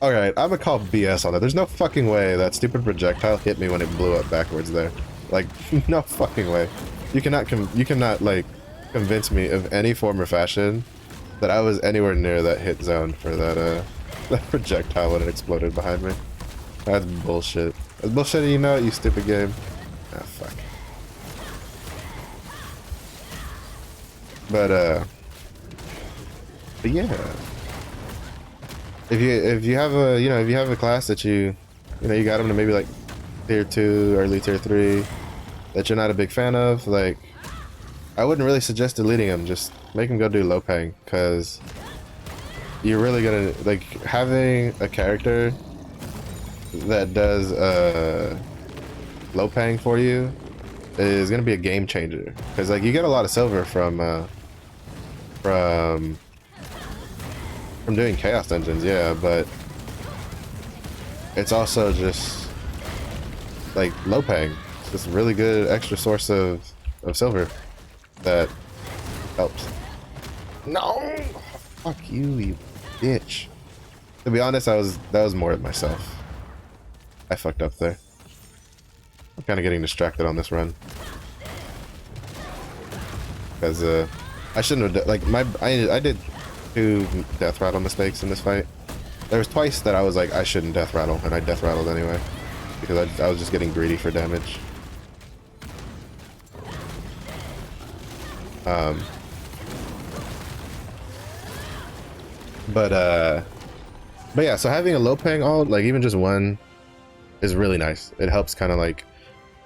Alright, I'm gonna call BS on that. There's no fucking way that stupid projectile hit me when it blew up backwards there. Like, no fucking way. You cannot like convince me of any form or fashion that I was anywhere near that hit zone for that that projectile when it exploded behind me. That's bullshit. That's bullshit, you know it, you stupid game. Ah, fuck. But yeah. If you have a if you have a class that you got them to maybe like tier 2, early tier 3 that you're not a big fan of, like I wouldn't really suggest deleting them. Just make them go do low paying, because you're really gonna like having a character that does low paying for you is gonna be a game changer, because like you get a lot of silver from doing chaos dungeons, yeah, but it's also just like low paying. It's just a really good extra source of silver that helps. No, oh, fuck you, you bitch. To be honest, that was more at myself. I fucked up there. I'm kind of getting distracted on this run because I shouldn't have like I did 2 death rattle mistakes in this fight. There was twice that I was like I shouldn't death rattle, and I death rattled anyway because I was just getting greedy for damage. But yeah, so having a low paying ult, like even just one, is really nice. It helps kind of like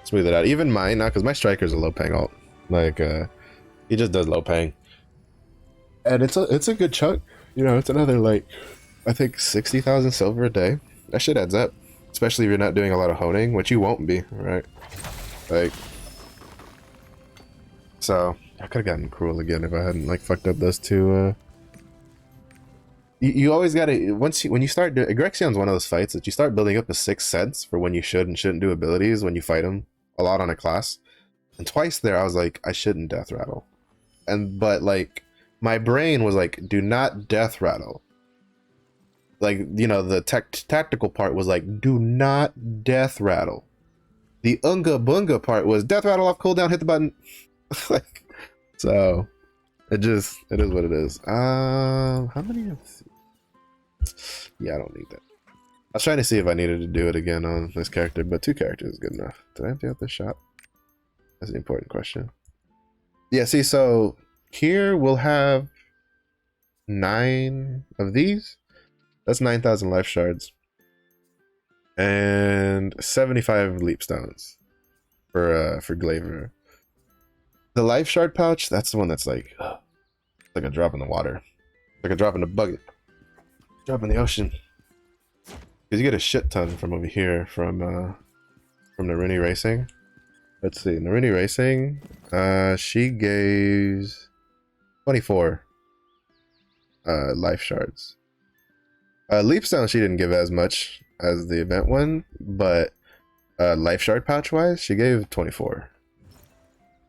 smooth it out. Even mine now, because my striker's a low paying ult. Like he just does low paying, and it's a good chunk. You know, it's another like I think 60,000 silver a day. That shit adds up, especially if you're not doing a lot of honing, which you won't be, right? Like, so I could have gotten cruel again if I hadn't like fucked up those 2. You always gotta when you start doing Grexion's one of those fights that you start building up a 6th sense for when you should and shouldn't do abilities when you fight him a lot on a class. And twice there I was like I shouldn't death rattle, but like my brain was like do not death rattle. Like, you know, the tactical part was like do not death rattle. The unga bunga part was death rattle off cooldown, hit the button. Like, so it is what it is. How many of yeah, I don't need that. I was trying to see if I needed to do it again on this character, but 2 characters is good enough. Did I empty out this shop? That's an important question. Yeah, see, so here we'll have 9 of these. That's 9,000 life shards. And 75 leap stones for Glaiver. The life shard pouch, that's the one that's like a drop in the water. Like a drop in the bucket. Drop in the ocean. Because you get a shit ton from over here from Narini Racing. Let's see, Narini Racing, she gave 24 life shards. Leap Stone she didn't give as much as the event one, but life shard pouch wise, she gave 24.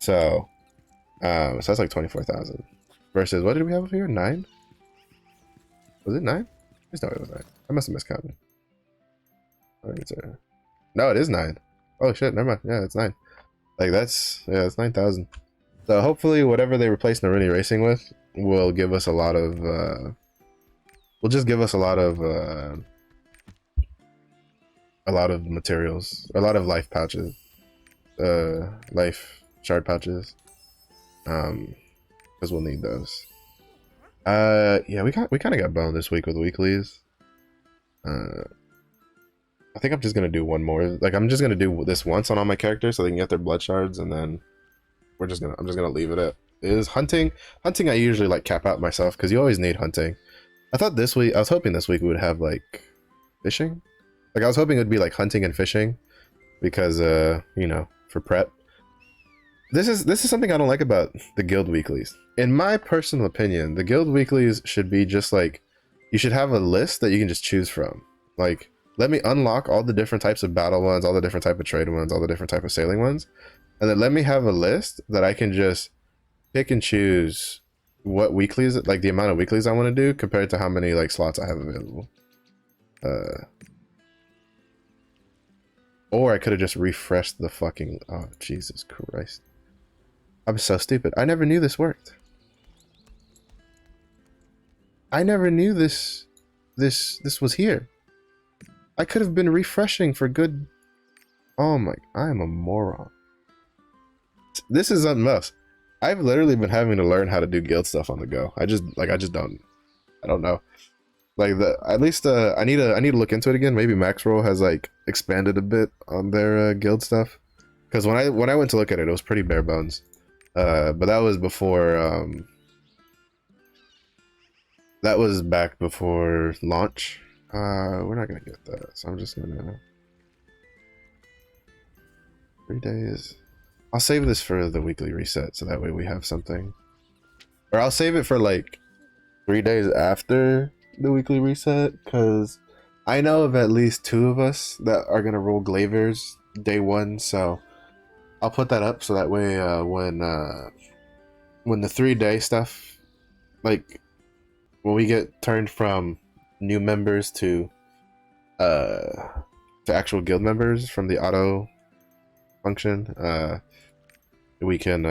So that's like 24,000. Versus, what did we have over here? 9? Was it 9? There's no way it was 9. I must have miscounted. No, it is 9. Oh shit, never mind. Yeah, it's 9. Like that's 9,000. So hopefully whatever they replace Narini Racing with will give us a lot of materials, a lot of life pouches, life shard pouches, because we'll need those. Yeah, we kind of got boned this week with weeklies. I think I'm just gonna do one more. Like I'm just gonna do this once on all my characters so they can get their blood shards, and then I'm just gonna leave it at is hunting. Hunting I usually like cap out myself because you always need hunting. I was hoping this week we would have like fishing. Like I was hoping it would be like hunting and fishing because you know, for prep. this is something I don't like about the guild weeklies. In my personal opinion, the guild weeklies should be just like, you should have a list that you can just choose from. Like, let me unlock all the different types of battle ones, all the different type of trade ones, all the different type of sailing ones, and then let me have a list that I can just pick and choose what weeklies, like the amount of weeklies I want to do compared to how many like slots I have available. Or I could have just refreshed the fucking, oh Jesus Christ. I'm so stupid. I never knew this worked. I never knew this was here. I could have been refreshing for good. Oh my, I am a moron. This is something else. I've literally been having to learn how to do guild stuff on the go. I just don't know. Like at least I need to look into it again. Maybe Maxroll has like expanded a bit on their guild stuff. Because when I went to look at it, it was pretty bare bones. But that was before that was back before launch. We're not gonna get that, so I'm just gonna 3 days. I'll save this for the weekly reset, so that way we have something. Or I'll save it for like 3 days after the weekly reset, because I know of at least 2 of us that are gonna roll Glaiviers day 1, so I'll put that up so that way when the 3-day stuff, like when we get turned from new members to actual guild members from the auto function, we can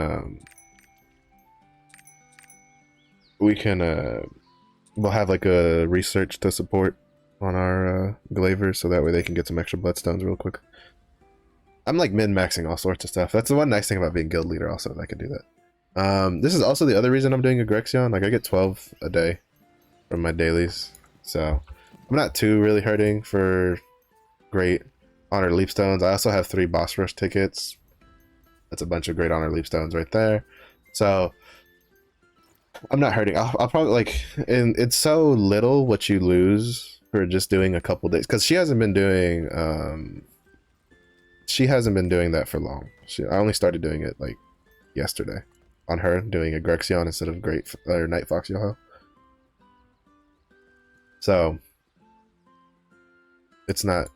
we'll have like a research to support on our Glaiver, so that way they can get some extra bloodstones real quick. I'm like min-maxing all sorts of stuff. That's the one nice thing about being guild leader also, that I can do that. This is also the other reason I'm doing a Grexion. Like I get 12 a day from my dailies, so I'm not too really hurting for great honor leapstones. I also have 3 boss rush tickets. That's a bunch of great honor leapstones right there. So I'm not hurting. I'll probably like, and it's so little what you lose for just doing a couple days, because she hasn't been doing that for long. I only started doing it like yesterday on her, doing a Grexion instead of Night Fox Yoho. So it's not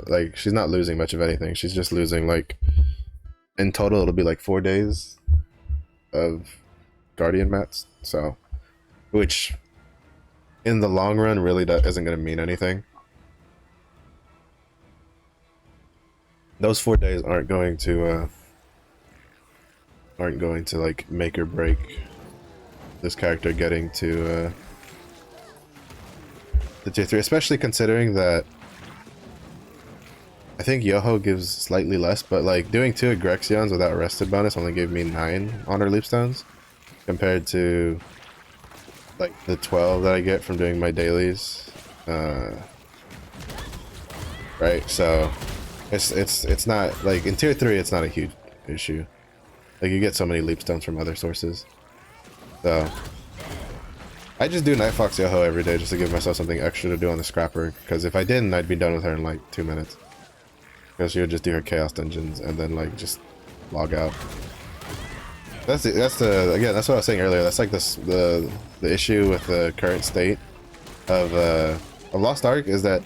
like she's not losing much of anything. She's just losing like, in total it'll be like 4 days of Guardian mats. So, which in the long run really isn't going to mean anything. Those 4 days aren't going to like make or break this character getting to the tier 3, especially considering that I think Yoho gives slightly less, but like doing 2 Grexions without rested bonus only gave me 9 honor leapstones compared to like the 12 that I get from doing my dailies. Right, so it's not like in tier 3 it's not a huge issue. Like you get so many leapstones from other sources. So I just do Night Fox Yoho every day just to give myself something extra to do on the scrapper, because if I didn't, I'd be done with her in like 2 minutes. Because she would just do her chaos dungeons and then like just log out. That's what I was saying earlier. That's like the issue with the current state of Lost Ark, is that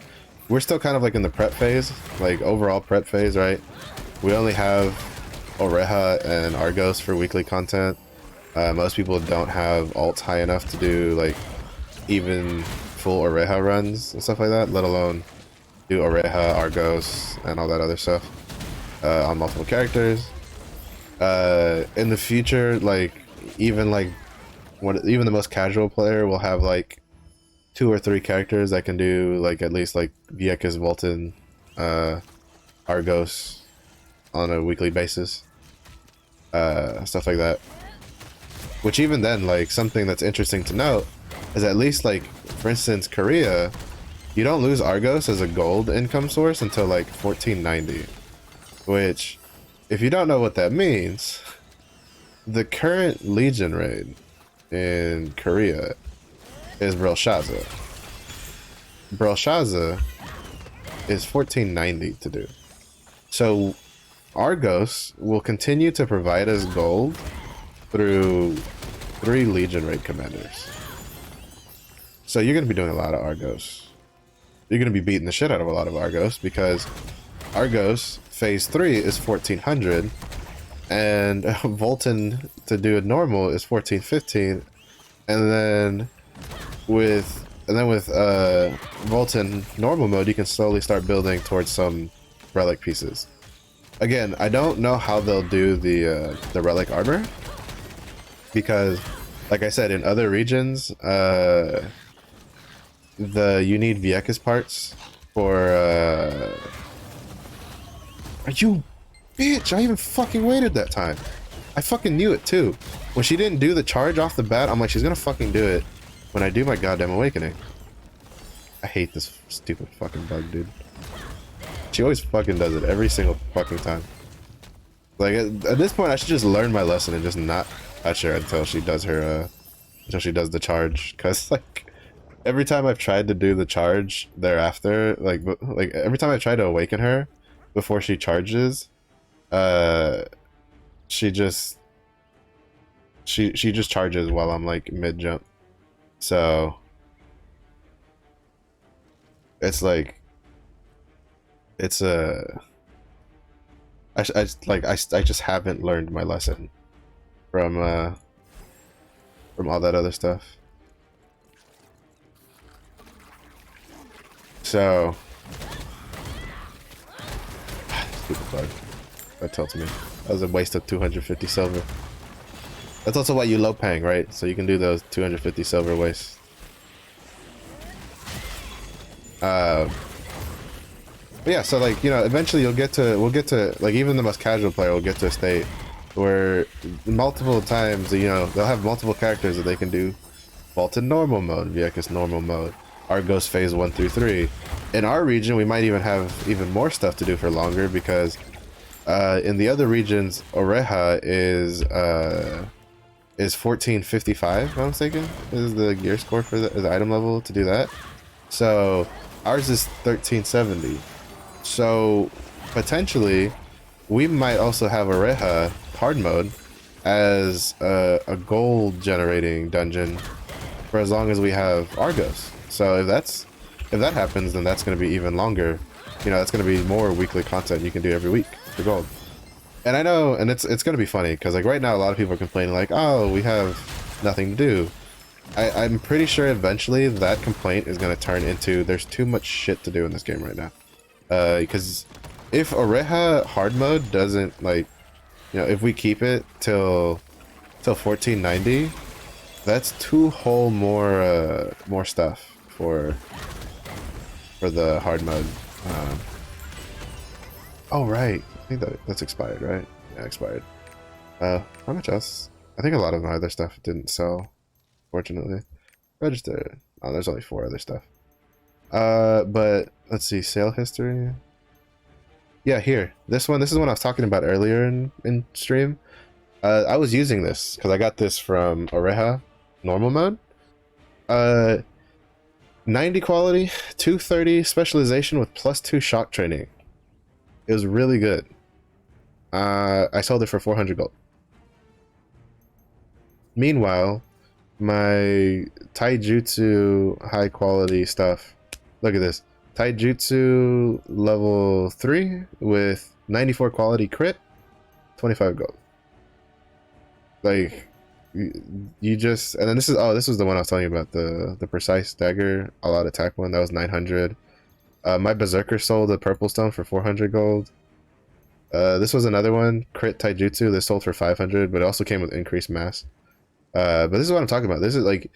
we're still kind of like in the prep phase, like overall prep phase, right? We only have Oreha and Argos for weekly content. Most people don't have alts high enough to do like even full Oreha runs and stuff like that, let alone do Oreha, Argos, and all that other stuff on multiple characters. In the future, like even the most casual player will have like 2 or 3 characters that can do like at least like Viekas, Volton, Argos on a weekly basis, stuff like that. Which even then, like something that's interesting to note is at least like, for instance, Korea, you don't lose Argos as a gold income source until like 1490, which, if you don't know what that means, the current Legion raid in Korea is Belshazzar. Belshazzar is 1490 to do. So Argos will continue to provide us gold through 3 Legion raid commanders. So you're going to be doing a lot of Argos. You're going to be beating the shit out of a lot of Argos because Argos phase 3 is 1400 and Volton to do it normal is 1415, and then with Volton normal mode you can slowly start building towards some relic pieces. Again, I don't know how they'll do the relic armor because, like I said, in other regions, you need Viekas parts for. Are you, bitch? I even fucking waited that time. I fucking knew it too. When she didn't do the charge off the bat, I'm like, she's gonna fucking do it when I do my goddamn awakening. I hate this stupid fucking bug, dude. She always fucking does it every single fucking time. Like at this point, I should just learn my lesson and just not touch her until she does her until she does the charge. Cause like every time I've tried to do the charge thereafter, like every time I try to awaken her before she charges, she just charges while I'm like mid jump. So it's like it's I just haven't learned my lesson from all that other stuff. So stupid bug. That tells me that was a waste of 250 silver. That's also why you low pang, right? So you can do those 250 silver wastes. But yeah, so like, you know, eventually we'll get to like, even the most casual player will get to a state where multiple times, you know, they'll have multiple characters that they can do Vaulted normal mode, Viekas normal mode, Argos phase 1 through 3. In our region, we might even have even more stuff to do for longer because in the other regions, Oreja is 1455, if I'm mistaken, is the gear score for the item level to do that. So ours is 1370. So potentially we might also have Oreja hard mode as a gold generating dungeon for as long as we have Argos. So if that happens, then that's going to be even longer. You know, that's going to be more weekly content you can do every week for gold. And I know, and it's going to be funny because like right now a lot of people are complaining like, oh, we have nothing to do. I'm pretty sure eventually that complaint is going to turn into there's too much shit to do in this game right now. Because if Oreja hard mode doesn't, like, you know, if we keep it till 1490, that's 2 whole more stuff for the hard mode. Oh right, I think that's expired, right? Yeah, expired. How much else? I think a lot of my other stuff didn't sell, fortunately. Register. Oh, there's only 4 other stuff. But let's see, sale history. Yeah, here. This is one I was talking about earlier in stream. I was using this because I got this from Oreja normal mode. 90 quality, 230 specialization with +2 shock training. It was really good. I sold it for 400 gold. Meanwhile, my taijutsu high quality stuff, look at this, taijutsu level 3 with 94 quality crit, 25 gold. Like you just, and then this was the one I was telling you about, the precise dagger all out attack one, that was 900. My berserker sold a purple stone for 400 gold. This was another one, crit taijutsu, this sold for 500, but it also came with increased mass. But this is what I'm talking about. This is like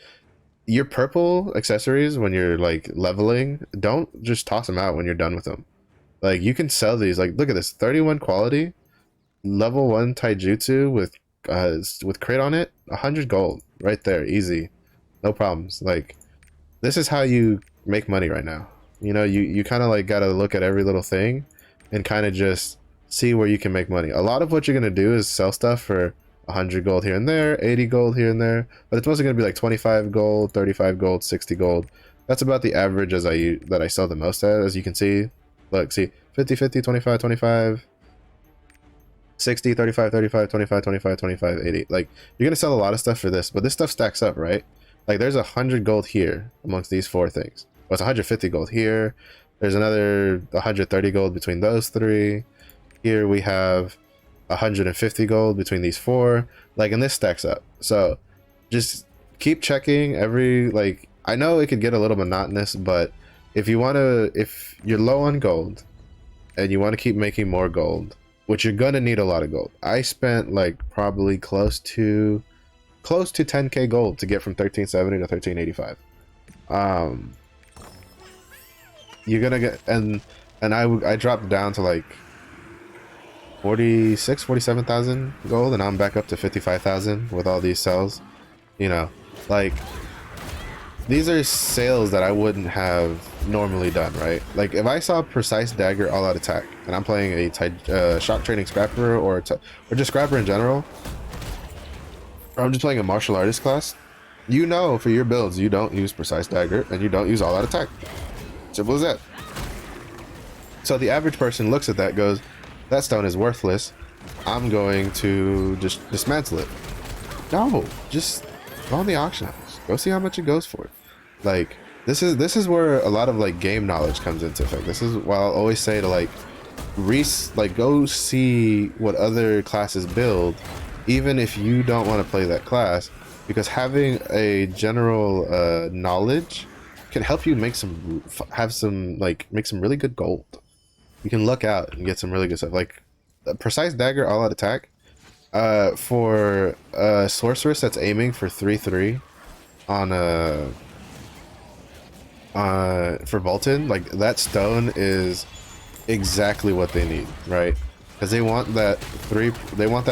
your purple accessories when you're like leveling, don't just toss them out when you're done with them. Like you can sell these. Like look at this, 31 quality, level 1 taijutsu with crit on it, 100 gold right there, easy, no problems. Like this is how you make money right now. You know, you kind of like gotta look at every little thing and kind of just see where you can make money. A lot of what you're gonna do is sell stuff for 100 gold here and there, 80 gold here and there, but it's mostly going to be like 25 gold, 35 gold, 60 gold. That's about the average that I sell the most at, as you can see. Look, see, 50, 50, 25, 25. 60, 35, 35, 25, 25, 25, 80. Like, you're gonna sell a lot of stuff for this, but this stuff stacks up, right? Like, there's 100 gold here amongst these four things. Well, it's 150 gold here. There's another 130 gold between those three. Here we have 150 gold between these four. Like, and this stacks up. So just keep checking every, like, I know it could get a little monotonous, but if you want to, if you're low on gold and you want to keep making more gold, which you're gonna need a lot of gold. I spent like probably close to 10k gold to get from 1370 to 1385. You're gonna get, and I dropped down to like 47,000 gold, and I'm back up to 55,000 with all these sells. You know, like, these are sales that I wouldn't have normally done, right? Like, if I saw Precise Dagger all out attack and I'm playing a shock training scrapper or just scrapper in general, or I'm just playing a martial artist class, you know, for your builds you don't use Precise Dagger and you don't use all out attack. Simple as that. So the average person looks at that, goes, that stone is worthless, I'm going to just dismantle it. No, just go on the auction house, go see how much it goes for. Like, this is where a lot of like game knowledge comes into effect. This is why I'll always say to like go see what other classes build, even if you don't want to play that class, because having a general knowledge can help you make some really good gold. You can look out and get some really good stuff, like Precise Dagger all out attack. For a sorceress that's aiming for 3/3 on for Bolton, like, that stone is exactly what they need, right? Because they want that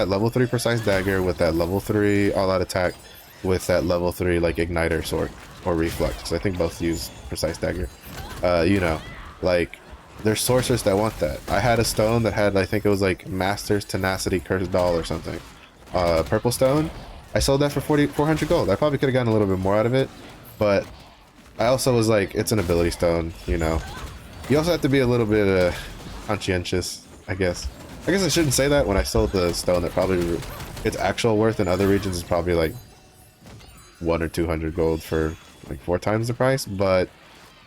level 3 Precise Dagger with that level 3 all out attack with that level 3 like igniter sword or reflux. I think both use Precise Dagger. You know, like, there's sorcerers that want that. I had a stone that had, I think it was like Master's Tenacity Cursed Doll or something. Purple stone. I sold that for 400 gold. I probably could have gotten a little bit more out of it, but I also was like, it's an ability stone, you know. You also have to be a little bit conscientious, I guess. I guess I shouldn't say that when I sold the stone that probably its actual worth in other regions is probably like 100 or 200 gold for like 4 times the price, but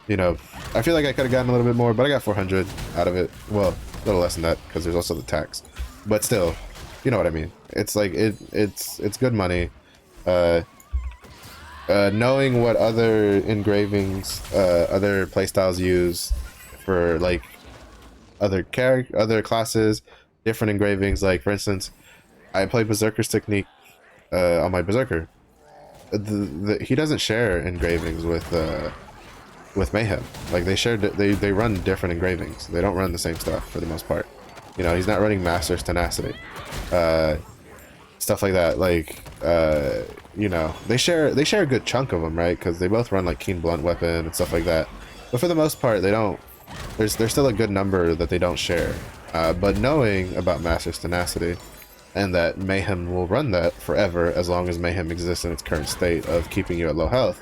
you know, I feel like I could have gotten a little bit more, but I got 400 out of it. Well, a little less than that because there's also the tax, but still, you know what I mean. It's like it's good money. Knowing what other engravings, other playstyles use for like other classes, different engravings. Like, for instance, I play Berserker's technique on my Berserker. He doesn't share engravings with Mayhem. Like, they run different engravings. They don't run the same stuff for the most part. You know, he's not running Master's Tenacity, stuff like that. Like, you know, they share a good chunk of them, right? Because they both run like Keen Blunt Weapon and stuff like that. But for the most part, they don't. There's still a good number that they don't share. But knowing about Master's Tenacity and that Mayhem will run that forever as long as Mayhem exists in its current state of keeping you at low health.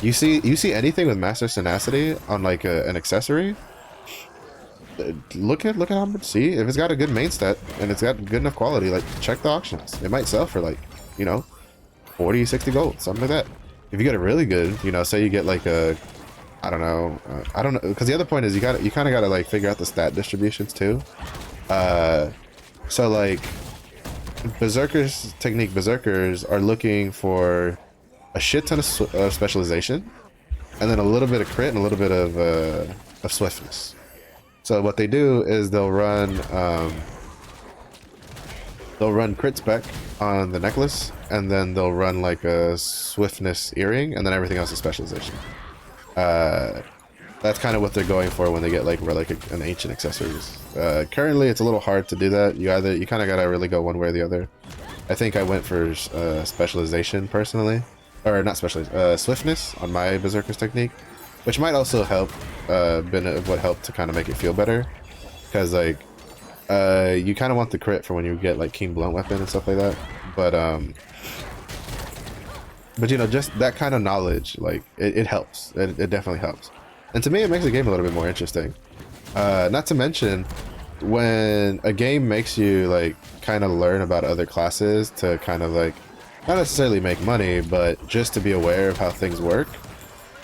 You see anything with Master's Tenacity on like an accessory, look at how much. See if it's got a good main stat and it's got good enough quality. Like, check the auctions. It might sell for like, you know, 40, 60 gold, something like that. If you get a really good, you know, say you get like a, I don't know, because the other point is you kind of got to like figure out the stat distributions too. So like, Berserker's technique, Berserkers are looking for a shit ton of specialization, and then a little bit of crit and a little bit of swiftness. So what they do is they'll run crit spec on the necklace, and then they'll run like a swiftness earring, and then everything else is specialization. That's kind of what they're going for when they get like an ancient accessories. Currently, it's a little hard to do that. You kind of gotta really go one way or the other. I think I went for specialization personally, or not specialization, swiftness on my Berserker's technique, which might also help. What helped to kind of make it feel better, because like you kind of want the crit for when you get like Keen Blunt Weapon and stuff like that. But you know, just that kind of knowledge, like it helps. It definitely helps. And to me, it makes the game a little bit more interesting. Not to mention, when a game makes you like kind of learn about other classes to kind of like not necessarily make money, but just to be aware of how things work,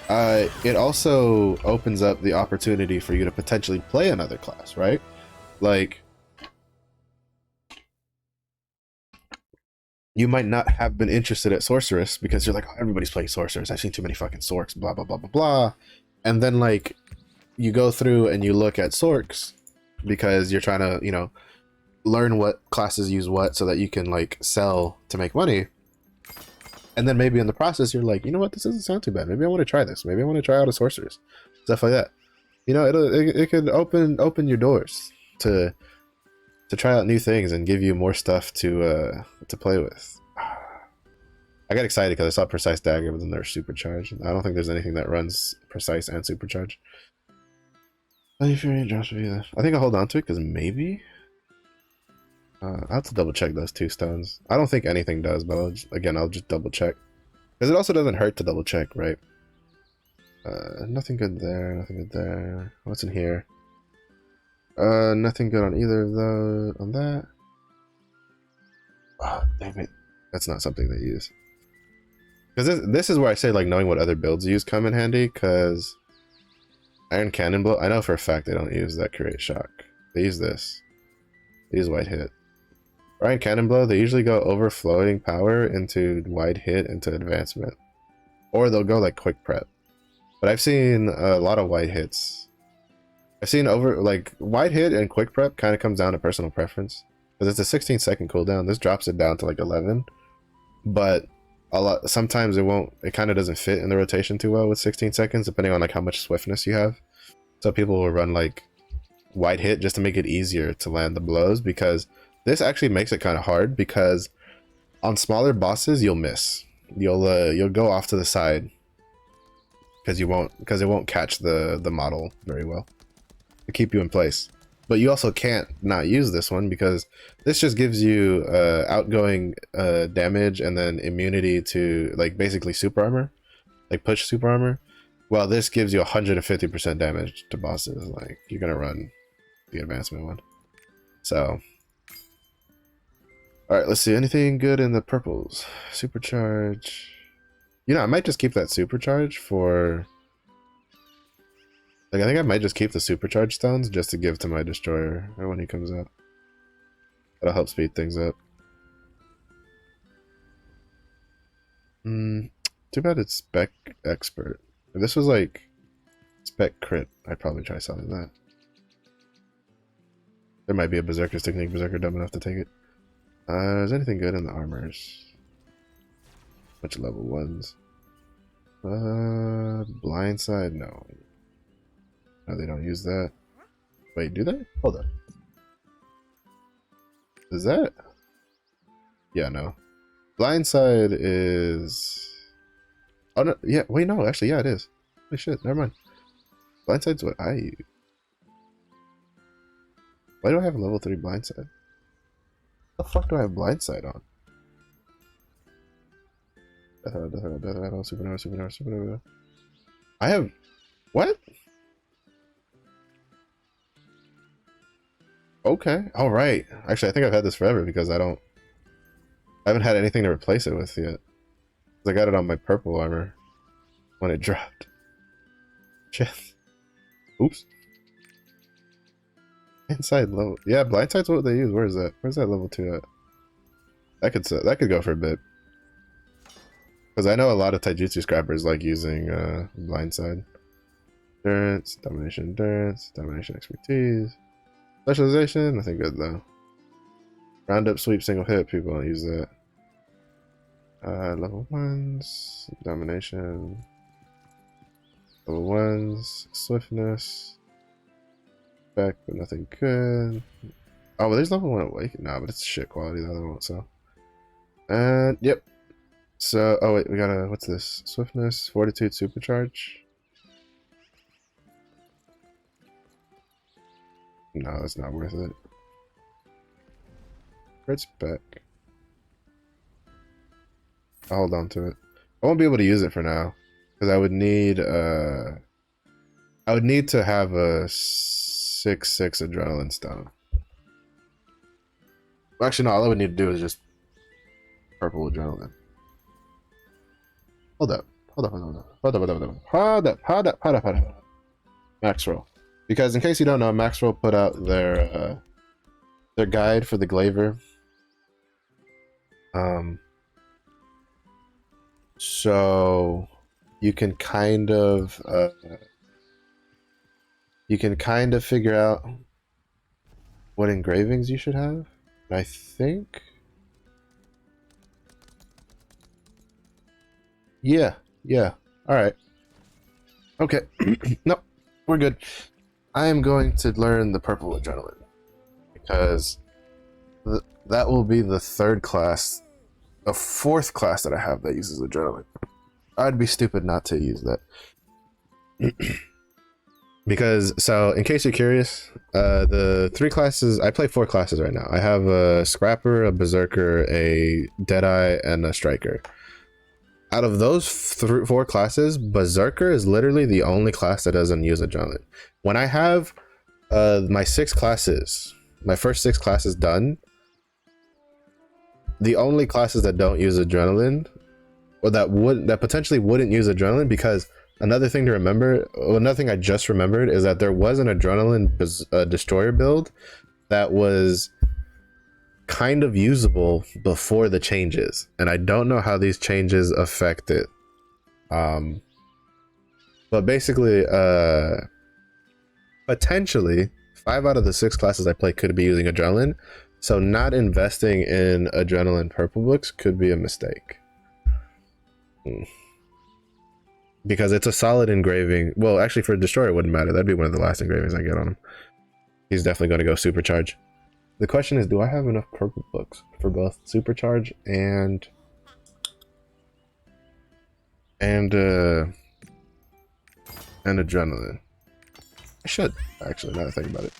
it also opens up the opportunity for you to potentially play another class, right? Like, you might not have been interested at sorceress because you're like, oh, everybody's playing sorceress. I've seen too many fucking sorks, blah blah blah blah blah. And then like you go through and you look at sorks because you're trying to, you know, learn what classes use what so that you can like sell to make money. And then maybe in the process you're like, you know what, this doesn't sound too bad. Maybe I want to try this. Maybe I want to try out a sorceress, stuff like that. You know, it could open your doors to try out new things and give you more stuff to play with. I got excited because I saw Precise Dagger, but then they're supercharged. I don't think there's anything that runs Precise and Supercharge. I think I'll hold on to it because maybe I'll have to double check those 2 stones. I don't think anything does, but I'll just double check because it also doesn't hurt to double check, right? Nothing good there. Nothing good there. What's in here? Nothing good on either of those. On that. Oh, damn it. That's not something they use. Because this is where I say like knowing what other builds use come in handy. Because Iron Cannon Blow, I know for a fact they don't use that Create Shock. They use this. They use Wide Hit. Iron Cannon Blow, they usually go overflowing power into Wide Hit into Advancement. Or they'll go like Quick Prep. But I've seen a lot of Wide Hits. I've seen like Wide Hit and Quick Prep kind of comes down to personal preference. Because it's a 16-second cooldown. This drops it down to like 11. But sometimes it kind of doesn't fit in the rotation too well with 16 seconds, depending on like how much swiftness you have. So people will run like Wide Hit just to make it easier to land the blows, because this actually makes it kind of hard, because on smaller bosses you'll miss. You'll go off to the side because it won't catch the model very well to keep you in place. But you also can't not use this one, because this just gives you outgoing damage and then immunity to like basically super armor, like push super armor. Well, this gives you 150% damage to bosses. Like, you're gonna run the advancement one. So, all right, let's see. Anything good in the purples? Supercharge. You know, I might just keep that supercharge for. Like, I think I might just keep the supercharge stones just to give to my destroyer when he comes out. That'll help speed things up. Too bad it's spec expert. If this was like spec crit, I'd probably try selling that. There might be a berserker's technique, berserker dumb enough to take it. Is anything good in the armors? Bunch of level 1s. Blindside, no. No, they don't use that. Wait, do they? Hold on. Is that? Yeah, no. Blindside is. Oh no, yeah. Wait, no. Actually, yeah, it is. Holy shit! Never mind. Blindside's what I use. Why do I have a level 3 blindside? What the fuck do I have blindside on? Death Rattle, Death Rattle, Death Rattle, Supernova, Supernova, Supernova. I have. What? Okay. All right. Actually, I think I've had this forever because I haven't had anything to replace it with yet. I got it on my purple armor when it dropped. Shit. Oops. Inside level. Yeah, blindside's what they use. Where is that? Where's that level 2 at? That could go for a bit. Because I know a lot of taijutsu scrappers like using blindside. Endurance, domination expertise. Specialization, nothing good though. Round up, sweep, single hit, people don't use that. Level 1s, domination. Level 1s, swiftness. Back, but nothing good. Oh, but there's level 1 awaken. Nah, but it's shit quality, the other one, so. And, yep. So, oh wait, we gotta, what's this? Swiftness, fortitude, supercharge. No, that's not worth it. Crit's back. I'll hold on to it. I won't be able to use it for now, because I would need to have a 6/6 adrenaline stone. Actually, no. All I would need to do is just purple adrenaline. Hold up. Hold up. Hold up. Hold up. Hold up. Hold up. Hold up. Hold up. Hold up. Hold up. Maxwell. Because in case you don't know, Maxwell put out their guide for the Glaiver. So you can kind of figure out what engravings you should have. I think. Yeah. Yeah. All right. Okay. Nope. We're good. I am going to learn the purple adrenaline because that will be the third class, a fourth class that I have that uses adrenaline. I'd be stupid not to use that. Because, so in case you're curious, the three classes, I play four classes right now. I have a Scrapper, a Berserker, a Deadeye, and a Striker. Out of those four classes, Berserker is literally the only class that doesn't use adrenaline. When I have my first six classes done, the only classes that don't use adrenaline, or that potentially wouldn't use adrenaline, because another thing to remember, another thing I just remembered is that there was an adrenaline destroyer build that was kind of usable before the changes, and I don't know how these changes affect it. But basically, potentially 5 out of the 6 classes I play could be using adrenaline, so not investing in adrenaline purple books could be a mistake. Because it's a solid engraving. Well, actually, for a destroyer, it wouldn't matter. That'd be one of the last engravings I get on him. He's definitely going to go supercharge. The question is, do I have enough purple books for both supercharge and adrenaline? I should, actually, now that I think about it.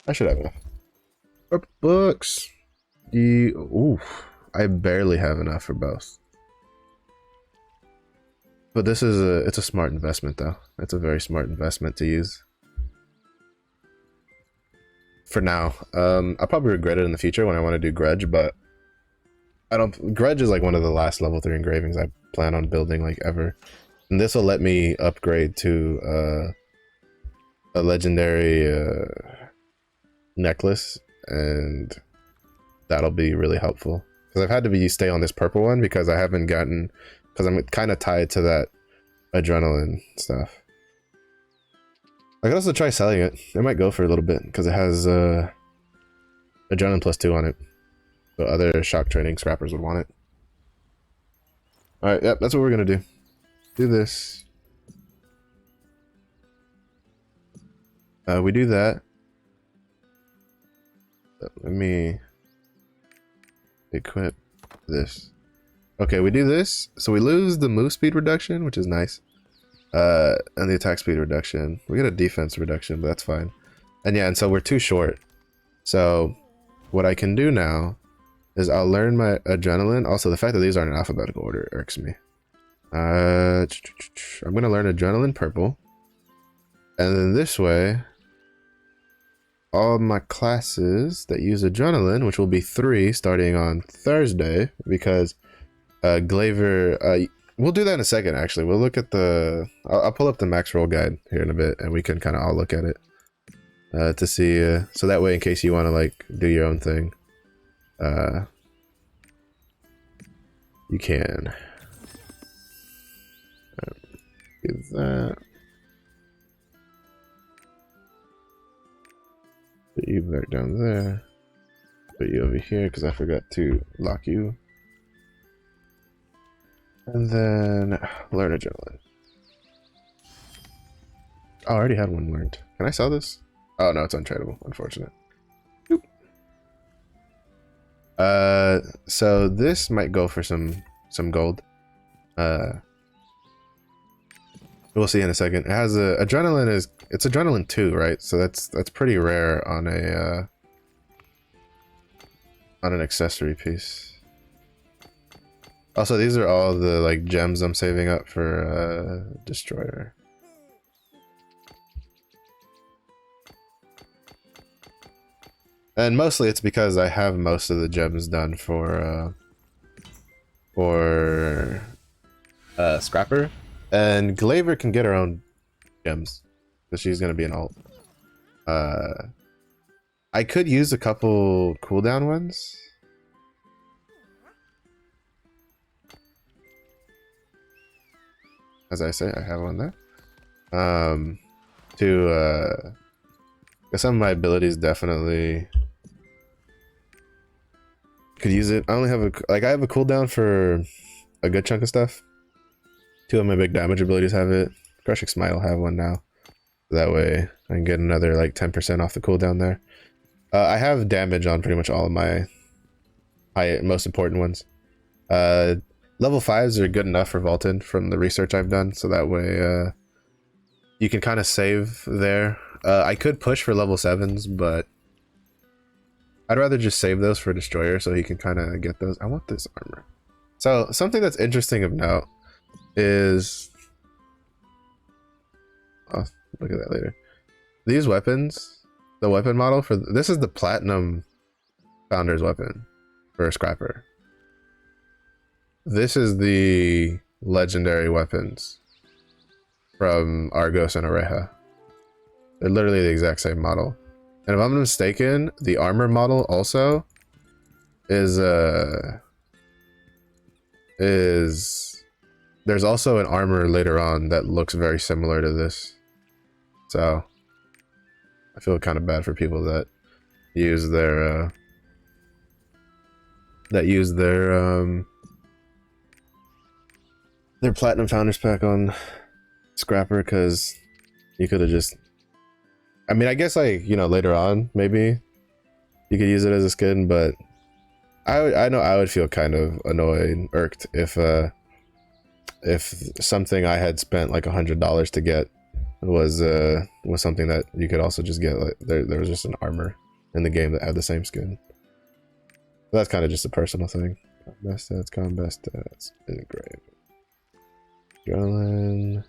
I should have enough. Purple books. Oof. I barely have enough for both. But this is it's a smart investment, though. It's a very smart investment to use. For now. I'll probably regret it in the future when I want to do Grudge, but Grudge is like one of the last level 3 engravings I plan on building like ever. And this will let me upgrade to a legendary necklace, and that'll be really helpful. Because I've had to stay on this purple one because I haven't gotten, because I'm kind of tied to that adrenaline stuff. I could also try selling it. It might go for a little bit because it has adrenaline +2 on it. So other shock training scrappers would want it. Alright, yep, that's what we're gonna do. Do this. We do that. Let me equip this. Okay, we do this. So we lose the move speed reduction, which is nice. And the attack speed reduction. We get a defense reduction, but that's fine. And yeah, and so we're too short. So what I can do now is I'll learn my adrenaline. Also, the fact that these aren't in alphabetical order irks me. I'm gonna learn adrenaline purple. And then this way, all my classes that use adrenaline, which will be 3 starting on Thursday, because Glaiver, we'll do that in a second, actually. We'll look at the... I'll pull up the max roll guide here in a bit, and we can kind of all look at it to see... so that way, in case you want to, like, do your own thing, you can. Do that. Put you back down there. Put you over here, because I forgot to lock you. And then learn adrenaline. Oh, I already had one learned. Can I sell this? Oh no, it's untradeable. Unfortunate. Boop. So this might go for some gold. We'll see in a second. It has adrenaline it's adrenaline 2, right? So that's pretty rare on a on an accessory piece. Also, these are all the like gems I'm saving up for destroyer. And mostly it's because I have most of the gems done for Scrapper, and Glaiver can get her own gems because she's gonna be an alt. I could use a couple cooldown ones. As I say, I have one there. Some of my abilities definitely could use it. I only have I have a cooldown for a good chunk of stuff. 2 of my big damage abilities have it. Crushing Smite will have one now. That way I can get another like 10% off the cooldown there. I have damage on pretty much all of my most important ones. Level 5s are good enough for Vaulted from the research I've done, so that way you can kind of save there. I could push for level 7s, but I'd rather just save those for Destroyer so he can kind of get those. I want this armor. So something that's interesting of note is... I'll look at that later. These weapons, the weapon model for... This is the Platinum Founder's weapon for a Scrapper. This is the legendary weapons from Argos and Oreja. They're literally the exact same model. And if I'm not mistaken, the armor model also is there's also an armor later on that looks very similar to this. So I feel kind of bad for people that use their Platinum Founders pack on Scrapper, because you could have just... I mean, I guess, like, you know, later on, maybe you could use it as a skin, but I know I would feel kind of annoyed, irked, if something I had spent like $100 to get was something that you could also just get. Like there was just an armor in the game that had the same skin. But that's kind of just a personal thing. Combat stats, engrave. Adrenaline.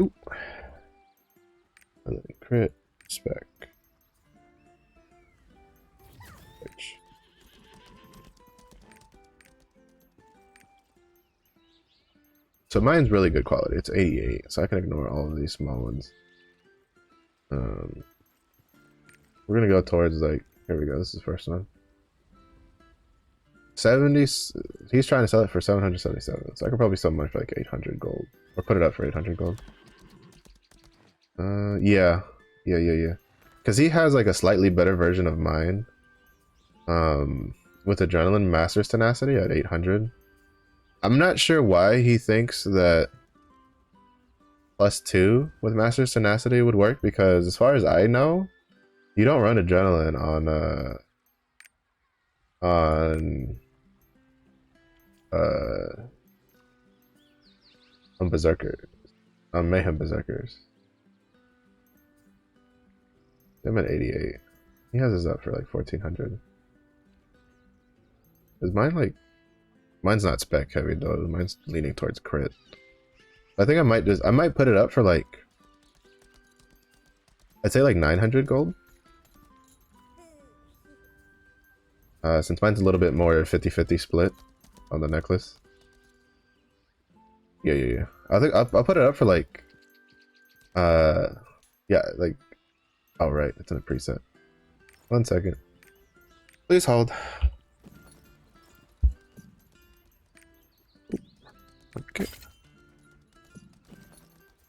Ooh. And then crit, spec. Which. So mine's really good quality. It's 88, so I can ignore all of these small ones. We're gonna go towards, like, here we go. This is the first one. 70. He's trying to sell it for 777, so I could probably sell mine for like 800 gold, or put it up for 800 gold. Yeah. Because he has like a slightly better version of mine. With Adrenaline Master's Tenacity at 800. I'm not sure why he thinks that +2 with Master's Tenacity would work, because as far as I know, you don't run Adrenaline on Berserkers, on Mayhem Berserkers. I'm at 88. He has his up for like 1400. Is mine like... Mine's not spec heavy though. Mine's leaning towards crit. I think I might put it up for like... I'd say like 900 gold. Since mine's a little bit more 50-50 split on the necklace. Yeah. I think I'll put it up for like... Yeah, like... Oh, right. It's in a preset. 1 second. Please hold. Okay.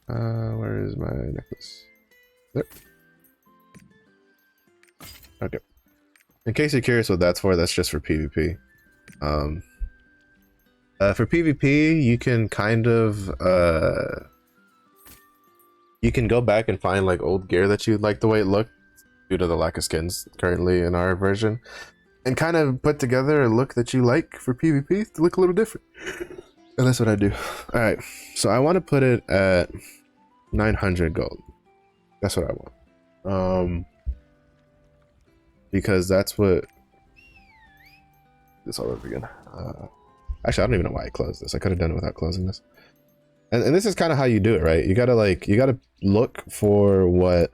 Where is my necklace? There. Okay. In case you're curious what that's for, that's just for PvP. For PvP, you can kind of you can go back and find like old gear that you like the way it looked due to the lack of skins currently in our version, and kind of put together a look that you like for PvP to look a little different. And that's what I do. All right, so I want to put it at 900 gold. That's what I want. Because that's what... This all over again. Actually, I don't even know why I closed this. I could have done it without closing this. And this is kind of how you do it, right? You gotta look for what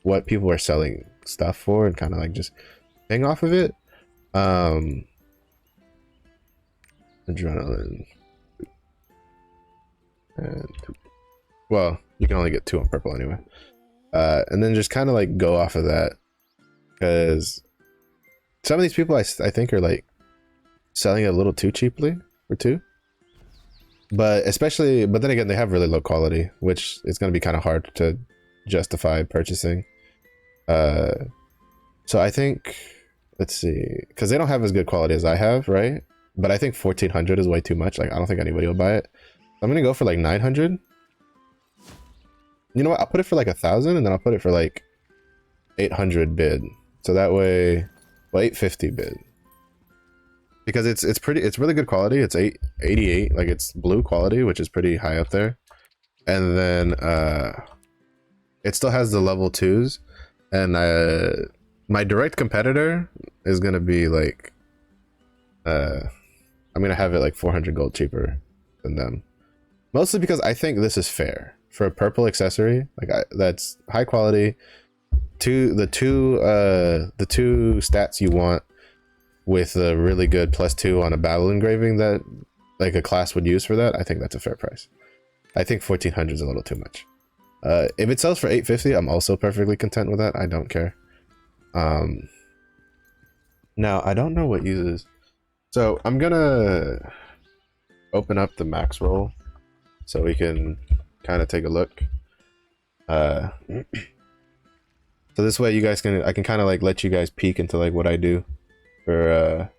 what people are selling stuff for and kind of like just hang off of it. Adrenaline. And well, you can only get 2 on purple anyway. And then just kind of like go off of that, because some of these people I think are like selling it a little too cheaply for 2. But then again, they have really low quality, which is going to be kind of hard to justify purchasing. So I think, let's see, because they don't have as good quality as I have, right? But I think 1400 is way too much. Like, I don't think anybody will buy it. I'm going to go for like 900. You know what? I'll put it for like 1,000, and then I'll put it for like 800 bid. So that way, well, 850 bid. Because it's really good quality. It's 888, like it's blue quality, which is pretty high up there. And then it still has the level 2s, and my direct competitor is gonna be like I'm gonna have it like 400 gold cheaper than them, mostly because I think this is fair for a purple accessory. Like that's high quality. The two stats you want with a really good +2 on a battle engraving that like a class would use for that, I think that's a fair price. I think 1400 is a little too much. If it sells for 850, I'm also perfectly content with that. I don't care. Now I don't know what uses. So I'm gonna open up the max roll so we can kind of take a look. So this way you guys I can kind of like let you guys peek into like what I do for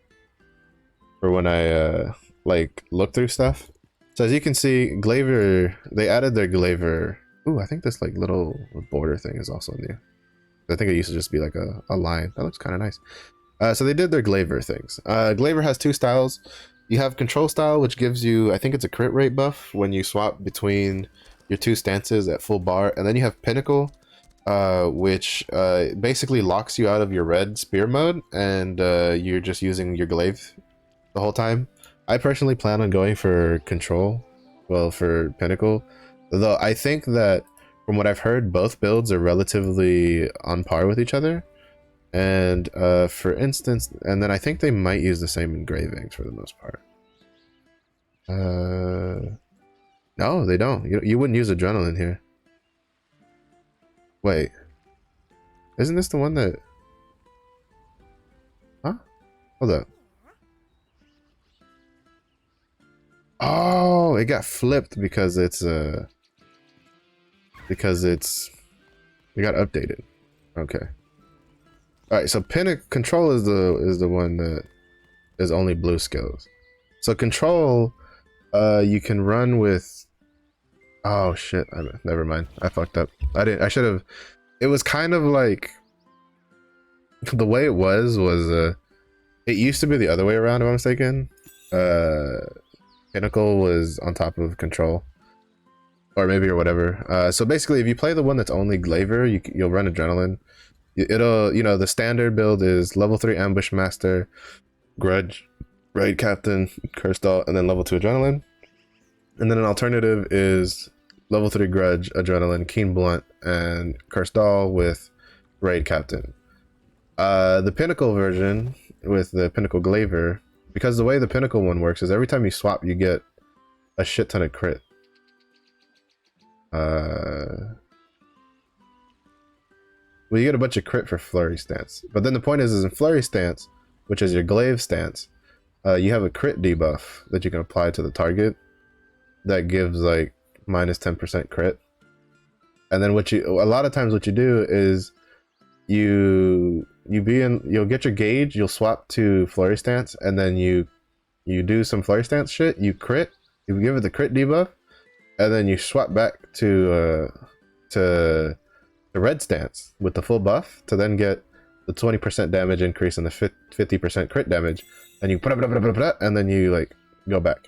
when I like look through stuff. So as you can see, Glaiver, they added their Glaiver. Ooh, I think this like little border thing is also new. I think it used to just be like a line. That looks kind of nice. So they did their Glaiver things. Glaiver has 2 styles. You have control style, which gives you, I think it's a crit rate buff when you swap between your 2 stances at full bar. And then you have Pinnacle, which basically locks you out of your red spear mode, and you're just using your glaive the whole time. I personally plan on going for control, well, for Pinnacle, though I think that from what I've heard, both builds are relatively on par with each other. And for instance, and then I think they might use the same engravings for the most part. No, they don't. You wouldn't use adrenaline here. Wait, isn't this the one that? Huh? Hold up. Oh, it got flipped because it got updated. Okay. All right. So control is the one that is only blue skills. So control, you can run with. Oh shit! Never mind. I fucked up. I should have. It was kind of like the way it was. It used to be the other way around, if I'm mistaken. Pinnacle was on top of control, or maybe, or whatever. So basically, if you play the one that's only Glaiver, you'll run adrenaline. It'll, the standard build is level 3 ambush master, grudge, raid captain, curse doll, and then level 2 adrenaline. And then an alternative is level 3 grudge, adrenaline, keen blunt, and curse doll with raid captain. The Pinnacle version with the Pinnacle Glaiver, because the way the Pinnacle one works is every time you swap, you get a shit ton of crit. Well, you get a bunch of crit for flurry stance. But then the point is in flurry stance, which is your glaive stance, you have a crit debuff that you can apply to the target that gives like minus 10% crit. And then a lot of times what you do is you'll get your gauge, you'll swap to flurry stance, and then you do some flurry stance shit, you crit, you give it the crit debuff, and then you swap back to the red stance with the full buff to then get the 20% damage increase and the 50% crit damage, and you and then you like go back.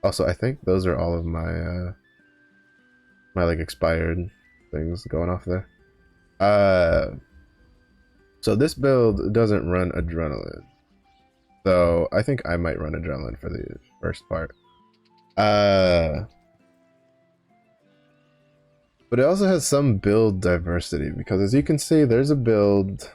Also, I think those are all of my my like expired things going off there. So this build doesn't run adrenaline, so I think I might run adrenaline for the first part. But But it also has some build diversity, because as you can see, there's a build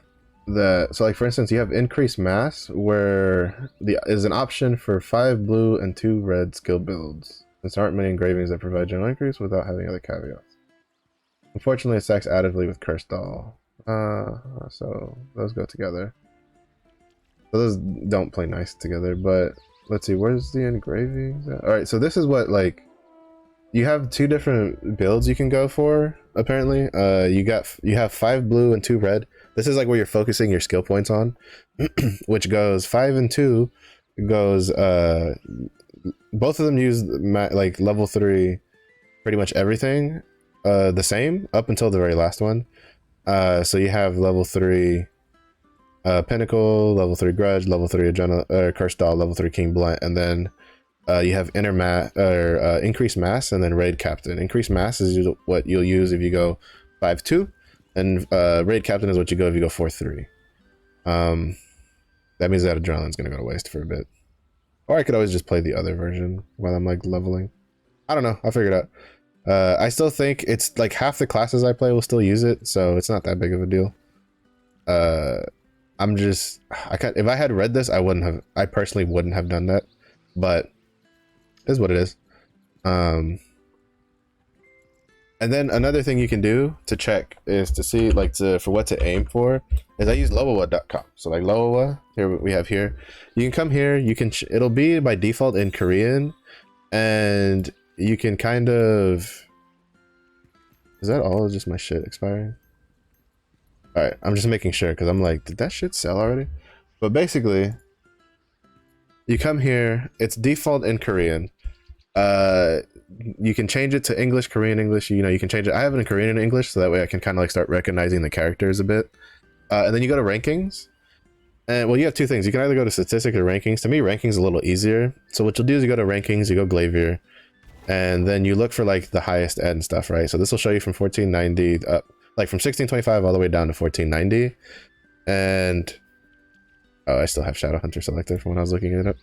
that, so like for instance, you have increased mass, where is an option for 5 blue and 2 red skill builds. There aren't many engravings that provide general increase without having other caveats. Unfortunately, it stacks additively with Cursed Doll. So those go together. So those don't play nice together, but let's see, where's the engravings at? Alright, so this is what, like, you have 2 different builds you can go for, apparently. You have 5 blue and 2 red. This is like where you're focusing your skill points on, which goes 5 and 2 goes, both of them use like level 3 pretty much everything the same up until the very last one. So you have level 3 Pinnacle, level 3 Grudge, level 3 Cursed Doll, level 3 King Blunt, and then you have increased mass, and then Raid Captain. Increased mass is what you'll use if you go 5-2, and Raid Captain is what you go if you go 4-3. That means that Adrenaline's gonna go to waste for a bit. Or I could always just play the other version while I'm like leveling. I don't know, I'll figure it out. I still think it's like half the classes I play will still use it, so it's not that big of a deal. If I had read this, I personally wouldn't have done that, but it is what it is. And then another thing you can do to check is to see, like, for what to aim for, is I use lowawa.com. So like Lowawa, here we have here. You can come here, it'll be by default in Korean, and you can kind of, is that all? Is just my shit expiring? Alright, I'm just making sure, because I'm like, did that shit sell already? But basically, you come here, it's default in Korean. You can change it to English, Korean, English, you know, you can change it. I have it in Korean and English, so that way I can kind of like start recognizing the characters a bit. And then you go to rankings. And well, you have 2 things. You can either go to statistics or rankings. To me, rankings is a little easier. So what you'll do is you go to rankings, you go Glaivier, and then you look for like the highest end stuff, right? So this will show you from 1490 up, like from 1625 all the way down to 1490. And oh, I still have Shadow Hunter selected from when I was looking it up.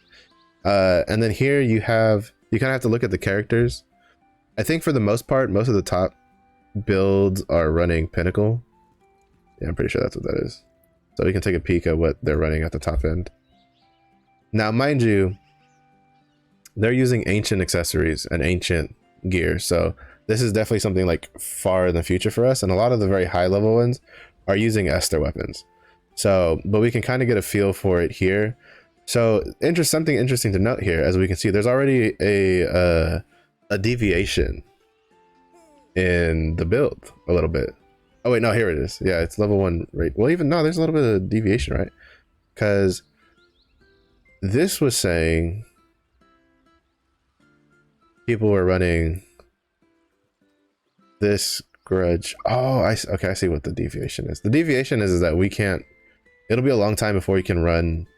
And then here you kind of have to look at the characters. I think for the most part, most of the top builds are running Pinnacle. Yeah, I'm pretty sure that's what that is. So we can take a peek at what they're running at the top end. Now, mind you, they're using ancient accessories and ancient gear. So this is definitely something like far in the future for us. And a lot of the very high level ones are using Esther weapons. So, but we can kind of get a feel for it here. So something interesting to note here, as we can see, there's already a deviation in the build a little bit. Oh wait, no, here it is. Yeah, it's level 1 rate. Well, even no, there's a little bit of deviation, right? Because this was saying people were running this Grudge. Oh, okay, I see what the deviation is. The deviation is that we can't. It'll be a long time before you can run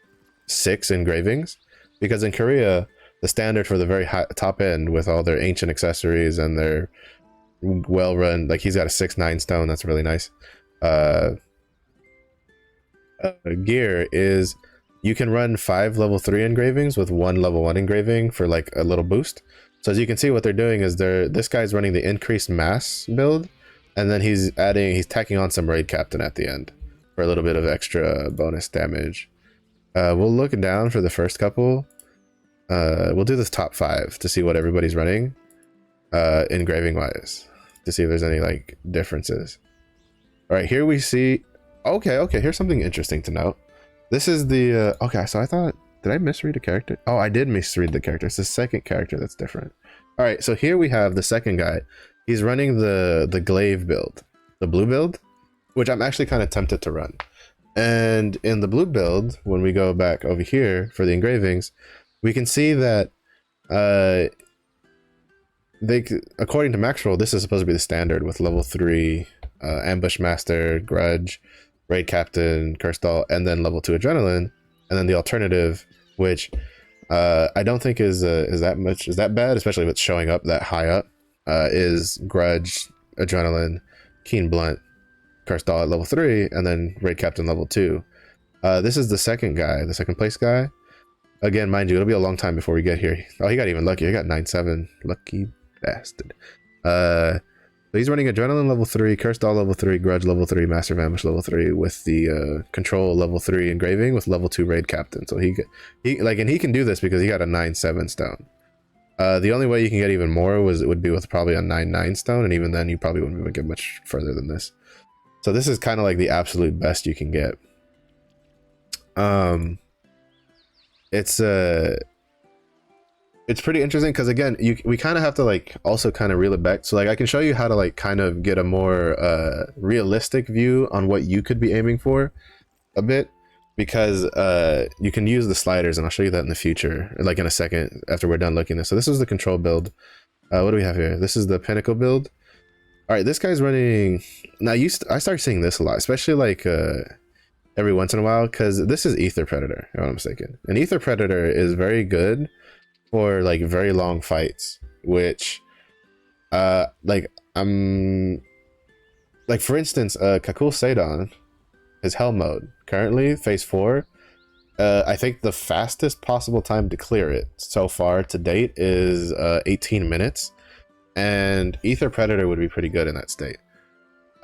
6 engravings, because in Korea the standard for the very high top end with all their ancient accessories and their well run, like he's got a 6-9 stone, that's really nice, gear, is you can run 5 level 3 engravings with 1 level 1 engraving for like a little boost. So as you can see, what they're doing is this guy's running the increased mass build, and then he's tacking on some Raid Captain at the end for a little bit of extra bonus damage. We'll look down for the first couple. We'll do this top 5 to see what everybody's running, engraving wise, to see if there's any like differences. All right, here we see. Okay, here's something interesting to note. This is the okay. So I thought, did I misread a character? Oh, I did misread the character. It's the second character that's different. All right, so here we have the second guy. He's running the Glaive build, the blue build, which I'm actually kind of tempted to run. And in the blue build, when we go back over here for the engravings, we can see that according to Maxroll, this is supposed to be the standard with level 3 Ambush Master, Grudge, Raid Captain, Cursed Doll, and then level 2 Adrenaline, and then the alternative, which I don't think is that bad, especially if it's showing up that high up, is Grudge, Adrenaline, Keen Blunt, Cursed Doll at level 3, and then Raid Captain level 2. This is the second guy, the second place guy. Again, mind you, it'll be a long time before we get here. Oh, he got even lucky. He got 9-7. Lucky bastard. So he's running Adrenaline level 3, Cursed Doll level 3, Grudge level 3, Master of Ambush level 3 with the Control level 3 Engraving with level 2 Raid Captain. So he and he can do this because he got a 9/7 stone. The only way you can get even more would be with probably a 9/9 stone, and even then you probably wouldn't even get much further than this. So this is kind of like the absolute best you can get. It's pretty interesting because again, we kind of have to like also kind of reel it back. So like I can show you how to like kind of get a more realistic view on what you could be aiming for a bit, because you can use the sliders, and I'll show you that in the future, like in a second after we're done looking at this. So this is the control build. What do we have here? This is the pinnacle build. All right, this guy's running. Now I start seeing this a lot, especially like every once in a while, because this is Ether Predator, if I'm not mistaken. And Ether Predator is very good for like very long fights, which like for instance, Kakul Seidon, his hell mode currently phase 4, I think the fastest possible time to clear it so far to date is 18 minutes, and Ether Predator would be pretty good in that state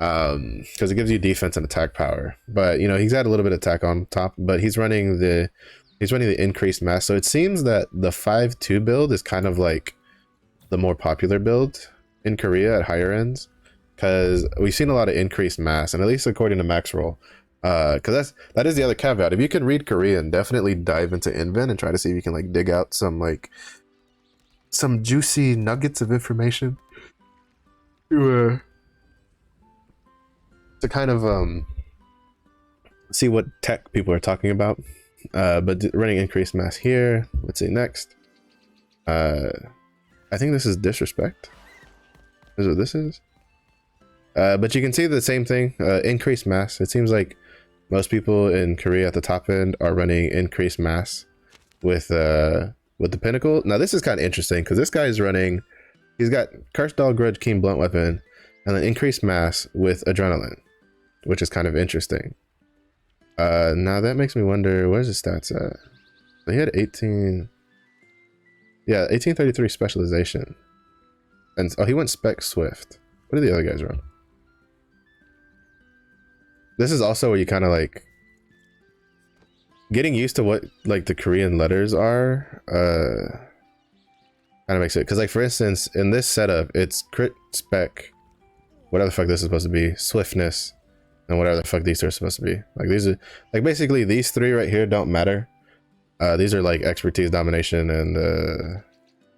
because it gives you defense and attack power. But you know, he's got a little bit of attack on top, but he's running the increased mass. So it seems that the 5/2 build is kind of like the more popular build in Korea at higher ends, because we've seen a lot of increased mass, and at least according to Maxroll, because that is the other caveat. If you can read Korean, definitely dive into Inven and try to see if you can like dig out some juicy nuggets of information to kind of see what tech people are talking about. But running increased mass here. Let's see next. I think this is disrespect. Is what this is. But you can see the same thing. Increased mass. It seems like most people in Korea at the top end are running increased mass with the pinnacle. Now this is kind of interesting because this guy is running. He's got Cursed Doll, Grudge, Keen, Blunt Weapon, and then increased mass with Adrenaline, which is kind of interesting. Now that makes me wonder, where's his stats at? He had 18. Yeah, 1833 specialization. And he went spec swift. What did the other guys run? This is also where you kind of like getting used to what like the Korean letters are. Kind of makes it, because like for instance, in this setup, it's crit spec, whatever the fuck this is supposed to be, swiftness, and whatever the fuck these are supposed to be. Like these are like basically these three right here don't matter. These are like expertise, domination, and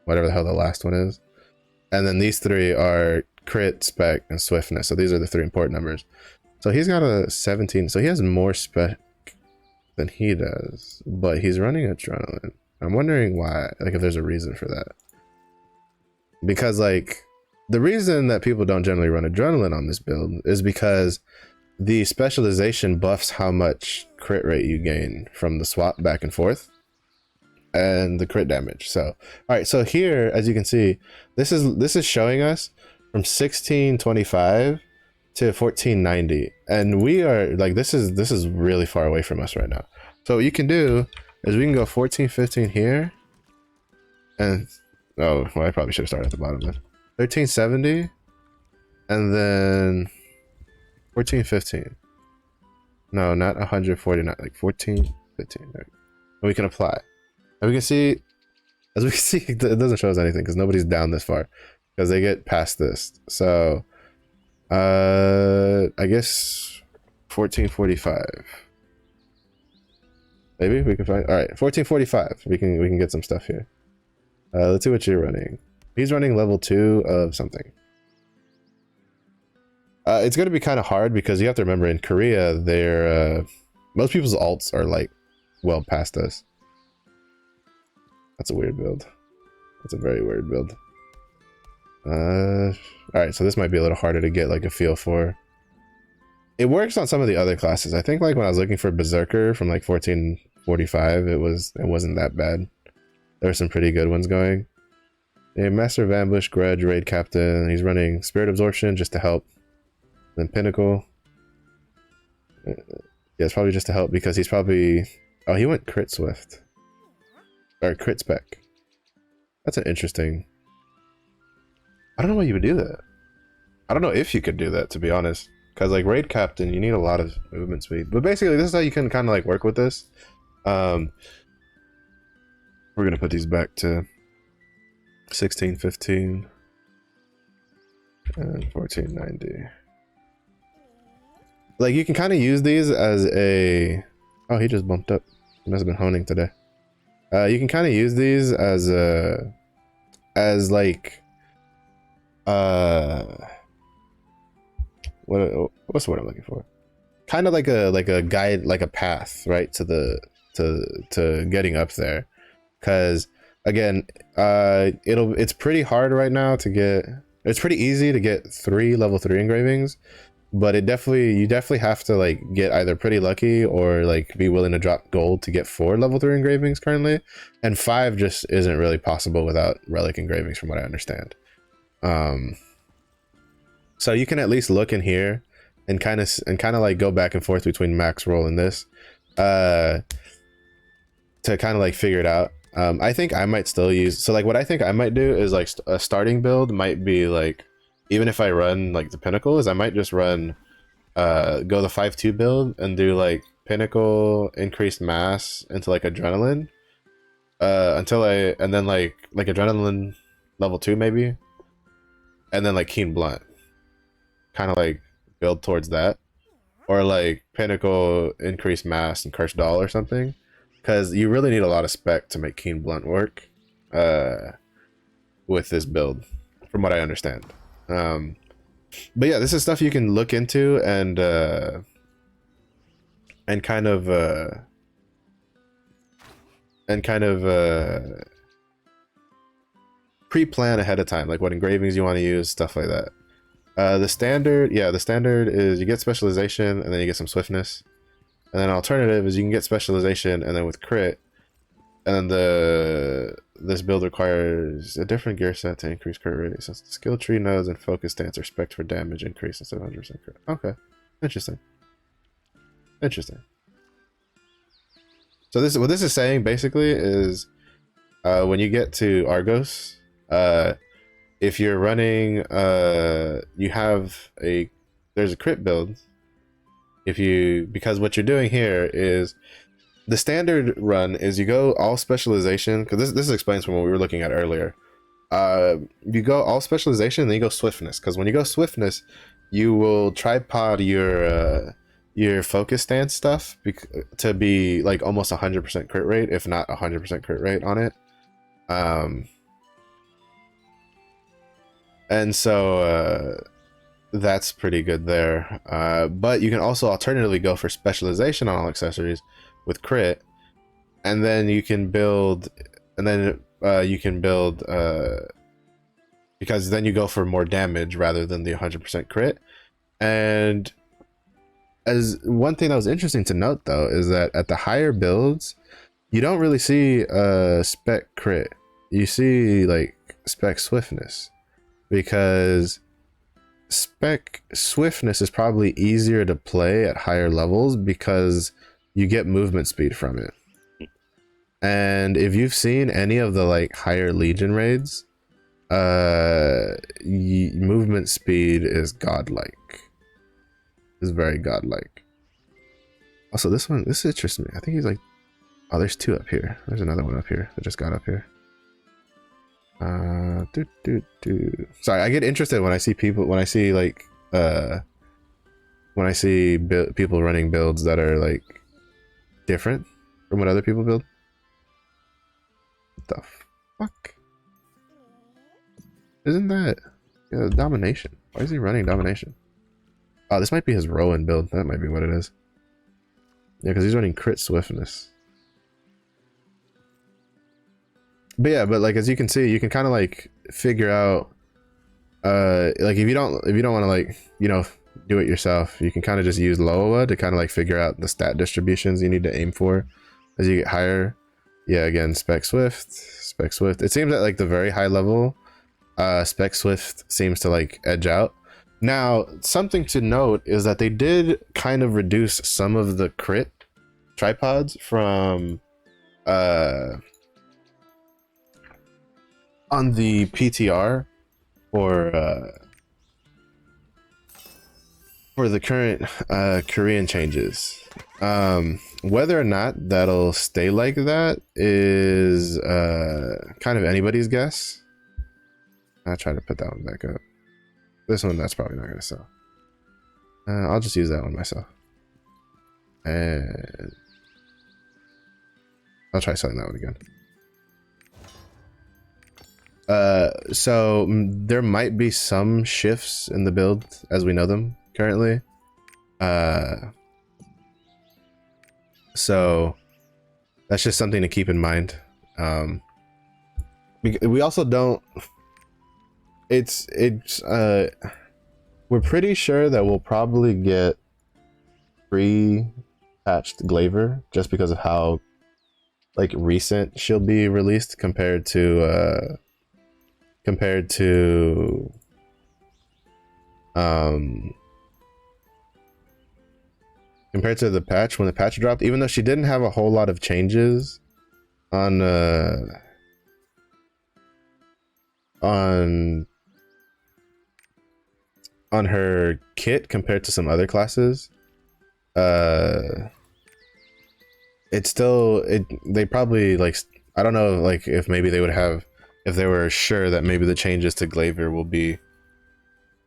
whatever the hell the last one is. And then these three are crit, spec, and swiftness. So these are the three important numbers. So he's got a 17. So he has more spec than he does, but he's running adrenaline. I'm wondering why, like if there's a reason for that. Because like the reason that people don't generally run adrenaline on this build is because the specialization buffs how much crit rate you gain from the swap back and forth and the crit damage. So all right, so here as you can see, this is showing us from 1625 to 1490, and we are like this is really far away from us right now. So what you can do is we can go 1415 here, and oh well, I probably should have started at the bottom then. 1370, and then 1415. No, not 149, like 1415. Right. And we can apply. And we can see, as we can see, it doesn't show us anything because nobody's down this far because they get past this. So, I guess 1445. Maybe we can find. All right, 1445. We can get some stuff here. Let's see what you're running. He's running level 2 of something. It's going to be kind of hard because you have to remember in Korea, they're most people's alts are like well past us. That's a weird build. That's a very weird build. All right, so this might be a little harder to get like a feel for. It works on some of the other classes. I think like when I was looking for Berserker from like 1445, it wasn't that bad. There were some pretty good ones going. A Master of Ambush, Grudge, Raid Captain. He's running Spirit Absorption just to help. Then Pinnacle. Yeah, it's probably just to help because he's probably... Oh, he went Crit Swift. Or Crit Spec. That's an interesting... I don't know why you would do that. I don't know if you could do that, to be honest, because like raid captain, you need a lot of movement speed. But basically, this is how you can kind of like work with this. We're gonna put these back to 16, 15, and 1490. Like you can kind of use these as a. Oh, he just bumped up. He must have been honing today. You can kind of use these as a, as like, what's the word I'm looking for? Kind of like a guide, like a path, right, to the to getting up there. Because again, it's pretty hard right now to get. It's pretty easy to get 3 level 3 engravings, but you definitely have to like get either pretty lucky or like be willing to drop gold to get 4 level 3 engravings currently, and 5 just isn't really possible without relic engravings, from what I understand. So you can at least look in here and kind of like go back and forth between max roll and this, to kind of like figure it out. I think I might still use, so like what I think I might do is like a starting build might be like, even if I run like the pinnacle, is I might just run go the 5-2 build and do like pinnacle, increased mass into like adrenaline, and then like adrenaline level 2 maybe, and then like keen blunt, kind of like build towards that, or like pinnacle, increased mass, and cursed doll or something, because you really need a lot of spec to make keen blunt work with this build, from what I understand. But yeah, this is stuff you can look into and kind of pre-plan ahead of time, like what engravings you want to use, stuff like that. The standard is you get specialization and then you get some swiftness, and then alternative is you can get specialization and then with crit, and then this build requires a different gear set to increase crit rate, since the skill tree nodes and focus stance are spec'd for damage increase instead of 100% crit. Okay, interesting. So what this is saying basically is, when you get to Argos, if you're running, there's a crit build. Because what you're doing here is, the standard run is you go all specialization, because this explains from what we were looking at earlier. You go all specialization and then you go swiftness, because when you go swiftness, you will tripod your focus stance stuff to be like almost 100% crit rate, if not 100% crit rate on it. And so that's pretty good there. But you can also alternatively go for specialization on all accessories with crit, and then you can build, because then you go for more damage rather than the 100% crit. And as one thing that was interesting to note though is that at the higher builds, you don't really see spec crit. You see like spec swiftness, because spec swiftness is probably easier to play at higher levels because you get movement speed from it. And if you've seen any of the like higher legion raids, movement speed is godlike. Is very godlike. Also, this interests me. I think he's like, oh, there's 2 up here. There's another one up here that just got up here. Sorry, I get interested when I see people, when I see people running builds that are like different from what other people build. What the fuck? Isn't that domination? Why is he running domination? Oh, this might be his Rowan build. That might be what it is. Yeah, because he's running crit swiftness. But yeah, but like as you can see, you can kind of like figure out, like if you don't want to like do it yourself, you can kind of just use Loa to kind of like figure out the stat distributions you need to aim for as you get higher. Yeah, again, spec swift. It seems at like the very high level, spec swift seems to like edge out. Now, something to note is that they did kind of reduce some of the crit tripods from on the PTR for for the current Korean changes. Whether or not that'll stay like that is kind of anybody's guess. I'll try to put that one back up. This one, that's probably not going to sell. I'll just use that one myself. And I'll try selling that one again. So there might be some shifts in the build as we know them currently. So that's just something to keep in mind. We also don't. We're pretty sure that we'll probably get pre-patched Glaiver just because of how like recent she'll be released compared to the patch when the patch dropped. Even though she didn't have a whole lot of changes on her kit compared to some other classes, it's still they probably like, I don't know, like if maybe they would have, if they were sure that maybe the changes to Glaivier will be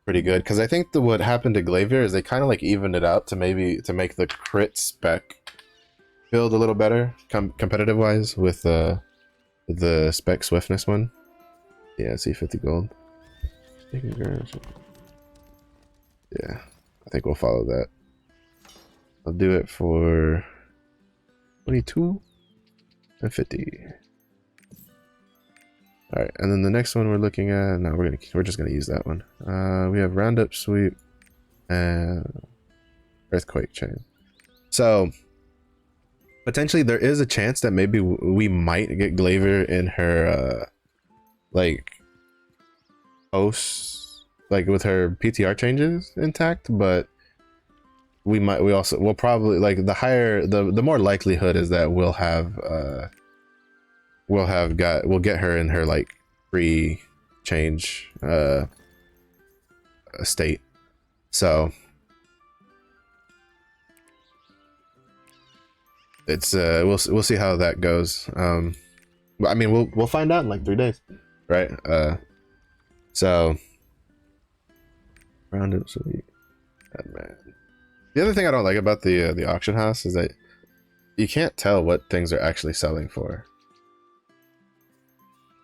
pretty good, because I think what happened to Glaivier is they kind of like evened it out to make the crit spec build a little better competitive wise with the spec swiftness one. Yeah, see 50 gold. Yeah, I think we'll follow that. I'll do it for 22 and 50. All right, and then the next one we're looking at, no, we're just gonna use that one. We have roundup sweep and earthquake chain. So potentially there is a chance that maybe we might get Glaiver in her like posts, like with her PTR changes intact, but we'll probably, like, the more likelihood is that we'll get her in her like pre-change state. So it's we'll see how that goes. I mean, we'll find out in like 3 days, right? So roundup sweep. Man. The other thing I don't like about the auction house is that you can't tell what things are actually selling for.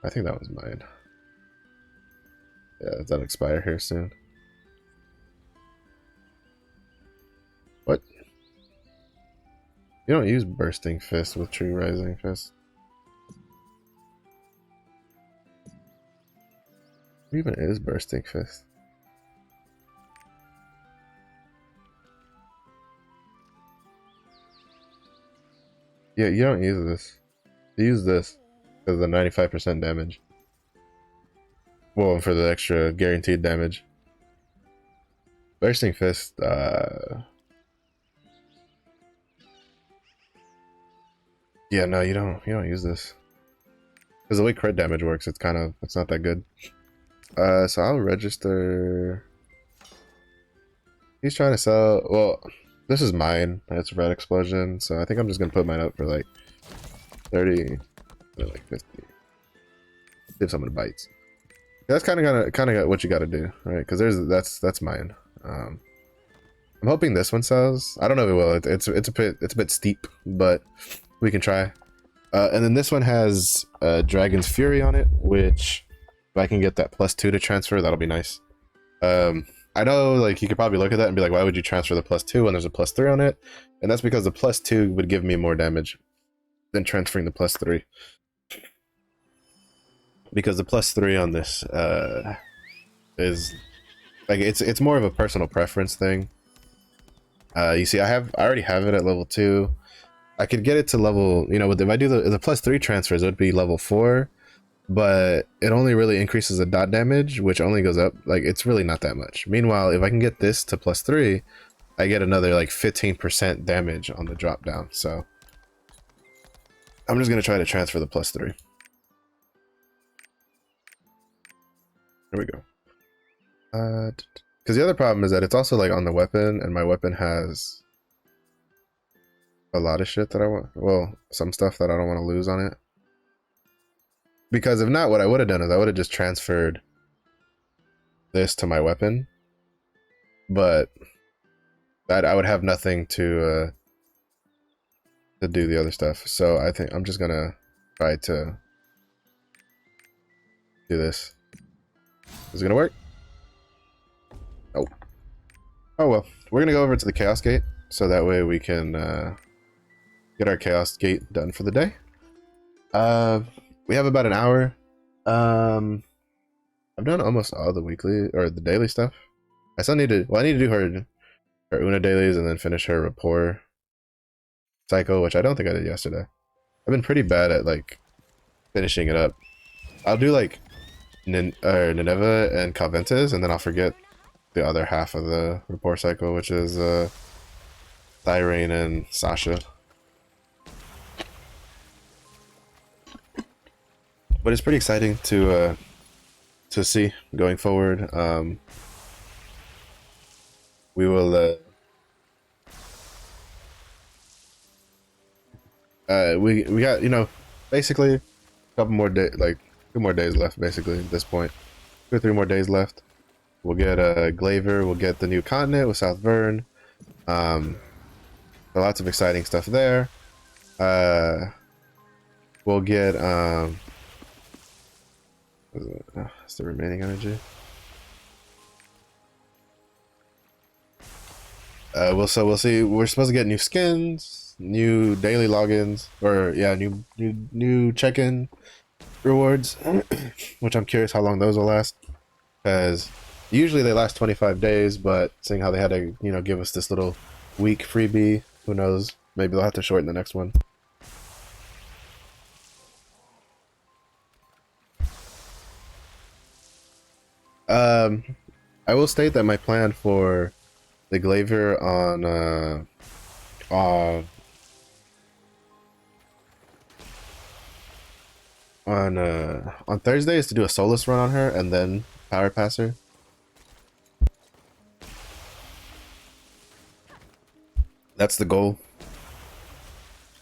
I think that was mine. Yeah, does that expire here soon? What? You don't use bursting fist with true rising fist. What even is bursting fist? Yeah, you don't use this. You use this because of the 95% damage. Well, for the extra guaranteed damage. Bursting fist, yeah, no, you don't use this. Because the way crit damage works, it's not that good. So I'll register. He's trying to sell, well, this is mine. It's red explosion, so I think I'm just gonna put mine up for like 30, or like 50. See if someone bites. That's kind of what you got to do, right? Because that's mine. I'm hoping this one sells. I don't know if it will. It's a bit steep, but we can try. And then this one has Dragon's Fury on it, which if I can get that +2 to transfer, that'll be nice. I know, like, you could probably look at that and be like, why would you transfer the +2 when there's a +3 on it? And that's because the +2 would give me more damage than transferring the +3. Because the +3 on this is like, it's more of a personal preference thing. You see, I already have it at level 2. I could get it to level, if I do the +3 transfers, it would be level 4. But it only really increases the dot damage, which only goes up, like, it's really not that much. Meanwhile, if I can get this to +3, I get another like 15% damage on the drop down. So I'm just gonna try to transfer the +3. Here we go. Because the other problem is that it's also like on the weapon, and my weapon has a lot of shit that I want. Well, some stuff that I don't want to lose on it. Because if not, what I would have done is I would have just transferred this to my weapon, but that I would have nothing to do the other stuff. So I think I'm just gonna try to do this. Is it gonna work? Oh. Oh well. We're gonna go over to the Chaos Gate, so that way we can get our Chaos Gate done for the day. We have about an hour. I've done almost all the weekly or the daily stuff. I still need to. Well, I need to do her Una dailies and then finish her rapport cycle, which I don't think I did yesterday. I've been pretty bad at like finishing it up. I'll do like Nineveh and Calventus, and then I'll forget the other half of the rapport cycle, which is Thyrane and Sasha. But it's pretty exciting to see going forward. We will we got, you know, basically a couple more days, like 2 more days left basically at this point. 2 or 3 more days left. We'll get Glaiver, we'll get the new continent with South Vern. So lots of exciting stuff there. We'll get what's the remaining energy? We'll see. We're supposed to get new skins, new daily logins, or yeah, new check-in rewards, which I'm curious how long those will last, because usually they last 25 days, but seeing how they had to, you know, give us this little week freebie, who knows? Maybe they'll have to shorten the next one. I will state that my plan for the Glaivier on Thursday is to do a Solus run on her and then power pass her. That's the goal.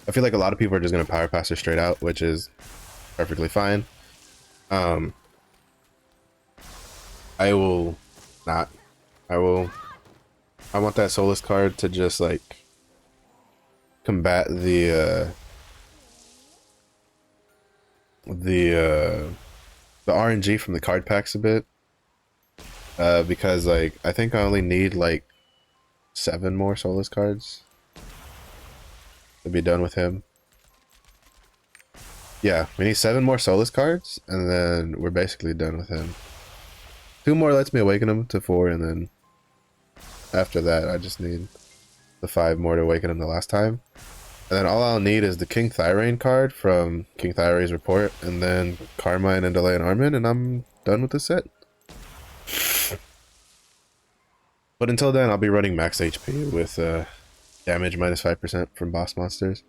I feel like a lot of people are just gonna power pass her straight out, which is perfectly fine. I will not. I want that Solus card to just like combat the RNG from the card packs a bit, because like I think I only need like 7 more Solus cards to be done with him. Yeah, we need 7 more Solus cards, and then we're basically done with him. 2 more lets me awaken him to 4, and then after that I just need the 5 more to awaken him the last time. And then all I'll need is the King Thyrane card from King Thyrane's report, and then Carmine and Delay and Armin, and I'm done with the set. But until then, I'll be running max HP with damage minus 5% from boss monsters.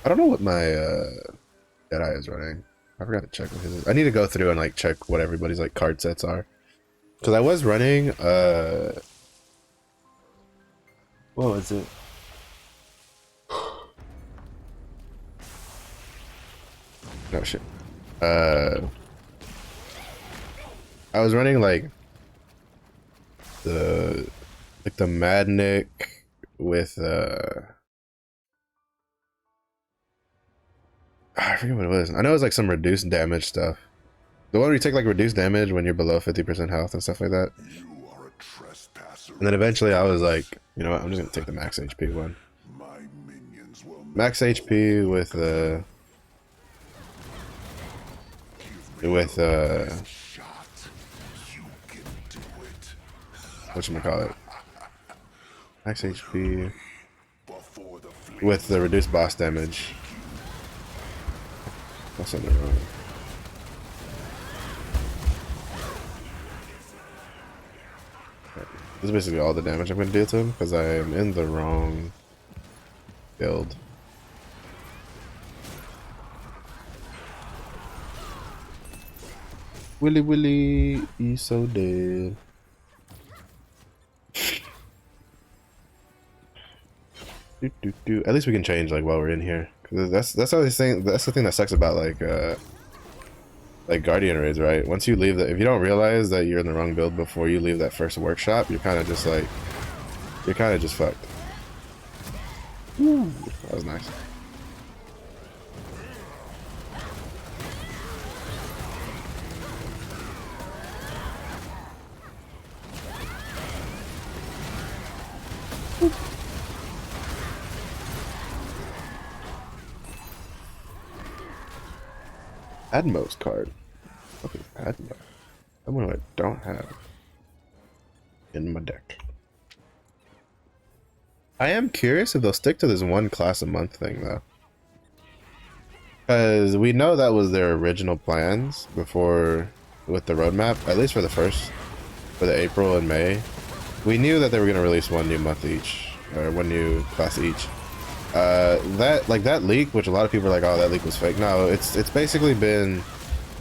I don't know what my Jedi is running. I forgot to check what his is. I need to go through and like check what everybody's like card sets are. Because I was running what was it? No shit. I was running like the Madnik with I forget what it was. I know it was like some reduced damage stuff. The one where you take like reduced damage when you're below 50% health and stuff like that. And then eventually I was like, you know what, I'm just gonna take the max HP one. Max HP with whatchamacallit, max HP with the reduced boss damage. That's something wrong. This is basically all the damage I'm going to deal to him because I am in the wrong build. Willy, he's so dead. At least we can change like while we're in here. 'Cause that's always thing. That's the thing that sucks about like Guardian raids, right? Once you leave if you don't realize that you're in the wrong build before you leave that first workshop, you're kind of just like, you're kind of just fucked. Ooh, that was nice. Admo's card. What is Admo? Someone I don't have in my deck. I am curious if they'll stick to this one class a month thing though. Because we know that was their original plans before with the roadmap, at least for the April and May. We knew that they were going to release one new month each, or one new class each. That leak, which a lot of people are like, oh, that leak was fake. No, it's basically been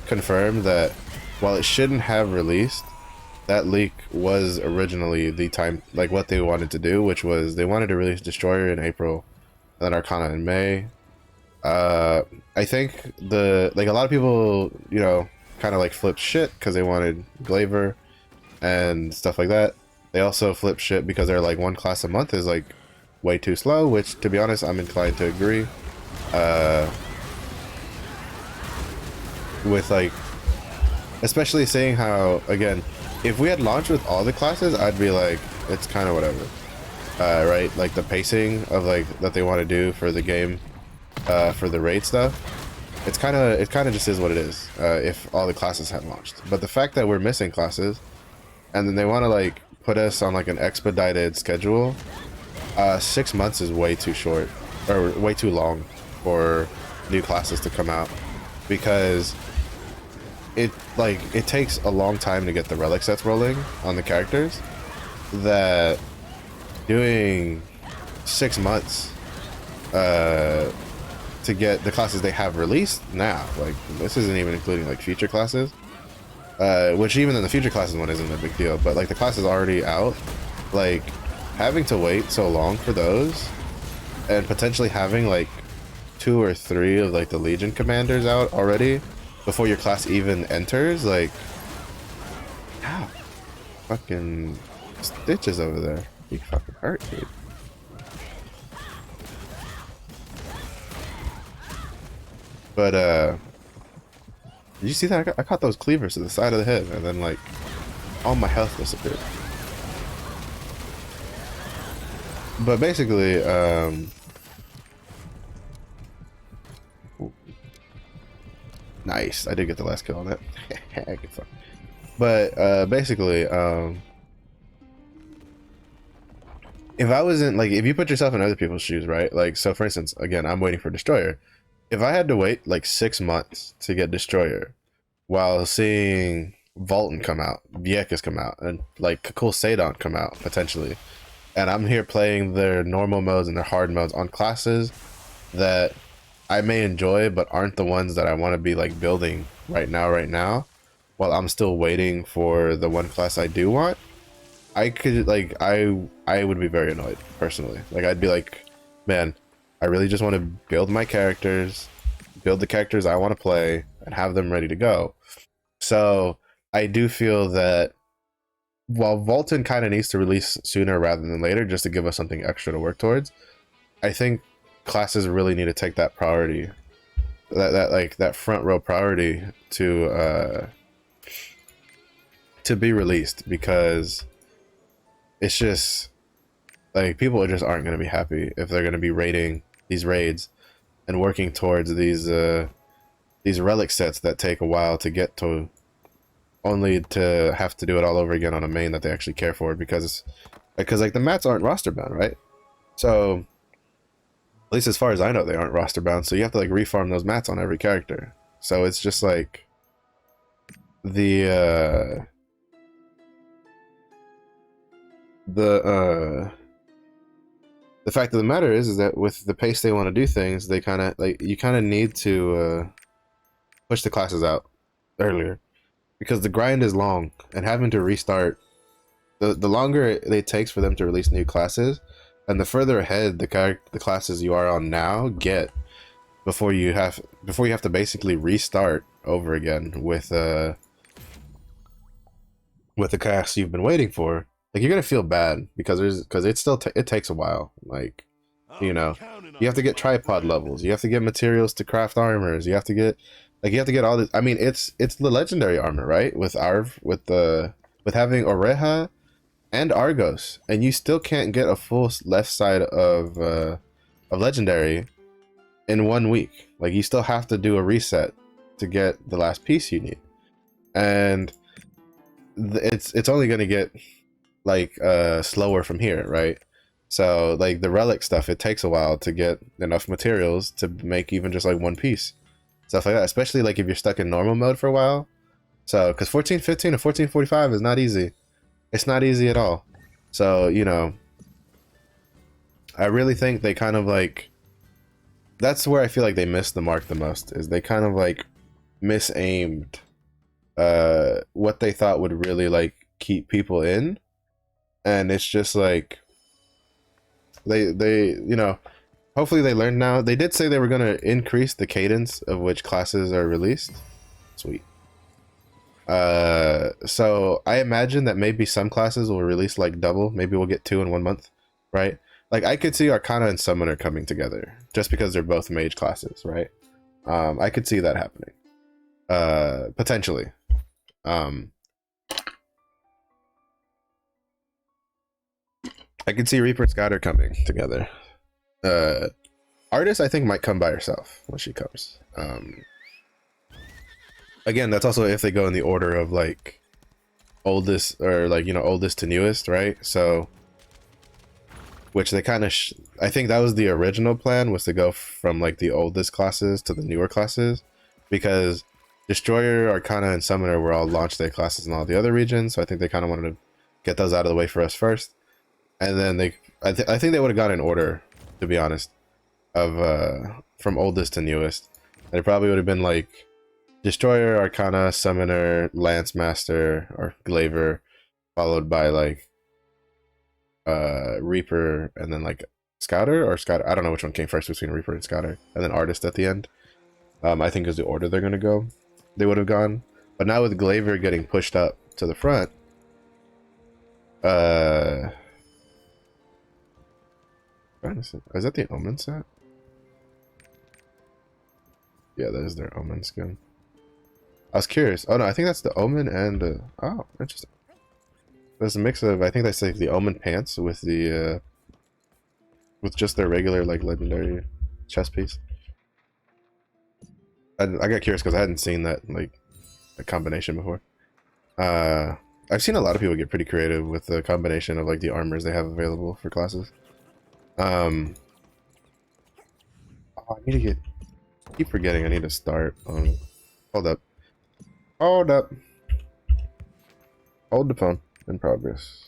confirmed that while it shouldn't have released, that leak was originally the time, like what they wanted to do, which was they wanted to release Destroyer in April and then Arcana in May. I think a lot of people, you know, kind of like flipped shit because they wanted Glaiver and stuff like that. They also flipped shit because they're like, one class a month is like way too slow, which to be honest, I'm inclined to agree. With like, especially seeing how, again, if we had launched with all the classes, I'd be like, it's kind of whatever. Right? Like the pacing of like that they want to do for the game, for the raid stuff, it kind of just is what it is. If all the classes had launched, but the fact that we're missing classes, and then they want to like put us on like an expedited schedule, 6 months is way too short, or way too long for new classes to come out, because it takes a long time to get the relic sets rolling on the characters, that doing 6 months to get the classes they have released now, like this isn't even including like future classes, which even in the future classes one isn't a big deal, but like the classes already out, like having to wait so long for those, and potentially having like 2 or 3 of like the Legion commanders out already before your class even enters, like, ow, fucking stitches over there. You fucking hurt, dude. But did you see that? I caught those cleavers to the side of the head, and then like all my health disappeared. But basically, nice. I did get the last kill on that. Good fuck. But basically, if I wasn't like, if you put yourself in other people's shoes, right? Like, so for instance, again, I'm waiting for Destroyer. If I had to wait like 6 months to get Destroyer, while seeing Volton come out, Viekas come out, and like cool Sadon come out potentially, and I'm here playing their normal modes and their hard modes on classes that I may enjoy but aren't the ones that I want to be like building right now, while I'm still waiting for the one class I do want, I could like, I would be very annoyed personally. Like I'd be like, man, I really just want to build my characters, build the characters I want to play, and have them ready to go. So I do feel that while Volton kind of needs to release sooner rather than later just to give us something extra to work towards, I think classes really need to take that priority, that front row priority to be released, because it's just like people just aren't going to be happy if they're going to be raiding these raids and working towards these relic sets that take a while to get to, only to have to do it all over again on a main that they actually care for, because like the mats aren't roster bound, right? So at least as far as I know, they aren't roster bound, so you have to like refarm those mats on every character. So it's just like the fact of the matter is that with the pace they want to do things, they kind of like, you kind of need to push the classes out earlier, because the grind is long, and having to restart, the longer it takes for them to release new classes, and the further ahead the classes you are on now get, before you have to basically restart over again with the class you've been waiting for. Like, you're gonna feel bad because it still it takes a while. Like, you know, you have to get tripod levels, you have to get materials to craft armors, you have to get all this. I mean, it's the legendary armor, right? With Arv, with having Oreja and Argos, and you still can't get a full left side of legendary in 1 week. Like, you still have to do a reset to get the last piece you need, and it's only gonna get like slower from here, right? So like the relic stuff, it takes a while to get enough materials to make even just like one piece, stuff like that, especially like if you're stuck in normal mode for a while. So because 1415 to 1445 is not easy. It's not easy at all. So, you know, I really think they kind of like, that's where I feel like they missed the mark the most, is they kind of like misaimed what they thought would really like keep people in. And it's just like they you know, hopefully they learned now. They did say they were going to increase the cadence of which classes are released. Sweet. So I imagine that maybe some classes will release like double. Maybe we'll get 2 in 1 month, right? Like, I could see Arcana and Summoner coming together just because they're both mage classes, right? I could see that happening. Potentially. I could see Reaper and Scouter coming together. Artist, I think, might come by herself when she comes. Again, that's also if they go in the order of like oldest, or like, you know, oldest to newest, right? So, which they kind of I think that was the original plan, was to go from like the oldest classes to the newer classes, because Destroyer, Arcana, and Summoner were all launch day classes in all the other regions. So I think they kind of wanted to get those out of the way for us first, and then I think they would have gone in order, to be honest, of from oldest to newest. And it probably would have been like Destroyer, Arcana, Summoner, Lance Master, or Glaiver, followed by like Reaper, and then like Scouter. I don't know which one came first between Reaper and Scouter, and then Artist at the end. I think is the order they're gonna go. They would have gone, but now with Glaiver getting pushed up to the front, is that the Omen set? Yeah, that is their Omen skin. I was curious. Oh no, I think that's the Omen and oh, interesting. There's a mix of, I think that's like the Omen pants with the with just their regular like legendary chest piece. I got curious because I hadn't seen that like a combination before. I've seen a lot of people get pretty creative with the combination of like the armors they have available for classes. Oh, I need to keep forgetting I need to start on. Hold up. Hold up. Hold the phone. In progress.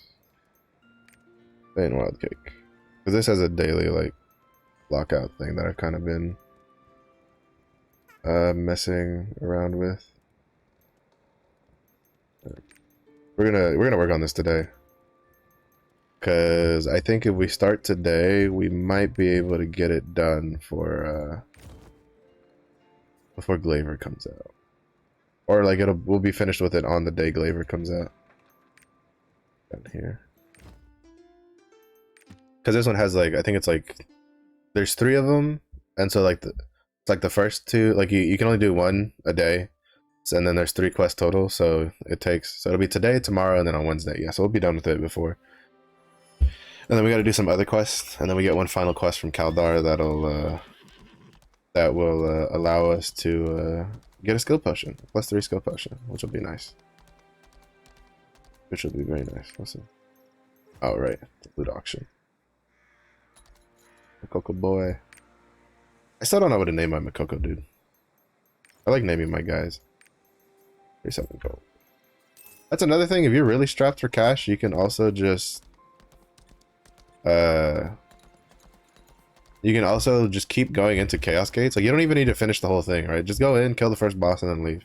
Playing Wild Cake. Because this has a daily like lockout thing that I've kind of been messing around with. We're gonna work on this today. Cause I think if we start today, we might be able to get it done for before Glaiver comes out. Or like we'll be finished with it on the day Glaiver comes out. Down here. Because this one has like, I think it's like, there's 3 of them, and so like it's like the first 2, like you can only do 1 a day, so, and then there's 3 quests total, so it'll be today, tomorrow, and then on Wednesday. Yeah, so we'll be done with it before. And then we got to do some other quests, and then we get one final quest from Kaldar that will allow us to get a skill potion, +3 skill potion, which will be nice. Which will be very nice. Listen. Oh, right. The loot auction. Makoko boy. I still don't know what to name my Makoko dude. I like naming my guys. 37 gold. That's another thing. If you're really strapped for cash, you can also just keep going into Chaos Gates. Like, you don't even need to finish the whole thing, right? Just go in, kill the first boss, and then leave.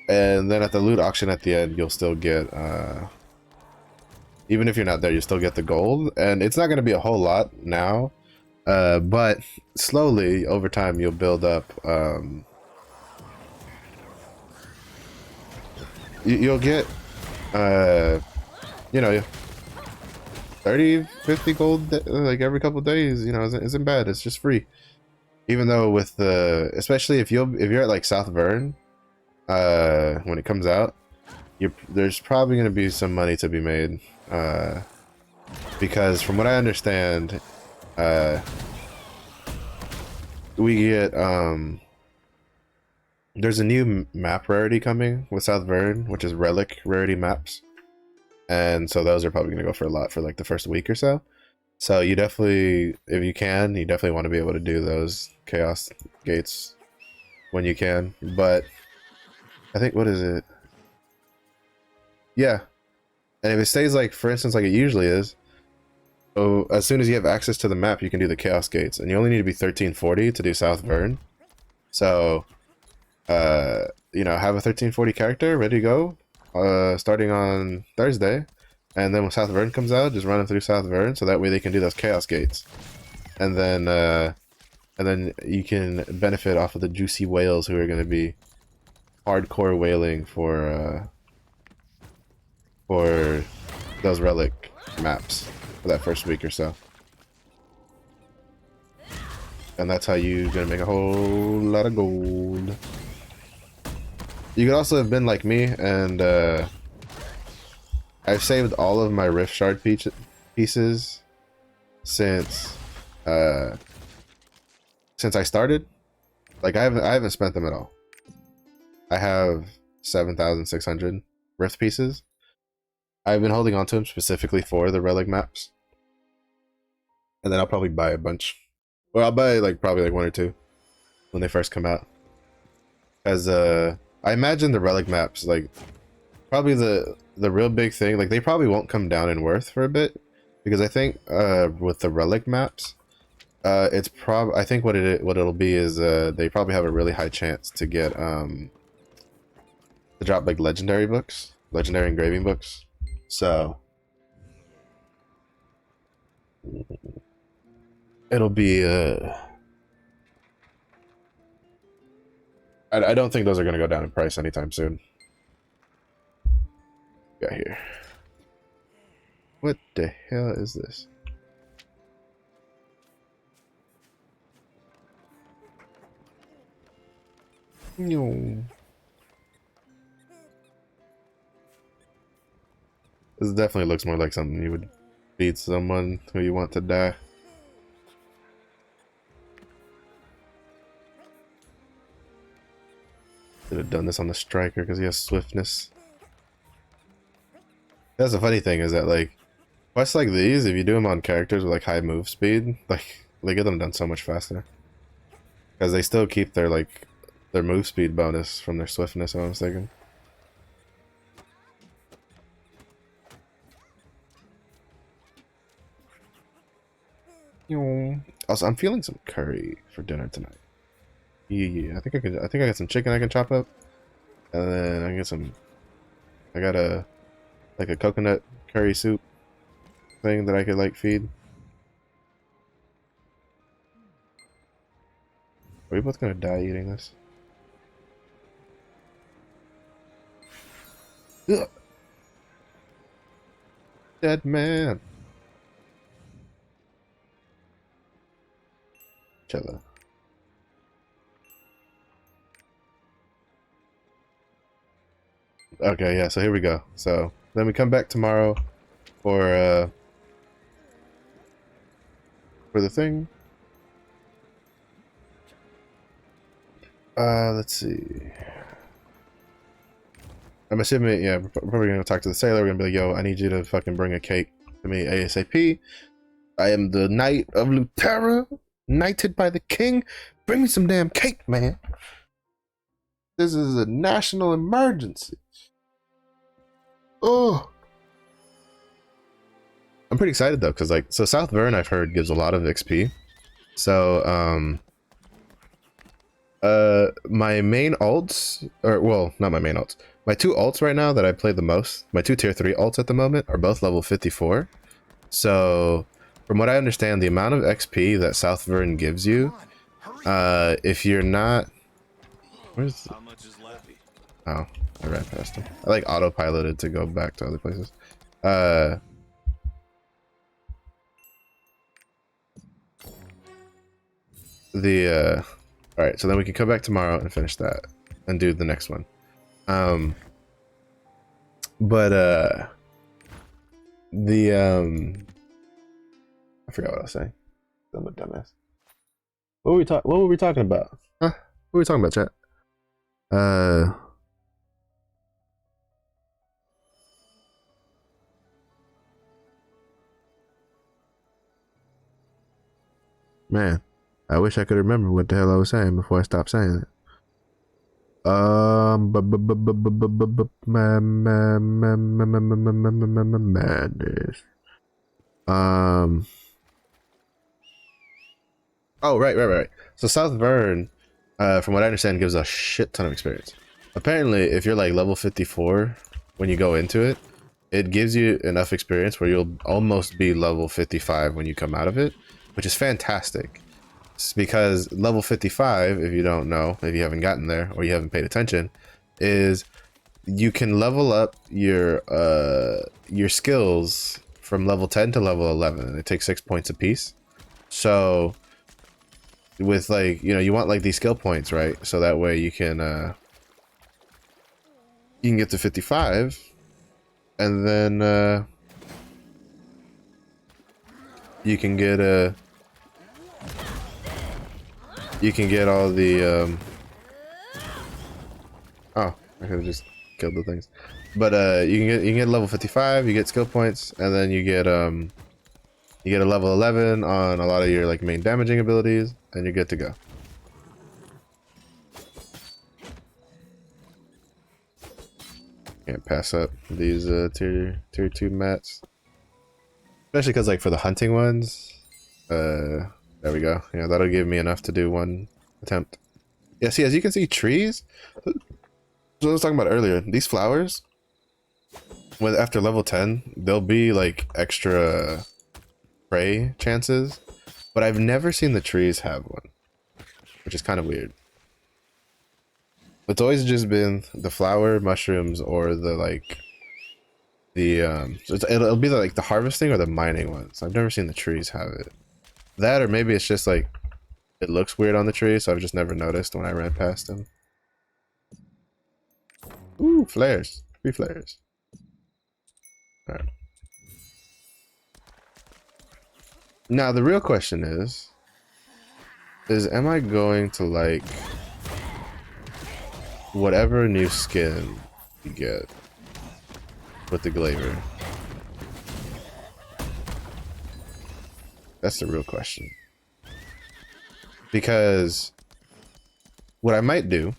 And then at the loot auction at the end, you'll still get Even if you're not there, you still get the gold, and it's not going to be a whole lot now, but slowly over time you'll build up. You'll get, you know, 30, 50 gold like every couple days. You know, isn't bad. It's just free. Even though with the, especially if you're at like South Vern, when it comes out, there's probably going to be some money to be made, because from what I understand, we get there's a new map rarity coming with South Vern, which is relic rarity maps, and so those are probably going to go for a lot for like the first week or so. So you definitely, if you can, you definitely want to be able to do those chaos gates when you can. But I think, what is it? Yeah. And if it stays like, for instance, like it usually is, so as soon as you have access to the map, you can do the chaos gates, and you only need to be 1340 to do South Vern. So, you know, have a 1340 character ready to go, starting on Thursday. And then when South Vern comes out, just run them through South Vern, so that way they can do those chaos gates. And then you can benefit off of the juicy whales who are going to be hardcore whaling for those relic maps for that first week or so. And that's how you're going to make a whole lot of gold. You could also have been like me, and I've saved all of my Rift Shard pieces since I started. Like I haven't spent them at all. I have 7,600 Rift pieces. I've been holding on to them specifically for the relic maps, and then I'll probably buy a bunch. Well, I'll buy like probably like one or two when they first come out, as I imagine the relic maps, like probably the real big thing, like they probably won't come down in worth for a bit, because I think with the relic maps, it's I think what it'll be is they probably have a really high chance to get to drop like legendary engraving books. So it'll be I don't think those are gonna go down in price anytime soon. Got here. What the hell is this? No. This definitely looks more like something you would feed someone who you want to die. Should have done this on the striker because he has swiftness. That's the funny thing, is that like quests like these, if you do them on characters with like high move speed, like they get them done so much faster, because they still keep their move speed bonus from their swiftness. What I was thinking. Also, I'm feeling some curry for dinner tonight. Yeah, I think I got some chicken I can chop up, and then I get some. I got a coconut curry soup thing that I could like feed. Are we both gonna die eating this? Ugh. Dead man. Cello. Okay, yeah, so here we go. So then we come back tomorrow for the thing. Let's see. I'm assuming, yeah, we're probably gonna talk to the sailor. We're gonna be like, yo, I need you to fucking bring a cake to me ASAP. I am the Knight of Lutera, knighted by the king. Bring me some damn cake, man. This is a national emergency. Oh, I'm pretty excited though, because like, so South Vern I've heard gives a lot of XP. So My main alts, or well, not my main alts. My two alts right now that I play the most, my two tier 3 alts at the moment, are both level 54. So, from what I understand, the amount of XP that South Vern gives you, if you're not... Where's... Oh, I ran past him. I like autopiloted to go back to other places. All right, so then we can come back tomorrow and finish that and do the next one. I forgot what I was saying. I'm a dumbass. What were we talking about? Huh? What were we talking about, chat? Man, I wish I could remember what the hell I was saying before I stopped saying it. Madness. Oh, right. So South Vern, from what I understand, gives a shit ton of experience. Apparently, if you're like level 54 when you go into it, it gives you enough experience where you'll almost be level 55 when you come out of it, which is fantastic. It's because level 55, if you don't know, if you haven't gotten there or you haven't paid attention, is you can level up your skills from level 10 to level 11, and it takes 6 points apiece. So with like, you know, you want like these skill points, right? So that way you can get to 55, and then you can get all the oh, I could have just killed the things. But you can get level 55, you get skill points, and then you get a level 11 on a lot of your like main damaging abilities, and you're good to go. Can't pass up these tier 2 mats, especially because like for the hunting ones, there we go. Yeah, that'll give me enough to do one attempt. Yeah, see, as you can see, trees. So I was talking about earlier, these flowers, after level 10, there'll be like extra prey chances, but I've never seen the trees have one, which is kind of weird. It's always just been the flower, mushrooms, or the like so it'll be like the harvesting or the mining ones. I've never seen the trees have it. That, or maybe it's just like it looks weird on the tree, so I've just never noticed when I ran past them. Ooh, flares. 3 flares. Alright. Now the real question is am I going to like whatever new skin you get with the Glaiver? That's the real question. Because what I might do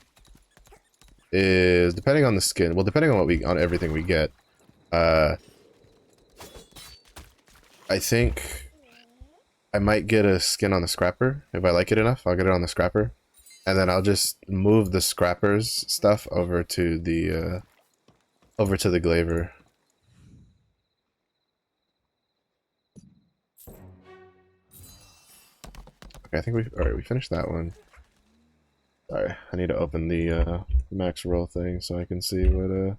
is, depending on the skin, well, depending on on everything we get, I think I might get a skin on the scrapper. If I like it enough, I'll get it on the scrapper, and then I'll just move the scrapper's stuff over to the Glaiver. Okay, I think we finished that one. Sorry, I need to open the max roll thing so I can see what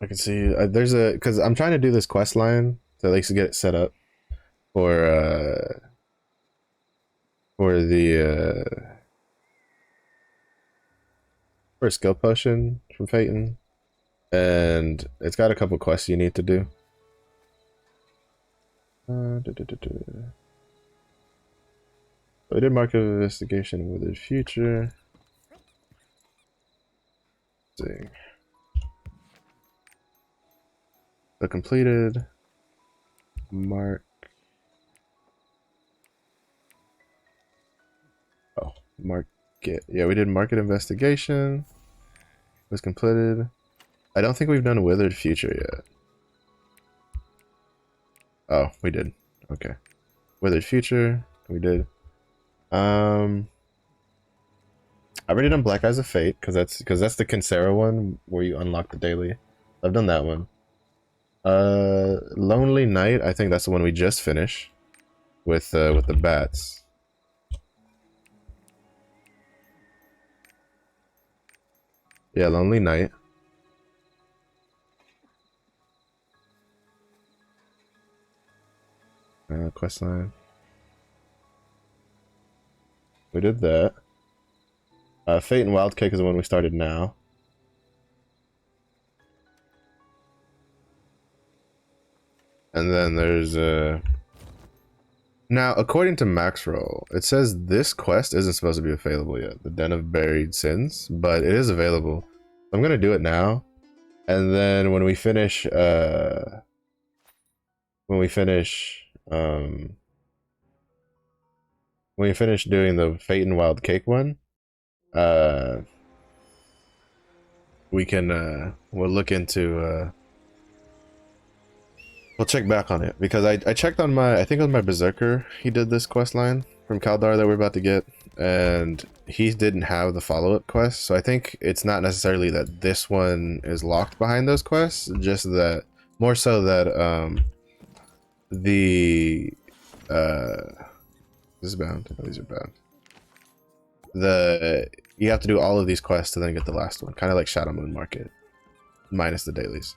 I can see. There's because I'm trying to do this quest line to at least get it set up for the for a skill potion from Phaeton, and it's got a couple quests you need to do. So we did market investigation with the future. Let's see. So completed. Mark. Oh, market. Yeah, we did market investigation. It was completed. I don't think we've done withered future yet. Oh, we did. Okay. Withered future. We did. I've already done Black Eyes of Fate because that's the Kinsera one where you unlock the daily. I've done that one. Lonely Night, I think that's the one we just finished with the bats. Yeah, Lonely Night. Questline. We did that. Fate and Wild Cake is the one we started now. And then there's now, according to Maxroll, it says this quest isn't supposed to be available yet, the Den of Buried Sins, but it is available. I'm gonna do it now, and then when we finish doing the Fate and Wild Cake one, we can we'll look into we'll check back on it, because I checked on my, I think it was my Berserker, he did this quest line from Kaldar that we're about to get, and he didn't have the follow-up quest, so I think it's not necessarily that this one is locked behind those quests, just that, more so that this is bound. Oh, these are bound. You have to do all of these quests to then get the last one, kind of like Shadow Moon Market, minus the dailies.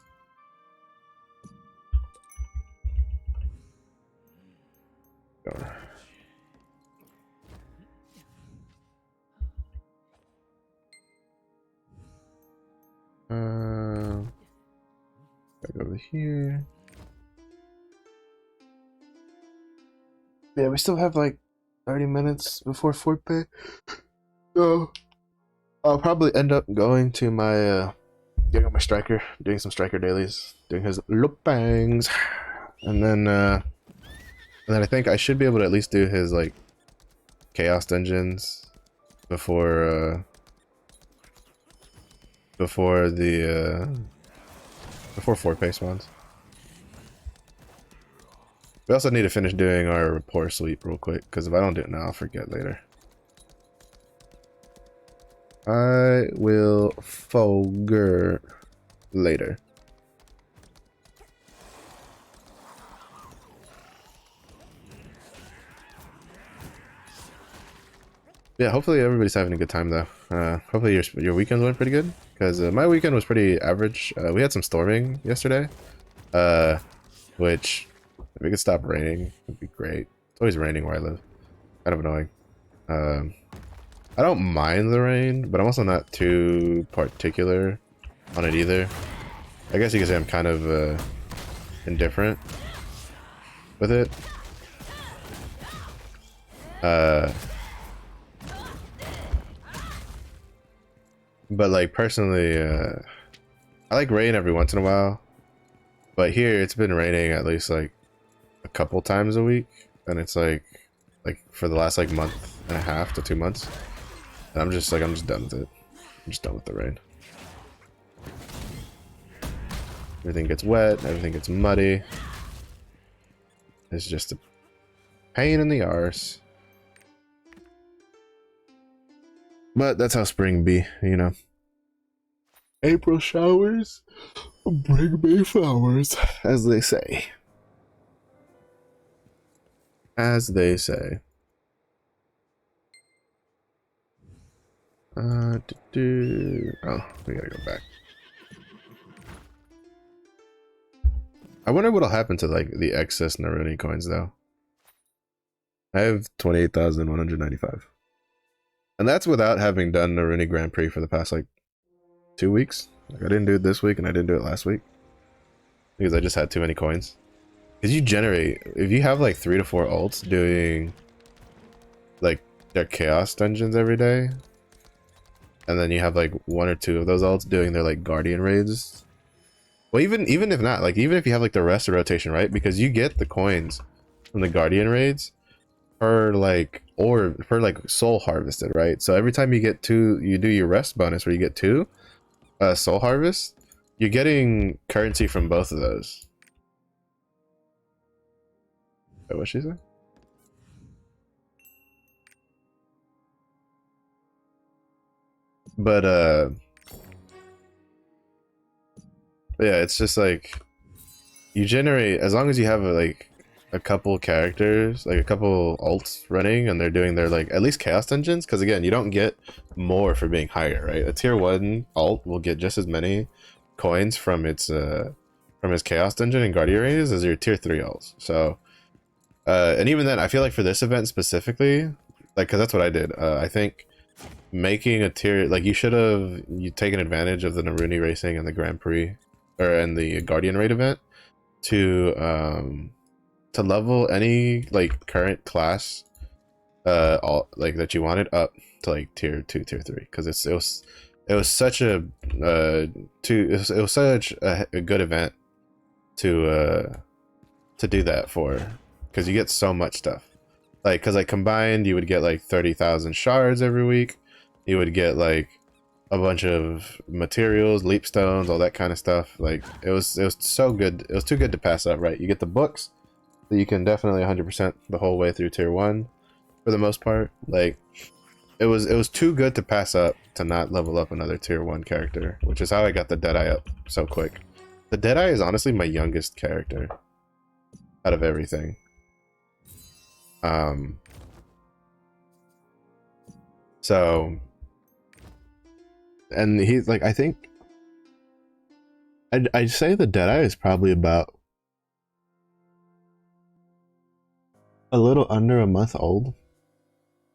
Back over here. Yeah, we still have like 30 minutes before Fort Pay. So I'll probably end up going to my getting on my striker, doing some striker dailies, doing his lopangs, and then I think I should be able to at least do his like chaos dungeons before before Fort Pay spawns. We also need to finish doing our rapport sweep real quick, because if I don't do it now, I'll forget later. I will forget later. Yeah, hopefully everybody's having a good time though. Hopefully your weekends went pretty good, because my weekend was pretty average. We had some storming yesterday, which if it could stop raining, would be great. It's always raining where I live. Kind of annoying. I don't mind the rain, but I'm also not too particular on it either. I guess you could say I'm kind of indifferent with it. But like personally, I like rain every once in a while. But here it's been raining at least like a couple times a week, and it's like for the last like month and a half to 2 months. And I'm just done with it. I'm just done with the rain. Everything gets wet, everything gets muddy. It's just a pain in the arse. But that's how spring be, you know. April showers bring me flowers, as they say. As they say. Oh, we gotta go back. I wonder what'll happen to like the excess Naruni coins though. I have 28,195. And that's without having done Naruni Grand Prix for the past like 2 weeks. Like I didn't do it this week and I didn't do it last week, because I just had too many coins. Because you generate, if you have like 3 to 4 ults doing like their chaos dungeons every day, and then you have like 1 or 2 of those ults doing their like guardian raids. Well, even if not, like even if you have like the rest of rotation, right? Because you get the coins from the guardian raids per like soul harvested, right? So every time you get 2, you do your rest bonus where you get 2 soul harvest, you're getting currency from both of those. Wait, what'd she say? But yeah, it's just like you generate, as long as you have like a couple characters, like a couple alts running, and they're doing their like at least chaos dungeons, because again, you don't get more for being higher, right? A tier 1 alt will get just as many coins from its chaos dungeon and Glaivier rays as your tier 3 alts. So and even then, I feel like for this event specifically, like, because that's what I did, I think making a tier, like, you taken advantage of the Naruni racing and the Grand Prix, and the Guardian raid event to level any like current class all like that you wanted up to like tier 2, tier 3, because it was such a such a good event to do that for, because you get so much stuff, like, because like combined you would get like 30,000 shards every week, you would get like a bunch of materials, leap stones, all that kind of stuff. Like it was so good, it was too good to pass up, right? You get the books that you can definitely 100% the whole way through tier 1 for the most part. Like it was too good to pass up to not level up another tier 1 character, which is how I got the Deadeye up so quick. The Deadeye is honestly my youngest character out of everything. So, and he's like, I think I'd say the Deadeye is probably about a little under a month old,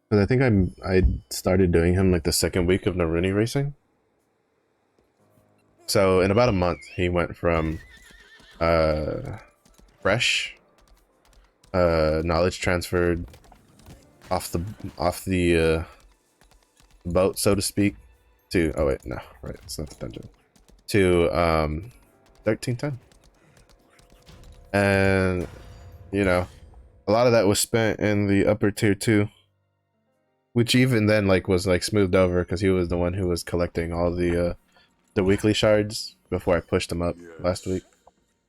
because I think I started doing him like the second week of Naruni racing. So in about a month, he went from fresh, knowledge transferred off the boat, so to speak, to, oh wait, no, right, it's not the dungeon, to 1310. And you know, a lot of that was spent in the upper tier 2, which even then like was like smoothed over, because he was the one who was collecting all the weekly shards before I pushed him up last week.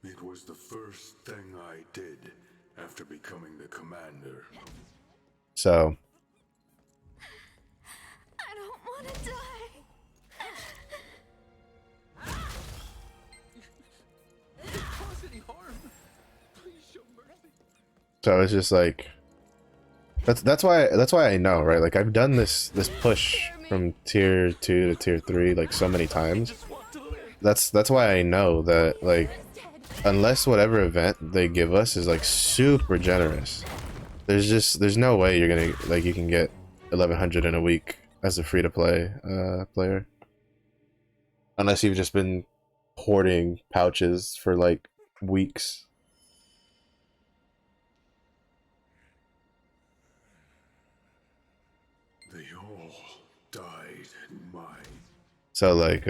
It was the first thing I did after becoming the commander. So I don't want to die. Cause any harm. Please show mercy. so it's just like that's why I know, right? Like I've done this push from tier 2 to tier 3 like so many times. That's why I know that, like, unless whatever event they give us is like super generous, there's no way you're gonna, like, you can get 1100 in a week as a free-to-play player, unless you've just been hoarding pouches for like weeks. They all died in my... So like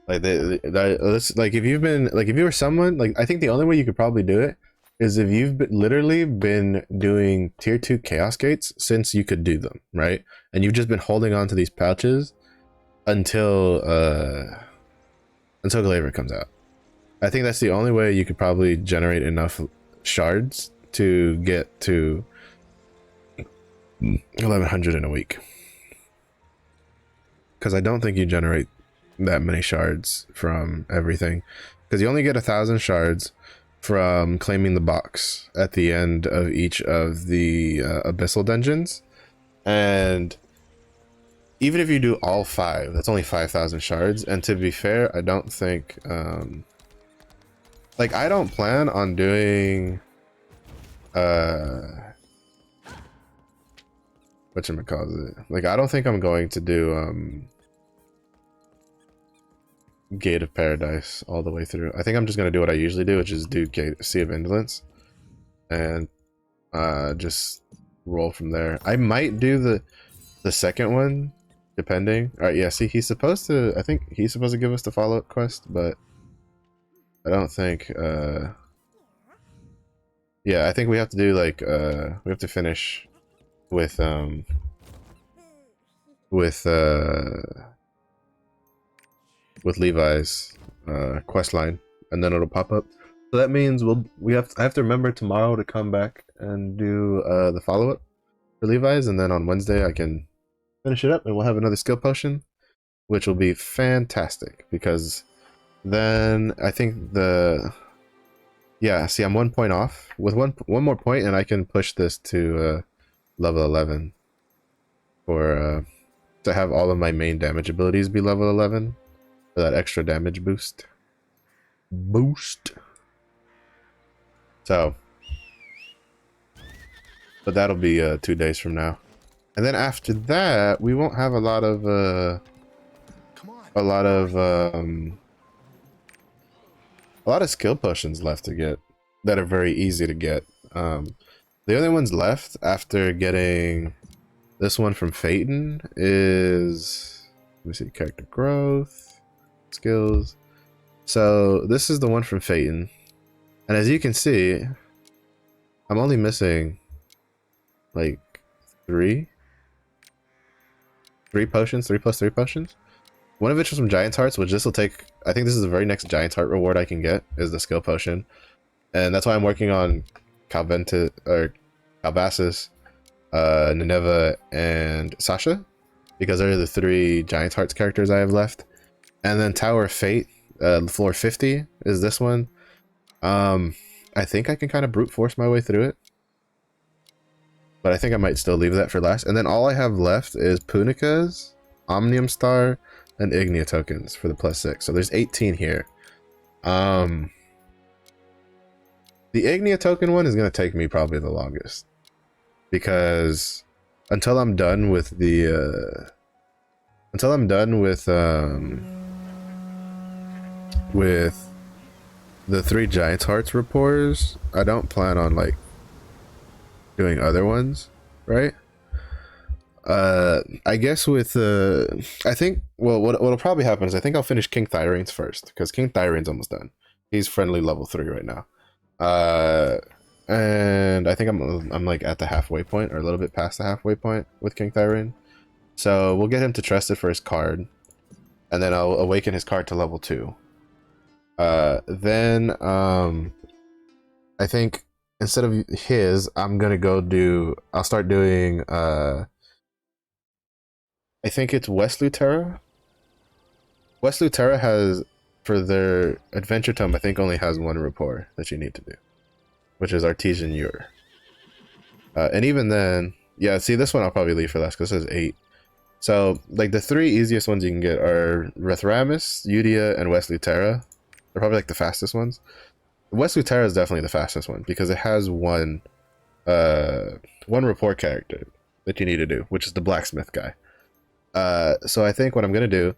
like if you've been, like, if you were someone, like, I think the only way you could probably do it is if you've literally been doing tier 2 chaos gates since you could do them, right? And you've just been holding on to these pouches until Glaiver comes out. I think that's the only way you could probably generate enough shards to get to 1100 in a week, because I don't think you generate that many shards from everything, because you only get 1,000 shards from claiming the box at the end of each of the abyssal dungeons, and even if you do all 5, that's only 5,000 shards. And to be fair, I don't think like, I don't plan on doing whatchamacallit, like, I don't think I'm going to do Gate of Paradise all the way through. I think I'm just gonna do what I usually do, which is do Sea of Indolence, and just roll from there. I might do the second one, depending. All right, yeah. See, he's supposed to. I think he's supposed to give us the follow-up quest, but I don't think. Yeah, I think we have to do like we have to finish with Levi's quest line, and then it'll pop up. So that means I have to remember tomorrow to come back and do the follow-up for Levi's, and then on Wednesday I can finish it up, and we'll have another skill potion, which will be fantastic because then I think yeah, see, I'm 1 point off with one more point, and I can push this to level 11 for to have all of my main damage abilities be level 11 for that extra damage boost. So, but that'll be 2 days from now, and then after that we won't have a lot of skill potions left to get that are very easy to get. The only ones left after getting this one from Phaeton is, let me see, character growth, skills. So this is the one from Phaeton, and as you can see, I'm only missing like three potions, 3+3 potions. One of which was from Giant's Hearts, which this will take. I think this is the very next Giant's Heart reward I can get, is the skill potion. And that's why I'm working on Calbasis, Nineveh, and Sasha, because they're the 3 Giant's Hearts characters I have left. And then Tower of Fate, floor 50 is this one. I think I can kind of brute force my way through it, but I think I might still leave that for last. And then all I have left is Punicas, Omnium Star, and Ignia tokens for the +6. So there's 18 here. The Ignia token one is going to take me probably the longest, because until I'm done with the with the 3 Giant's Hearts rapports, I don't plan on like doing other ones, right? I guess with I think, well, what'll probably happen is I think I'll finish King Thyrane's first, because King Thyrane's almost done. He's friendly level 3 right now. And I think I'm like at the halfway point, or a little bit past the halfway point with King Thyrane. So we'll get him to trusted for his card, and then I'll awaken his card to level 2. Then I think instead of his, I'm gonna I'll start doing I think it's West Lutera. West Lutera has, for their adventure tome, I think only has 1 rapport that you need to do, which is Artesian Ure. And even then, yeah, see, this one I'll probably leave for last because it says 8. So, like, the 3 easiest ones you can get are Rethramis, Udia, and West Lutera. They're probably like the fastest ones. West Lutera is definitely the fastest one because it has one rapport character that you need to do, which is the blacksmith guy. So I think what I'm gonna do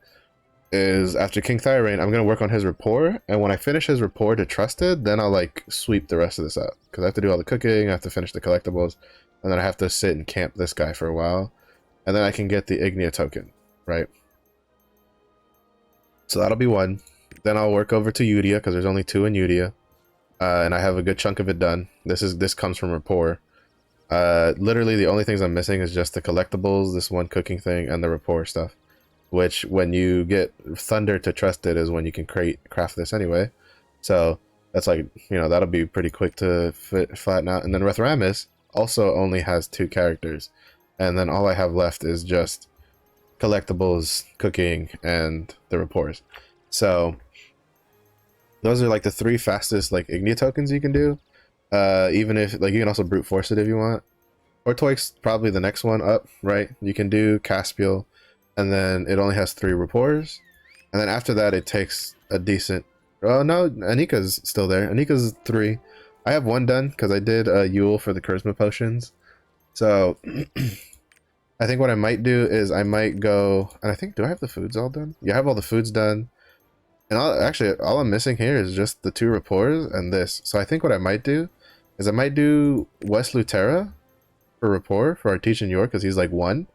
is, after King Thyrane, I'm gonna work on his rapport, and when I finish his rapport to trusted, then I'll like sweep the rest of this up, because I have to do all the cooking, I have to finish the collectibles, and then I have to sit and camp this guy for a while, and then I can get the Ignia token, right? So that'll be 1. Then I'll work over to Udia, because there's only 2 in Udia, and I have a good chunk of it done. This comes from rapport. Literally the only things I'm missing is just the collectibles, this one cooking thing, and the rapport stuff, which when you get Thunder to trusted is when you can craft this anyway. So that's like, you know, that'll be pretty quick to flatten out. And then Rethramis also only has 2 characters, and then all I have left is just collectibles, cooking, and the rapports. So those are like the 3 fastest like Ignia tokens you can do. Even if, like, you can also brute force it if you want. Ortoic's probably the next one up, right? You can do Caspial, and then it only has 3 rapports. And then after that, it takes a decent... Oh, no, Anika's still there. Anika's 3. I have 1 done, because I did Yule for the Charisma Potions. So, I think what I might do is I might go... And I think, do I have the foods all done? Yeah, I have all the foods done. And all I'm missing here is just the 2 rapports and this. So I think what I might do is I might do West Lutera for rapport for Artesian York, because he's like 1.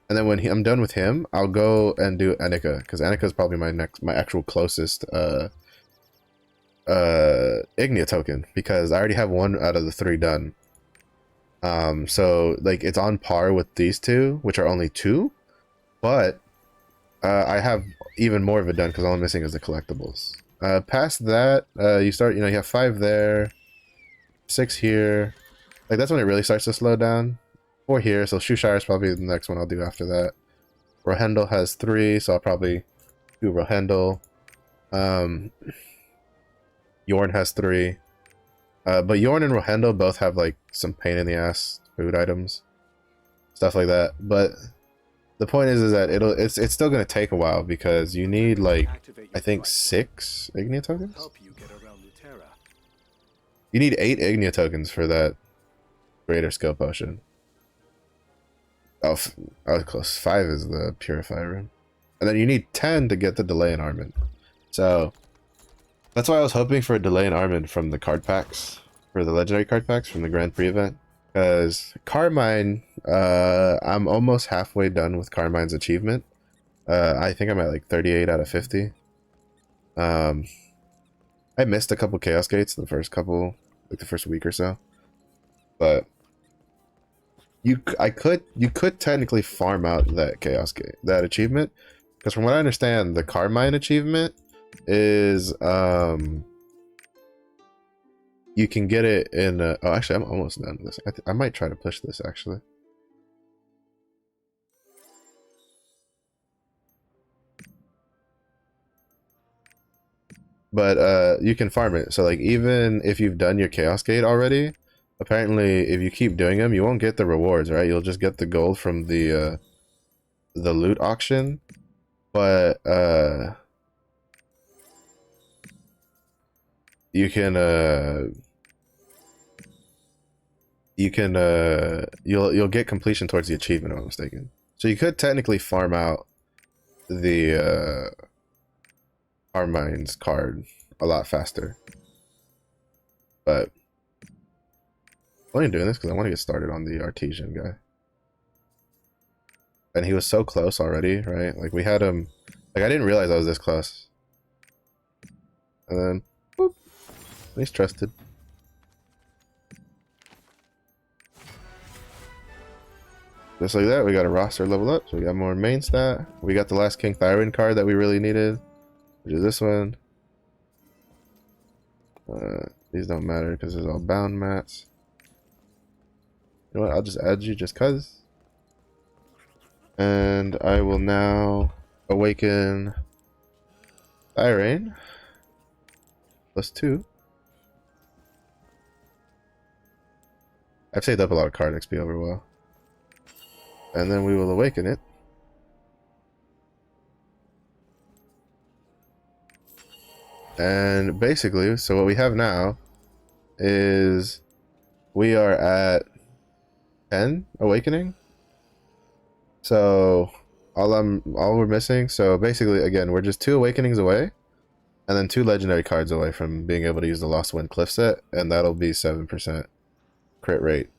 And then when I'm done with him, I'll go and do Annika, because Annika is probably my actual closest Ignia token, because I already have 1 out of the 3 done. So like it's on par with these 2, which are only 2, but I have even more of it done because all I'm missing is the collectibles. Past that, you have 5 there, 6 here. Like, that's when it really starts to slow down. 4 here, so Shoeshire is probably the next one I'll do after that. Rohendel has 3, so I'll probably do Rohendel. Yorn has 3. But Yorn and Rohendel both have like some pain in the ass food items, stuff like that. But the point is that it's still gonna take a while because you need like I think 6 Ignia tokens. Help you get around Lutera. You need 8 Ignia tokens for that greater skill potion. Oh, I was close. 5 is the purify rune, and then you need 10 to get the delay in armament. So that's why I was hoping for a delay in armament from the card packs, for the legendary card packs from the Grand Prix event. Because Carmine, I'm almost halfway done with Carmine's achievement. I think I'm at like 38 out of 50. I missed a couple Chaos Gates the first couple, like the first week or so. But you could technically farm out that Chaos Gate, that achievement. Because from what I understand, the Carmine achievement is you can get it in oh, actually I'm almost done with this. I might try to push this actually, but you can farm it. So like even if you've done your Chaos Gate already, apparently if you keep doing them you won't get the rewards, right? You'll just get the gold from the loot auction. But you can you'll get completion towards the achievement if I'm mistaken. So you could technically farm out the Carmine's card a lot faster. But I'm only doing this because I want to get started on the artesian guy. And he was so close already, right? Like we had him, like I didn't realize I was this close. And then boop, he's trusted. Just like that, we got a roster level up, so we got more main stat. We got the last King Thyrin card that we really needed, which is this one. These don't matter because it's all bound mats. You know what, I'll just add you just cuz. And I will now awaken Thyrin. +2. I've saved up a lot of card XP over a while. And then we will awaken it. And basically, so what we have now is we are at 10 awakening. So all we're missing, so basically again, we're just 2 awakenings away and then 2 legendary cards away from being able to use the Lost Wind Cliff set, and that'll be 7% crit rate.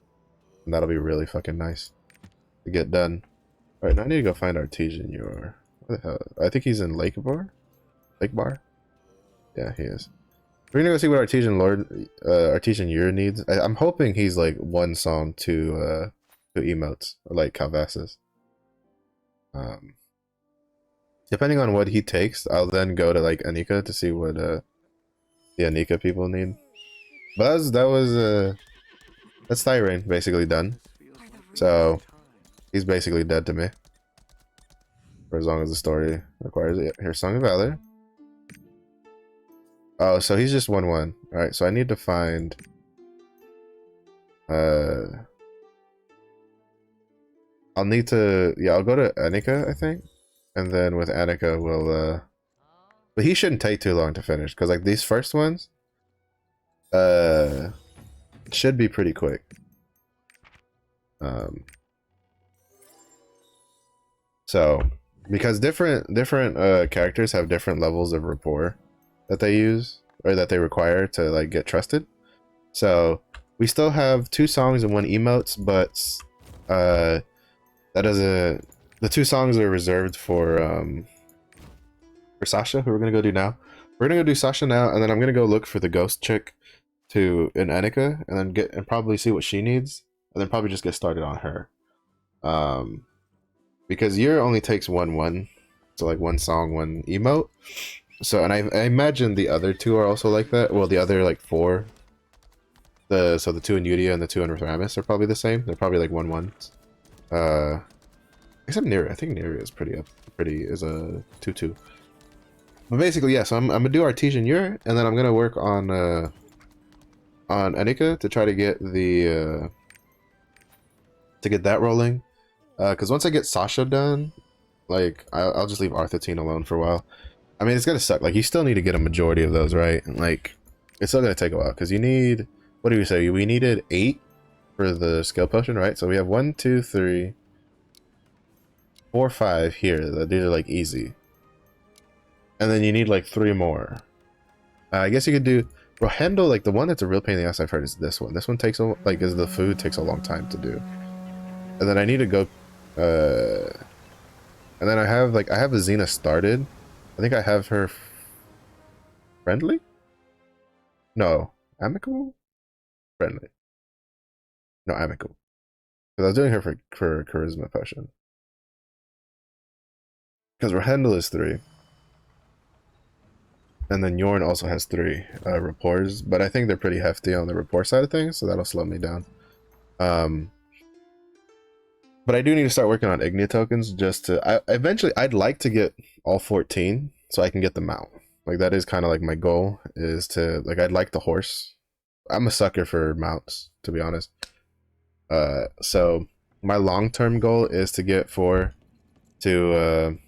And that'll be really fucking nice to get done. Alright, now I need to go find Artesian Yor. What the hell? I think he's in Lake Bar? Yeah, he is. We're gonna go see what Artesian Yor needs. I'm hoping he's like 1 song to emotes, or like Calvasas. Depending on what he takes, I'll then go to like Anika to see what the Anika people need. But that's Thyrin basically done. So he's basically dead to me. For as long as the story requires it. Here's Song of Valor. Oh, so he's just 1-1. Alright, so I need to find I'll need to, yeah, I'll go to Anika, I think. And then with Anika, we'll, but he shouldn't take too long to finish, because, like, these first ones, should be pretty quick. So, because different characters have different levels of rapport that they use, or that they require to, like, get trusted. So, we still have 2 songs and 1 emotes, but, that doesn't. The 2 songs are reserved for Sasha, who we're gonna go do now. We're gonna go do Sasha now, and then I'm gonna go look for the ghost chick in Anika, and then probably see what she needs, and then probably just get started on her. Because Yer only takes 1-1, so like 1 song, 1 emote. So, and I imagine the other 2 are also like that. Well, the other like 4. So the 2 in Udia and the 2 in Ramis are probably the same. They're probably like 1-1s. Except Neri. I think Neri is pretty is a 2-2. But basically, yeah, so I'm gonna do Artesian Ure, and then I'm gonna work on Anika to try to get the to get that rolling. Because once I get Sasha done, like I'll just leave Arthurtine alone for a while. I mean, it's gonna suck. Like you still need to get a majority of those, right? Like it's still gonna take a while because you need. What do we say? We needed 8 for the skill potion, right? So we have 1, 2, 3, 4, 5 here. These are like easy. And then you need like 3 more. I guess you could do Rohendel, like the one that's a real pain in the ass I've heard is this one. This one takes a like is the food takes a long time to do. And then I need to go and then I have a Xena started. I think I have her friendly? No. Amicable? Friendly. No, amicable. Because I was doing her for charisma potion. Because Rohendel is 3. And then Yorn also has 3 rapports, but I think they're pretty hefty on the rapport side of things, so that'll slow me down. But I do need to start working on Ignia tokens just to... eventually, I'd like to get all 14 so I can get the mount. Like, that is kind of like my goal, is to... Like, I'd like the horse. I'm a sucker for mounts, to be honest. So, my long-term goal is to get 4 to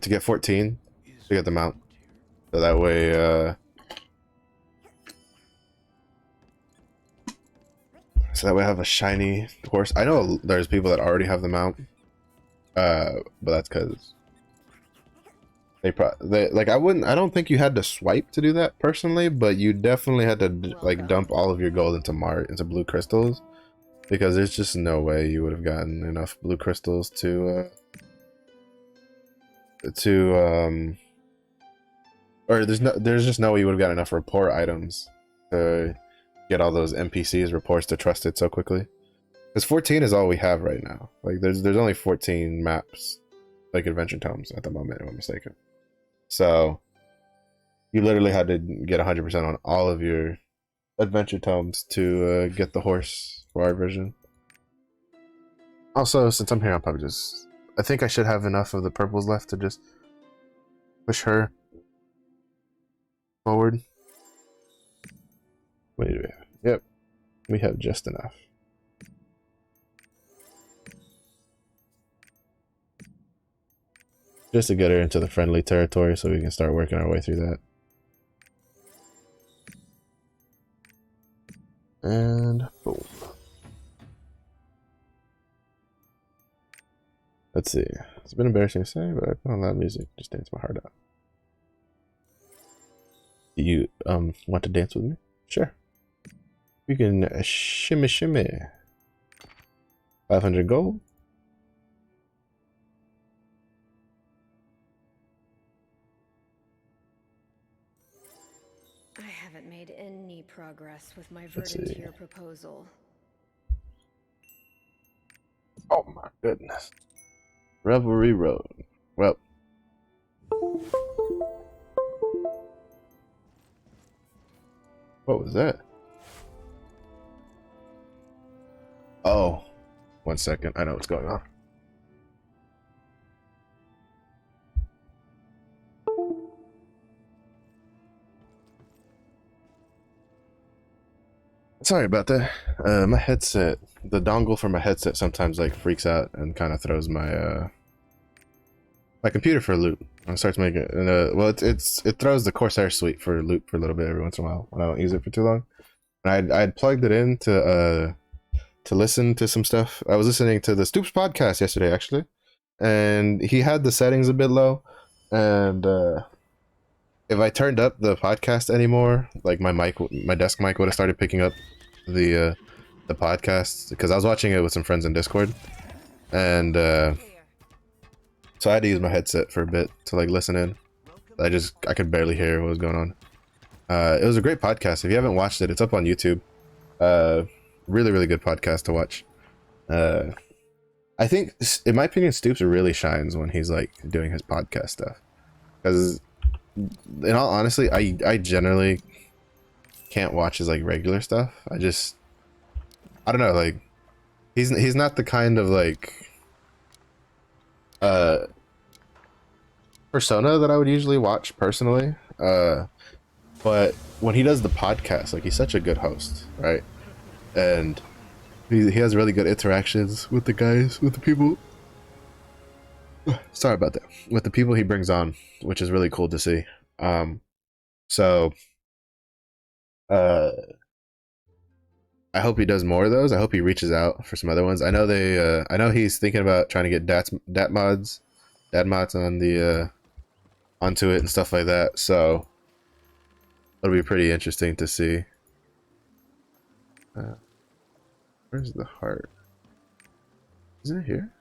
get 14 to get the mount. So that way, I have a shiny horse. I know there's people that already have the mount, but that's because they like I don't think you had to swipe to do that personally, but you definitely had to like dump all of your gold into blue crystals, because there's just no way you would have gotten enough blue crystals to or there's just no way you would have got enough report items to get all those NPCs reports to trust it so quickly. Because 14 is all we have right now. Like there's only 14 maps, like adventure tomes at the moment, if I'm mistaken. So you literally had to get 100% on all of your adventure tomes to get the horse for our version. Also, since I'm here, I think I should have enough of the purples left to just push her forward. What do we have? Yep, we have just enough. Just to get her into the friendly territory so we can start working our way through that. And boom. Let's see. It's been embarrassing to say, but I put on loud music. Just dance my heart out. Do you want to dance with me? Sure. We can shimmy shimmy. 500 gold. I haven't made any progress with my verdant tier proposal. Oh my goodness. Revelry Road. Well. What was that? Oh. 1 second. I know what's going on. Sorry about that. My headset, the dongle for my headset sometimes like freaks out and kind of throws my my computer for a loop and starts making it. And well, it throws the Corsair suite for a loop for a little bit every once in a while when I don't use it for too long. And I'd plugged it in to listen to some stuff. I was listening to the Stoops podcast yesterday actually, and he had the settings a bit low, and if I turned up the podcast anymore, like my desk mic would have started picking up the podcast, because I was watching it with some friends in Discord, and so I had to use my headset for a bit to like listen in. I could barely hear what was going on. It was a great podcast. If you haven't watched it, it's up on YouTube. Really, really good podcast to watch. I think, in my opinion, Stoops really shines when he's like doing his podcast stuff, because in all honesty, I generally can't watch his like regular stuff. I don't know, like he's not the kind of like uh persona that I would usually watch personally. But when he does the podcast, like he's such a good host, right? And he has really good interactions with the guys, with the people. Sorry about that. With the people he brings on, which is really cool to see. So uh I hope he does more of those. I hope he reaches out for some other ones. I know I know he's thinking about trying to get dad mods on the onto it and stuff like that. So it'll be pretty interesting to see. Where's the heart? Isn't it here?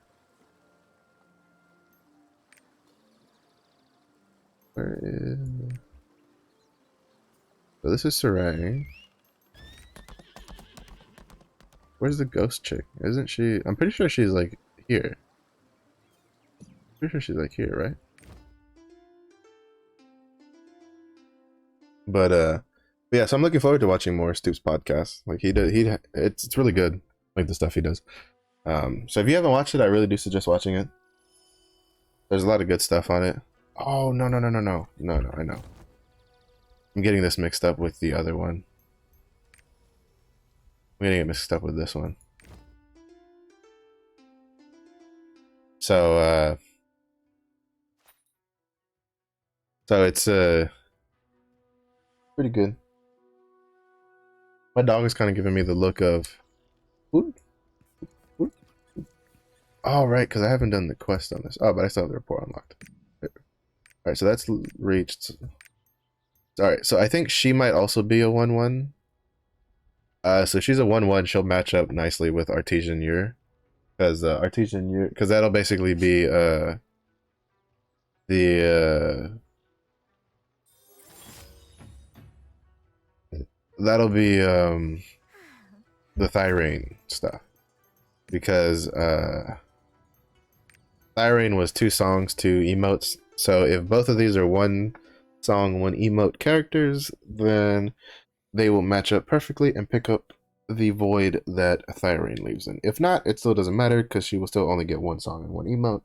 Where is? So this is Sarang. Where's the ghost chick? Isn't she? I'm pretty sure she's like here. Pretty sure she's like here, right? But yeah. So I'm looking forward to watching more Stoops podcast. Like it's really good. Like the stuff he does. So if you haven't watched it, I really do suggest watching it. There's a lot of good stuff on it. Oh no. I know. I'm getting this mixed up with the other one. I'm getting it mixed up with this one. So it's pretty good. My dog is kind of giving me the look of ooh. Oh, right, because I haven't done the quest on this. Oh, but I still have the report unlocked. Alright, so that's reached. Alright, so I think she might also be a 1-1. So she's a 1-1. She'll match up nicely with Artesian Ure. Because Artesian Ure, because that'll basically be that'll be the Thyrane stuff. Because Thyrane was 2 songs, 2 emotes. So if both of these are 1 song, 1 emote characters, then they will match up perfectly and pick up the void that Thyrane leaves in. If not, it still doesn't matter because she will still only get 1 song and 1 emote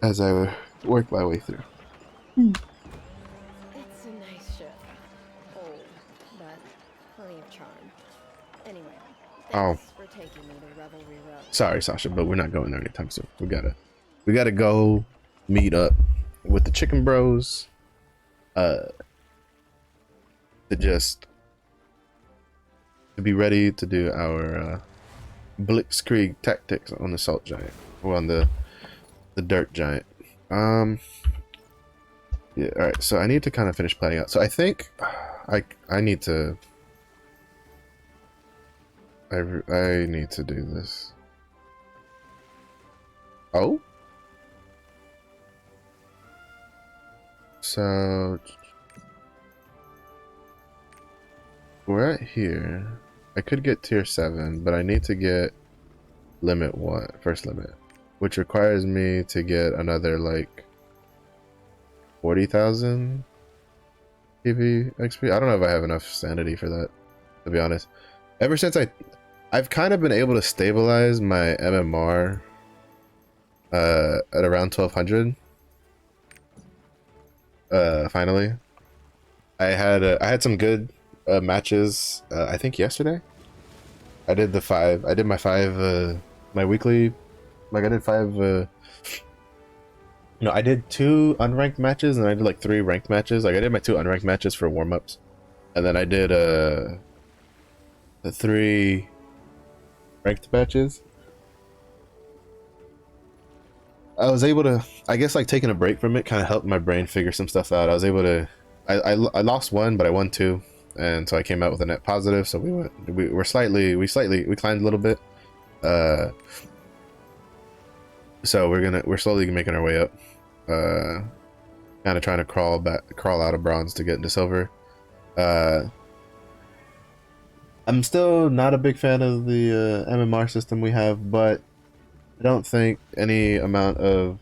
as I work my way through. It's a nice ship. Old, but plenty of charm. Anyway, thanks for taking me to Revelry Road. Sorry, Sasha, but we're not going there anytime soon. We gotta go meet up with the Chicken Bros. To be ready to do our blitzkrieg tactics on the salt giant or on the dirt giant. Yeah, all right, so I need to kind of finish planning out. So I think I need to I need to do this. Oh, so we're at here. I could get tier 7, but I need to get limit 1, first limit, which requires me to get another like 40,000 PV XP. I don't know if I have enough sanity for that, to be honest. Ever since I've kind of been able to stabilize my MMR at around 1200. Finally, I had some good matches. I think yesterday I did my 5 my weekly, like I did 5 no, I did 2 unranked matches and I did like 3 ranked matches. Like I did my 2 unranked matches for warm-ups, and then I did the 3 ranked matches. I was able to, I guess, like taking a break from it kind of helped my brain figure some stuff out. I was able to, I lost 1, but I won 2, and so I came out with a net positive. So we climbed a little bit. So we're slowly making our way up. Kind of trying to crawl out of bronze to get into silver. I'm still not a big fan of the MMR system we have, but I don't think any amount of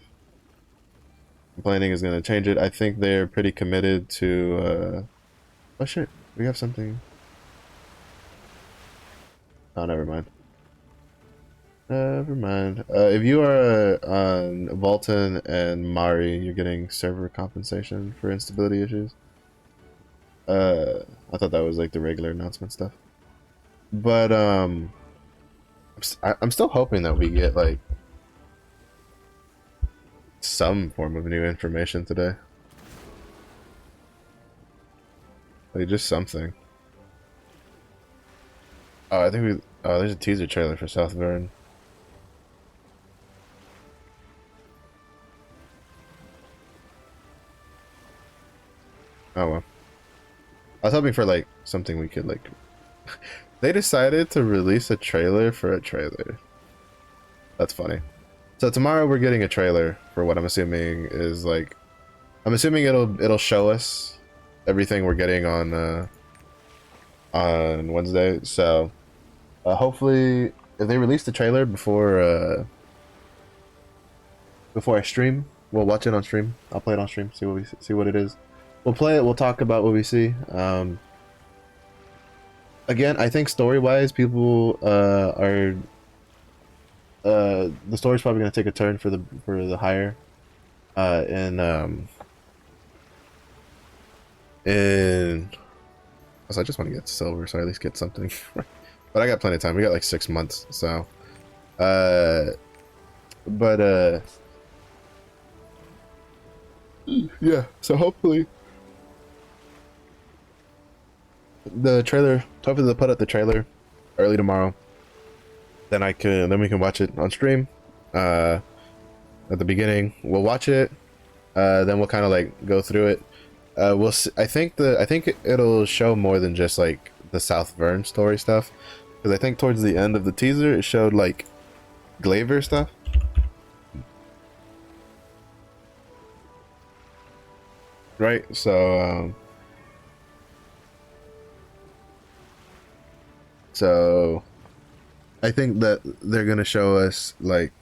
complaining is going to change it. I think they're pretty committed to oh shit, we have something. Oh, never mind. Never mind. If you are on Volton and Mari, you're getting server compensation for instability issues. I thought that was like the regular announcement stuff. But I'm still hoping that we get like some form of new information today. Like just something. Oh, I think we. Oh, there's a teaser trailer for South Vern. Oh well. I was hoping for like something we could like. They decided to release a trailer for a trailer. That's funny. So tomorrow we're getting a trailer for what I'm assuming is like. I'm assuming it'll show us everything we're getting on Wednesday. So hopefully, if they release the trailer before I stream, we'll watch it on stream. I'll play it on stream. See what it is. We'll play it. We'll talk about what we see. Again, I think story-wise, people are the story's probably gonna take a turn for the higher, in so I just want to get silver, so I at least get something. But I got plenty of time. We got like 6 months, so yeah. So hopefully hopefully they'll put up the trailer early tomorrow. Then we can watch it on stream. At the beginning, we'll watch it. Then we'll kind of like go through it. We'll see, I think it'll show more than just like the South Vern story stuff, because I think towards the end of the teaser it showed like Glaiver stuff. Right, so I think that they're gonna show us like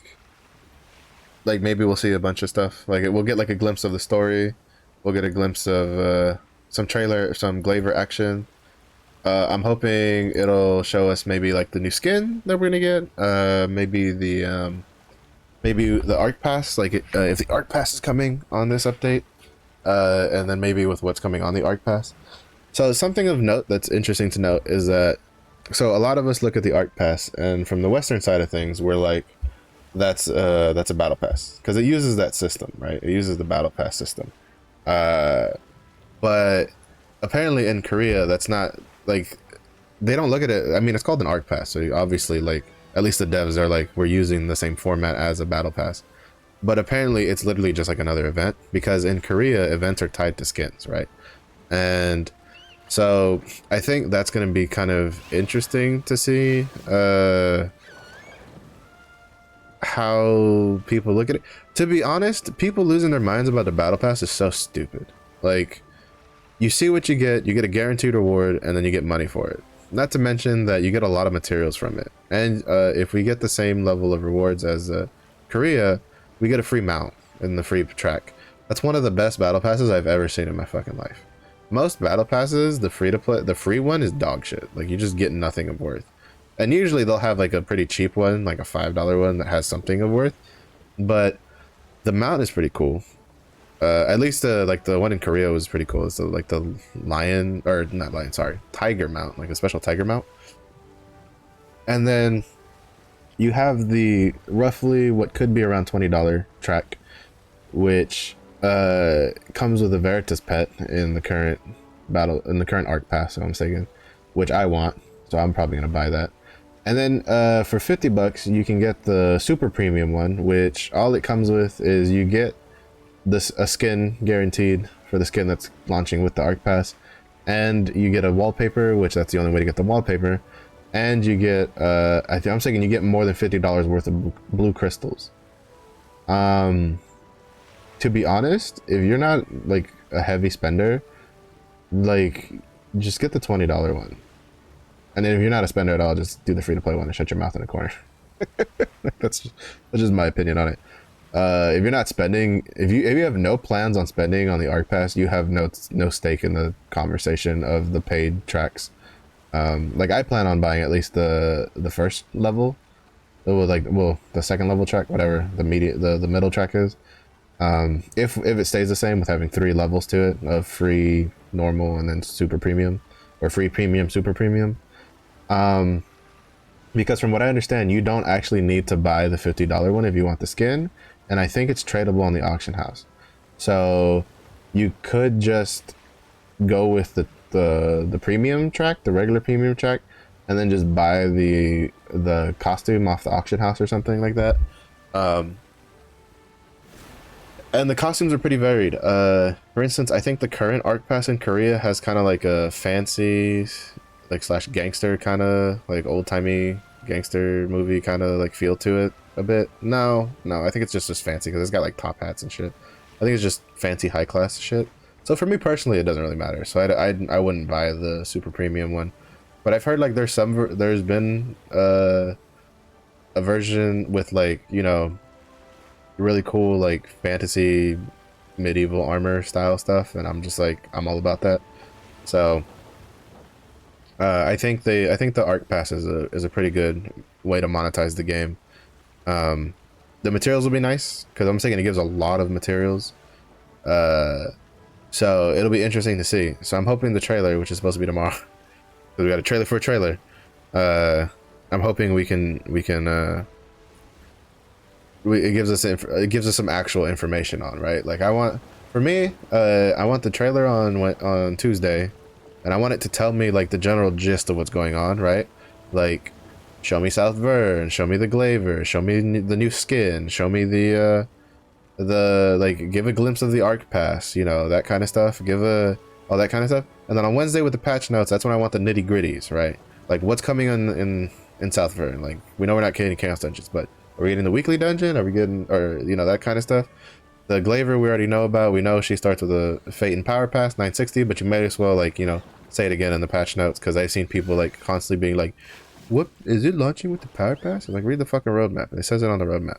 maybe we'll see a bunch of stuff. Like we'll get like a glimpse of the story. We'll get a glimpse of some Glaiver action. I'm hoping it'll show us maybe like the new skin that we're gonna get. Maybe the Arc Pass. Like if the Arc Pass is coming on this update, and then maybe with what's coming on the Arc Pass. So something of note that's interesting to note is that a lot of us look at the Arc Pass, and from the Western side of things, we're like, that's a battle pass because it uses that system, right? It uses the battle pass system. But apparently in Korea, that's not like they don't look at it. I mean, it's called an Arc Pass, so obviously, like at least the devs are like, we're using the same format as a battle pass. But apparently, it's literally just like another event because in Korea, events are tied to skins, right? And so I think that's going to be kind of interesting to see how people look at it. To be honest, people losing their minds about the battle pass is so stupid. Like, you see what you get a guaranteed reward, and then you get money for it. Not to mention that you get a lot of materials from it. And if we get the same level of rewards as Korea, we get a free mount in the free track. That's one of the best battle passes I've ever seen in my fucking life. Most battle passes, the free one is dog shit. Like, you just get nothing of worth. And usually they'll have like a pretty cheap one, like a $5 one that has something of worth. But the mount is pretty cool. At least like the one in Korea was pretty cool. It's like the tiger mount, like a special tiger mount. And then you have the roughly what could be around $20 track, which comes with a Veritas pet in the current Arc Pass, so I'm saying, which I want, so I'm probably gonna buy that. And then for $50 you can get the super premium one, which all it comes with is you get a skin guaranteed for the skin that's launching with the Arc Pass, and you get a wallpaper, which that's the only way to get the wallpaper, and you get I'm saying you get more than $50 worth of blue crystals. To be honest, if you're not like a heavy spender, like just get the $20 one. And then if you're not a spender at all, just do the free-to-play one and shut your mouth in a corner. That's just my opinion on it. If you're not spending, if you have no plans on spending on the Arc Pass, you have no stake in the conversation of the paid tracks. Like I plan on buying at least the first level, well, like, well, the second level track, whatever the middle track is. If it stays the same with having 3 levels to it of free, normal, and then super premium, or free premium, super premium. Because from what I understand, you don't actually need to buy the $50 one if you want the skin, and I think it's tradable on the auction house. So you could just go with the premium track, the regular premium track, and then just buy the costume off the auction house or something like that. And the costumes are pretty varied. For instance, I think the current Arc Pass in Korea has kind of like a fancy, like slash gangster kind of like old timey gangster movie kind of like feel to it a bit. No, I think it's just fancy because it's got like top hats and shit. I think it's just fancy high class shit. So for me personally, it doesn't really matter. So I wouldn't buy the super premium one. But I've heard like there's been a version with like, you know, really cool like fantasy medieval armor style stuff, and I'm just like, I'm all about that. So I think the Arc Pass is a pretty good way to monetize the game. The materials will be nice because I'm thinking it gives a lot of materials. So it'll be interesting to see. So I'm hoping the trailer, which is supposed to be tomorrow, because we got a trailer for a trailer. I'm hoping it gives us some actual information on, right? Like I want the trailer on Tuesday, and I want it to tell me like the general gist of what's going on, right? Like show me South Vern, show me the Glaiver, show me the new skin, show me the like give a glimpse of the Arc Pass, you know, that kind of stuff. All that kind of stuff. And then on Wednesday with the patch notes, that's when I want the nitty gritties, right? Like what's coming in South Vern. Like we know we're not getting Chaos Dungeons, but are we getting the weekly dungeon? Are we getting, or you know, that kind of stuff? The Glaiver we already know about. We know she starts with a Fate and Power Pass 960, but you may as well like, you know, say it again in the patch notes because I've seen people like constantly being like, "What is it launching with the Power Pass?" I'm like, read the fucking roadmap. It says it on the roadmap.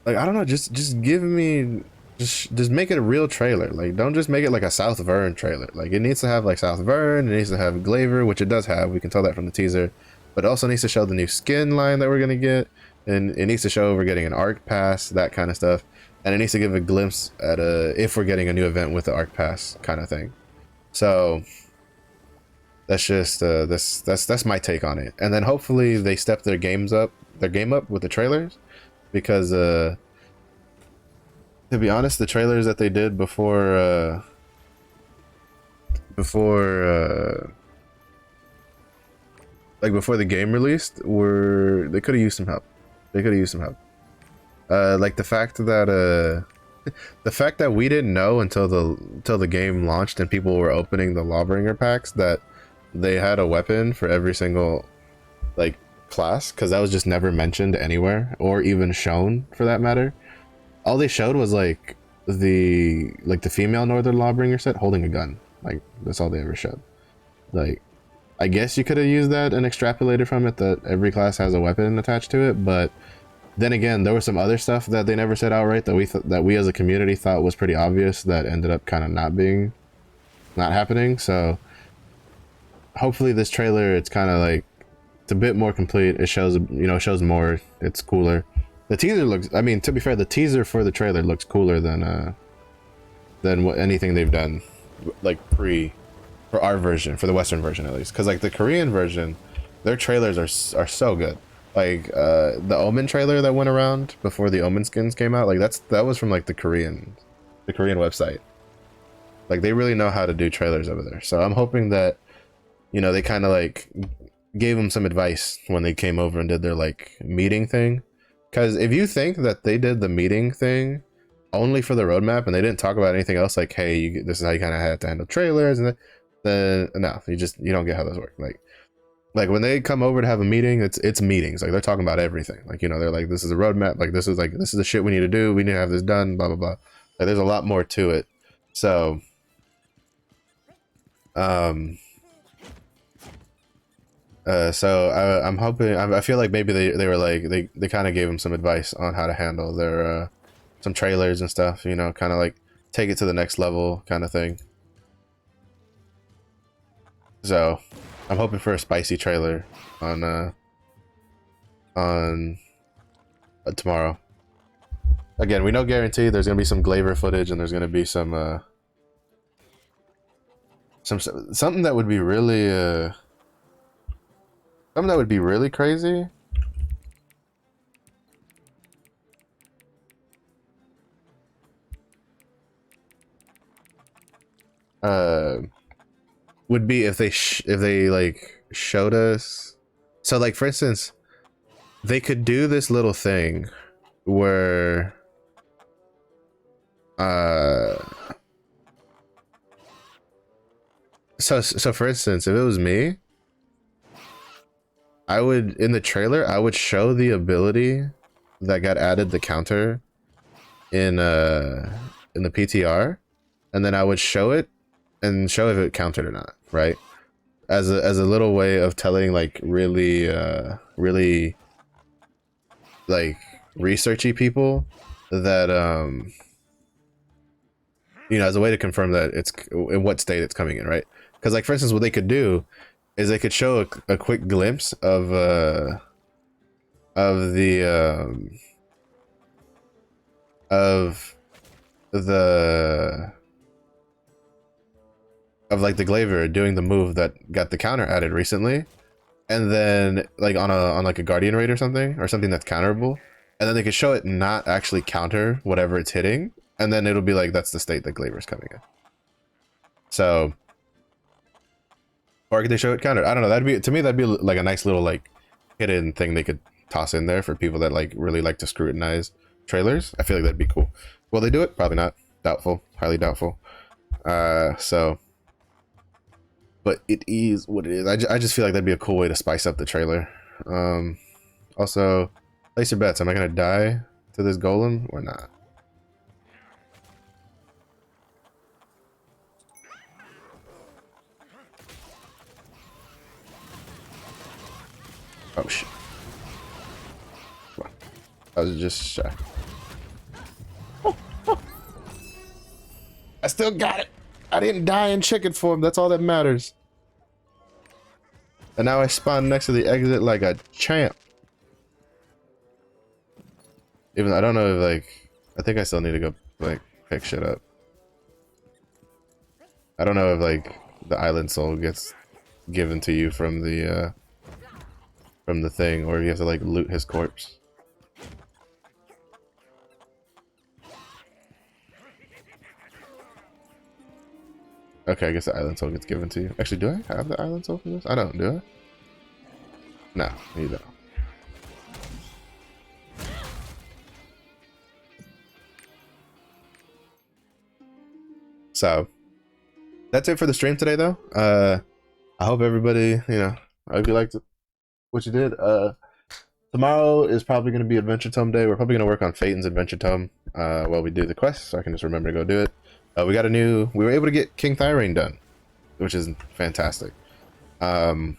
Like I don't know, just give me, just make it a real trailer. Like don't just make it like a South Vern trailer. Like it needs to have like South Vern, it needs to have Glaiver, which it does have. We can tell that from the teaser. But it also needs to show the new skin line that we're gonna get, and it needs to show we're getting an Arc Pass, that kind of stuff, and it needs to give a glimpse at if we're getting a new event with the Arc Pass kind of thing. So that's just that's my take on it. And then hopefully they step their game up with the trailers, because to be honest, the trailers that they did before the game released they could have used some help. Like the fact that we didn't know until the game launched and people were opening the Lawbringer packs that they had a weapon for every single like class, because that was just never mentioned anywhere or even shown for that matter. All they showed was like the female Northern Lawbringer set holding a gun. Like that's all they ever showed. Like I guess you could have used that and extrapolated from it that every class has a weapon attached to it, but then again, there was some other stuff that they never said outright that we as a community thought was pretty obvious that ended up kind of not happening. So hopefully this trailer, it's kind of like, it's a bit more complete. It shows, you know, shows more. It's cooler. The teaser looks, I mean, to be fair, the teaser for the trailer looks cooler than what anything they've done like for our version, for the Western version at least, because like the Korean version, their trailers are so good. Like the Omen trailer that went around before the Omen skins came out, like that was from like the Korean website. Like they really know how to do trailers over there. So I'm hoping that, you know, they kind of like gave them some advice when they came over and did their like meeting thing. Because if you think that they did the meeting thing only for the roadmap and they didn't talk about anything else, like, hey, this is how you kind of have to handle trailers, and then no, you don't get how those work. Like when they come over to have a meeting, it's meetings. Like they're talking about everything. Like, you know, they're like, this is a roadmap. Like this is the shit we need to do. We need to have this done. Blah blah blah. Like there's a lot more to it. So, I'm hoping. I feel like maybe they were like they kind of gave them some advice on how to handle their some trailers and stuff. You know, kind of like take it to the next level kind of thing. So I'm hoping for a spicy trailer on tomorrow. Again, we no guarantee. There's gonna be some Glaiver footage, and there's gonna be some something that would be really something that would be really crazy. Would be if they like showed us. So like for instance, they could do this little thing where so for instance, if it was me, I would in the trailer I would show the ability that got added, the counter in the PTR, and then I would show it and show if it countered or not, right? As a little way of telling like really like researchy people that you know, as a way to confirm that it's in what state it's coming in, right? Because like for instance, what they could do is they could show a quick glimpse of the of the of like the Glaiver doing the move that got the counter added recently, and then like on like a Guardian raid or something that's counterable, and then they could show it not actually counter whatever it's hitting, and then it'll be like that's the state that Glaiver's coming in. So, or could they show it counter? I don't know. That'd be, to me, that'd be like a nice little like hidden thing they could toss in there for people that like really like to scrutinize trailers. I feel like that'd be cool. Will they do it? Probably not. Doubtful. Highly doubtful. So, but it is what it is. I just feel like that'd be a cool way to spice up the trailer. Also, place your bets. Am I gonna die to this golem or not? Oh shit. Come on. I was just shy. I still got it. I didn't die in chicken form. That's all that matters. And now I spawn next to the exit like a champ. Even I don't know if like, I think I still need to go like pick shit up. I don't know if like the island soul gets given to you from the thing, or if you have to like loot his corpse. Okay, I guess the island soul gets given to you. Actually, do I have the island soul for this? I don't, do I? No, you don't. So, that's it for the stream today, though. I hope everybody, you know, I hope you liked what you did. Tomorrow is probably going to be Adventure Tome day. We're probably going to work on Phaeton's Adventure Tome while we do the quest, so I can just remember to go do it. We were able to get King Thyrane done, which is fantastic. May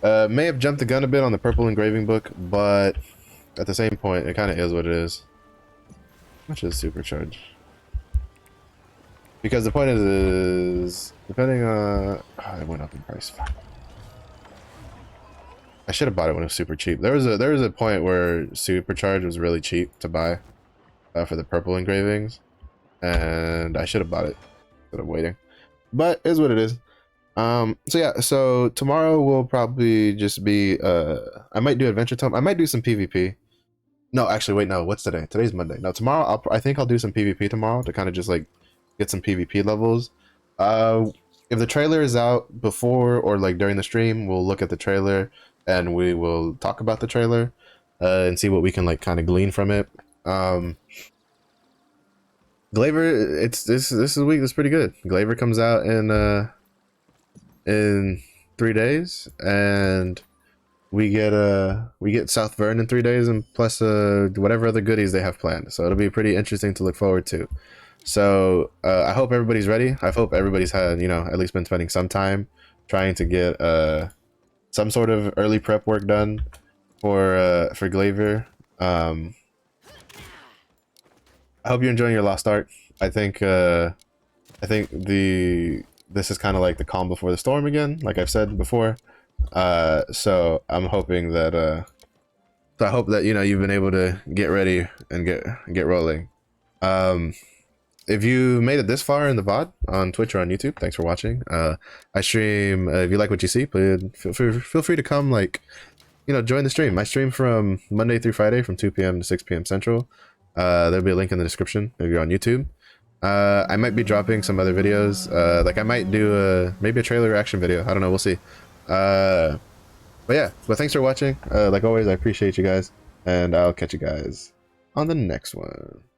have jumped the gun a bit on the purple engraving book, but at the same point, it kind of is what it is. How much is supercharge? Because the point is depending on... Oh, it went up in price. Fuck. I should have bought it when it was super cheap. There was a point where supercharge was really cheap to buy for the purple engravings, and I should have bought it instead of waiting. But it is what it is. So yeah, so tomorrow will probably just be I might do Adventure Tome. I might do some PvP. No, actually wait, no, what's today? Today's Monday. No, tomorrow I think I'll do some PvP tomorrow to kind of just like get some PvP levels. If the trailer is out before or like during the stream, we'll look at the trailer and we will talk about the trailer and see what we can like kind of glean from it. Glaiver, this week is pretty good. Glaiver comes out in 3 days, and we get South Vern in 3 days, and plus whatever other goodies they have planned. So it'll be pretty interesting to look forward to. So I hope everybody's ready. I hope everybody's had, you know, at least been spending some time trying to get some sort of early prep work done for Glaiver. I hope you're enjoying your Lost Ark. I think the this is kind of like the calm before the storm again, like I've said before. So I'm hoping that so I hope that you've been able to get ready and get rolling. If you made it this far in the VOD on Twitch or on YouTube, thanks for watching. I stream. If you like what you see, please feel free to come, like, join the stream. I stream from Monday through Friday from 2 p.m. to 6 p.m. Central. There'll be a link in the description if you're on YouTube. I might be dropping some other videos. Like I might do maybe a trailer reaction video. I don't know. We'll see. But yeah. But thanks for watching. Like always, I appreciate you guys, and I'll catch you guys on the next one.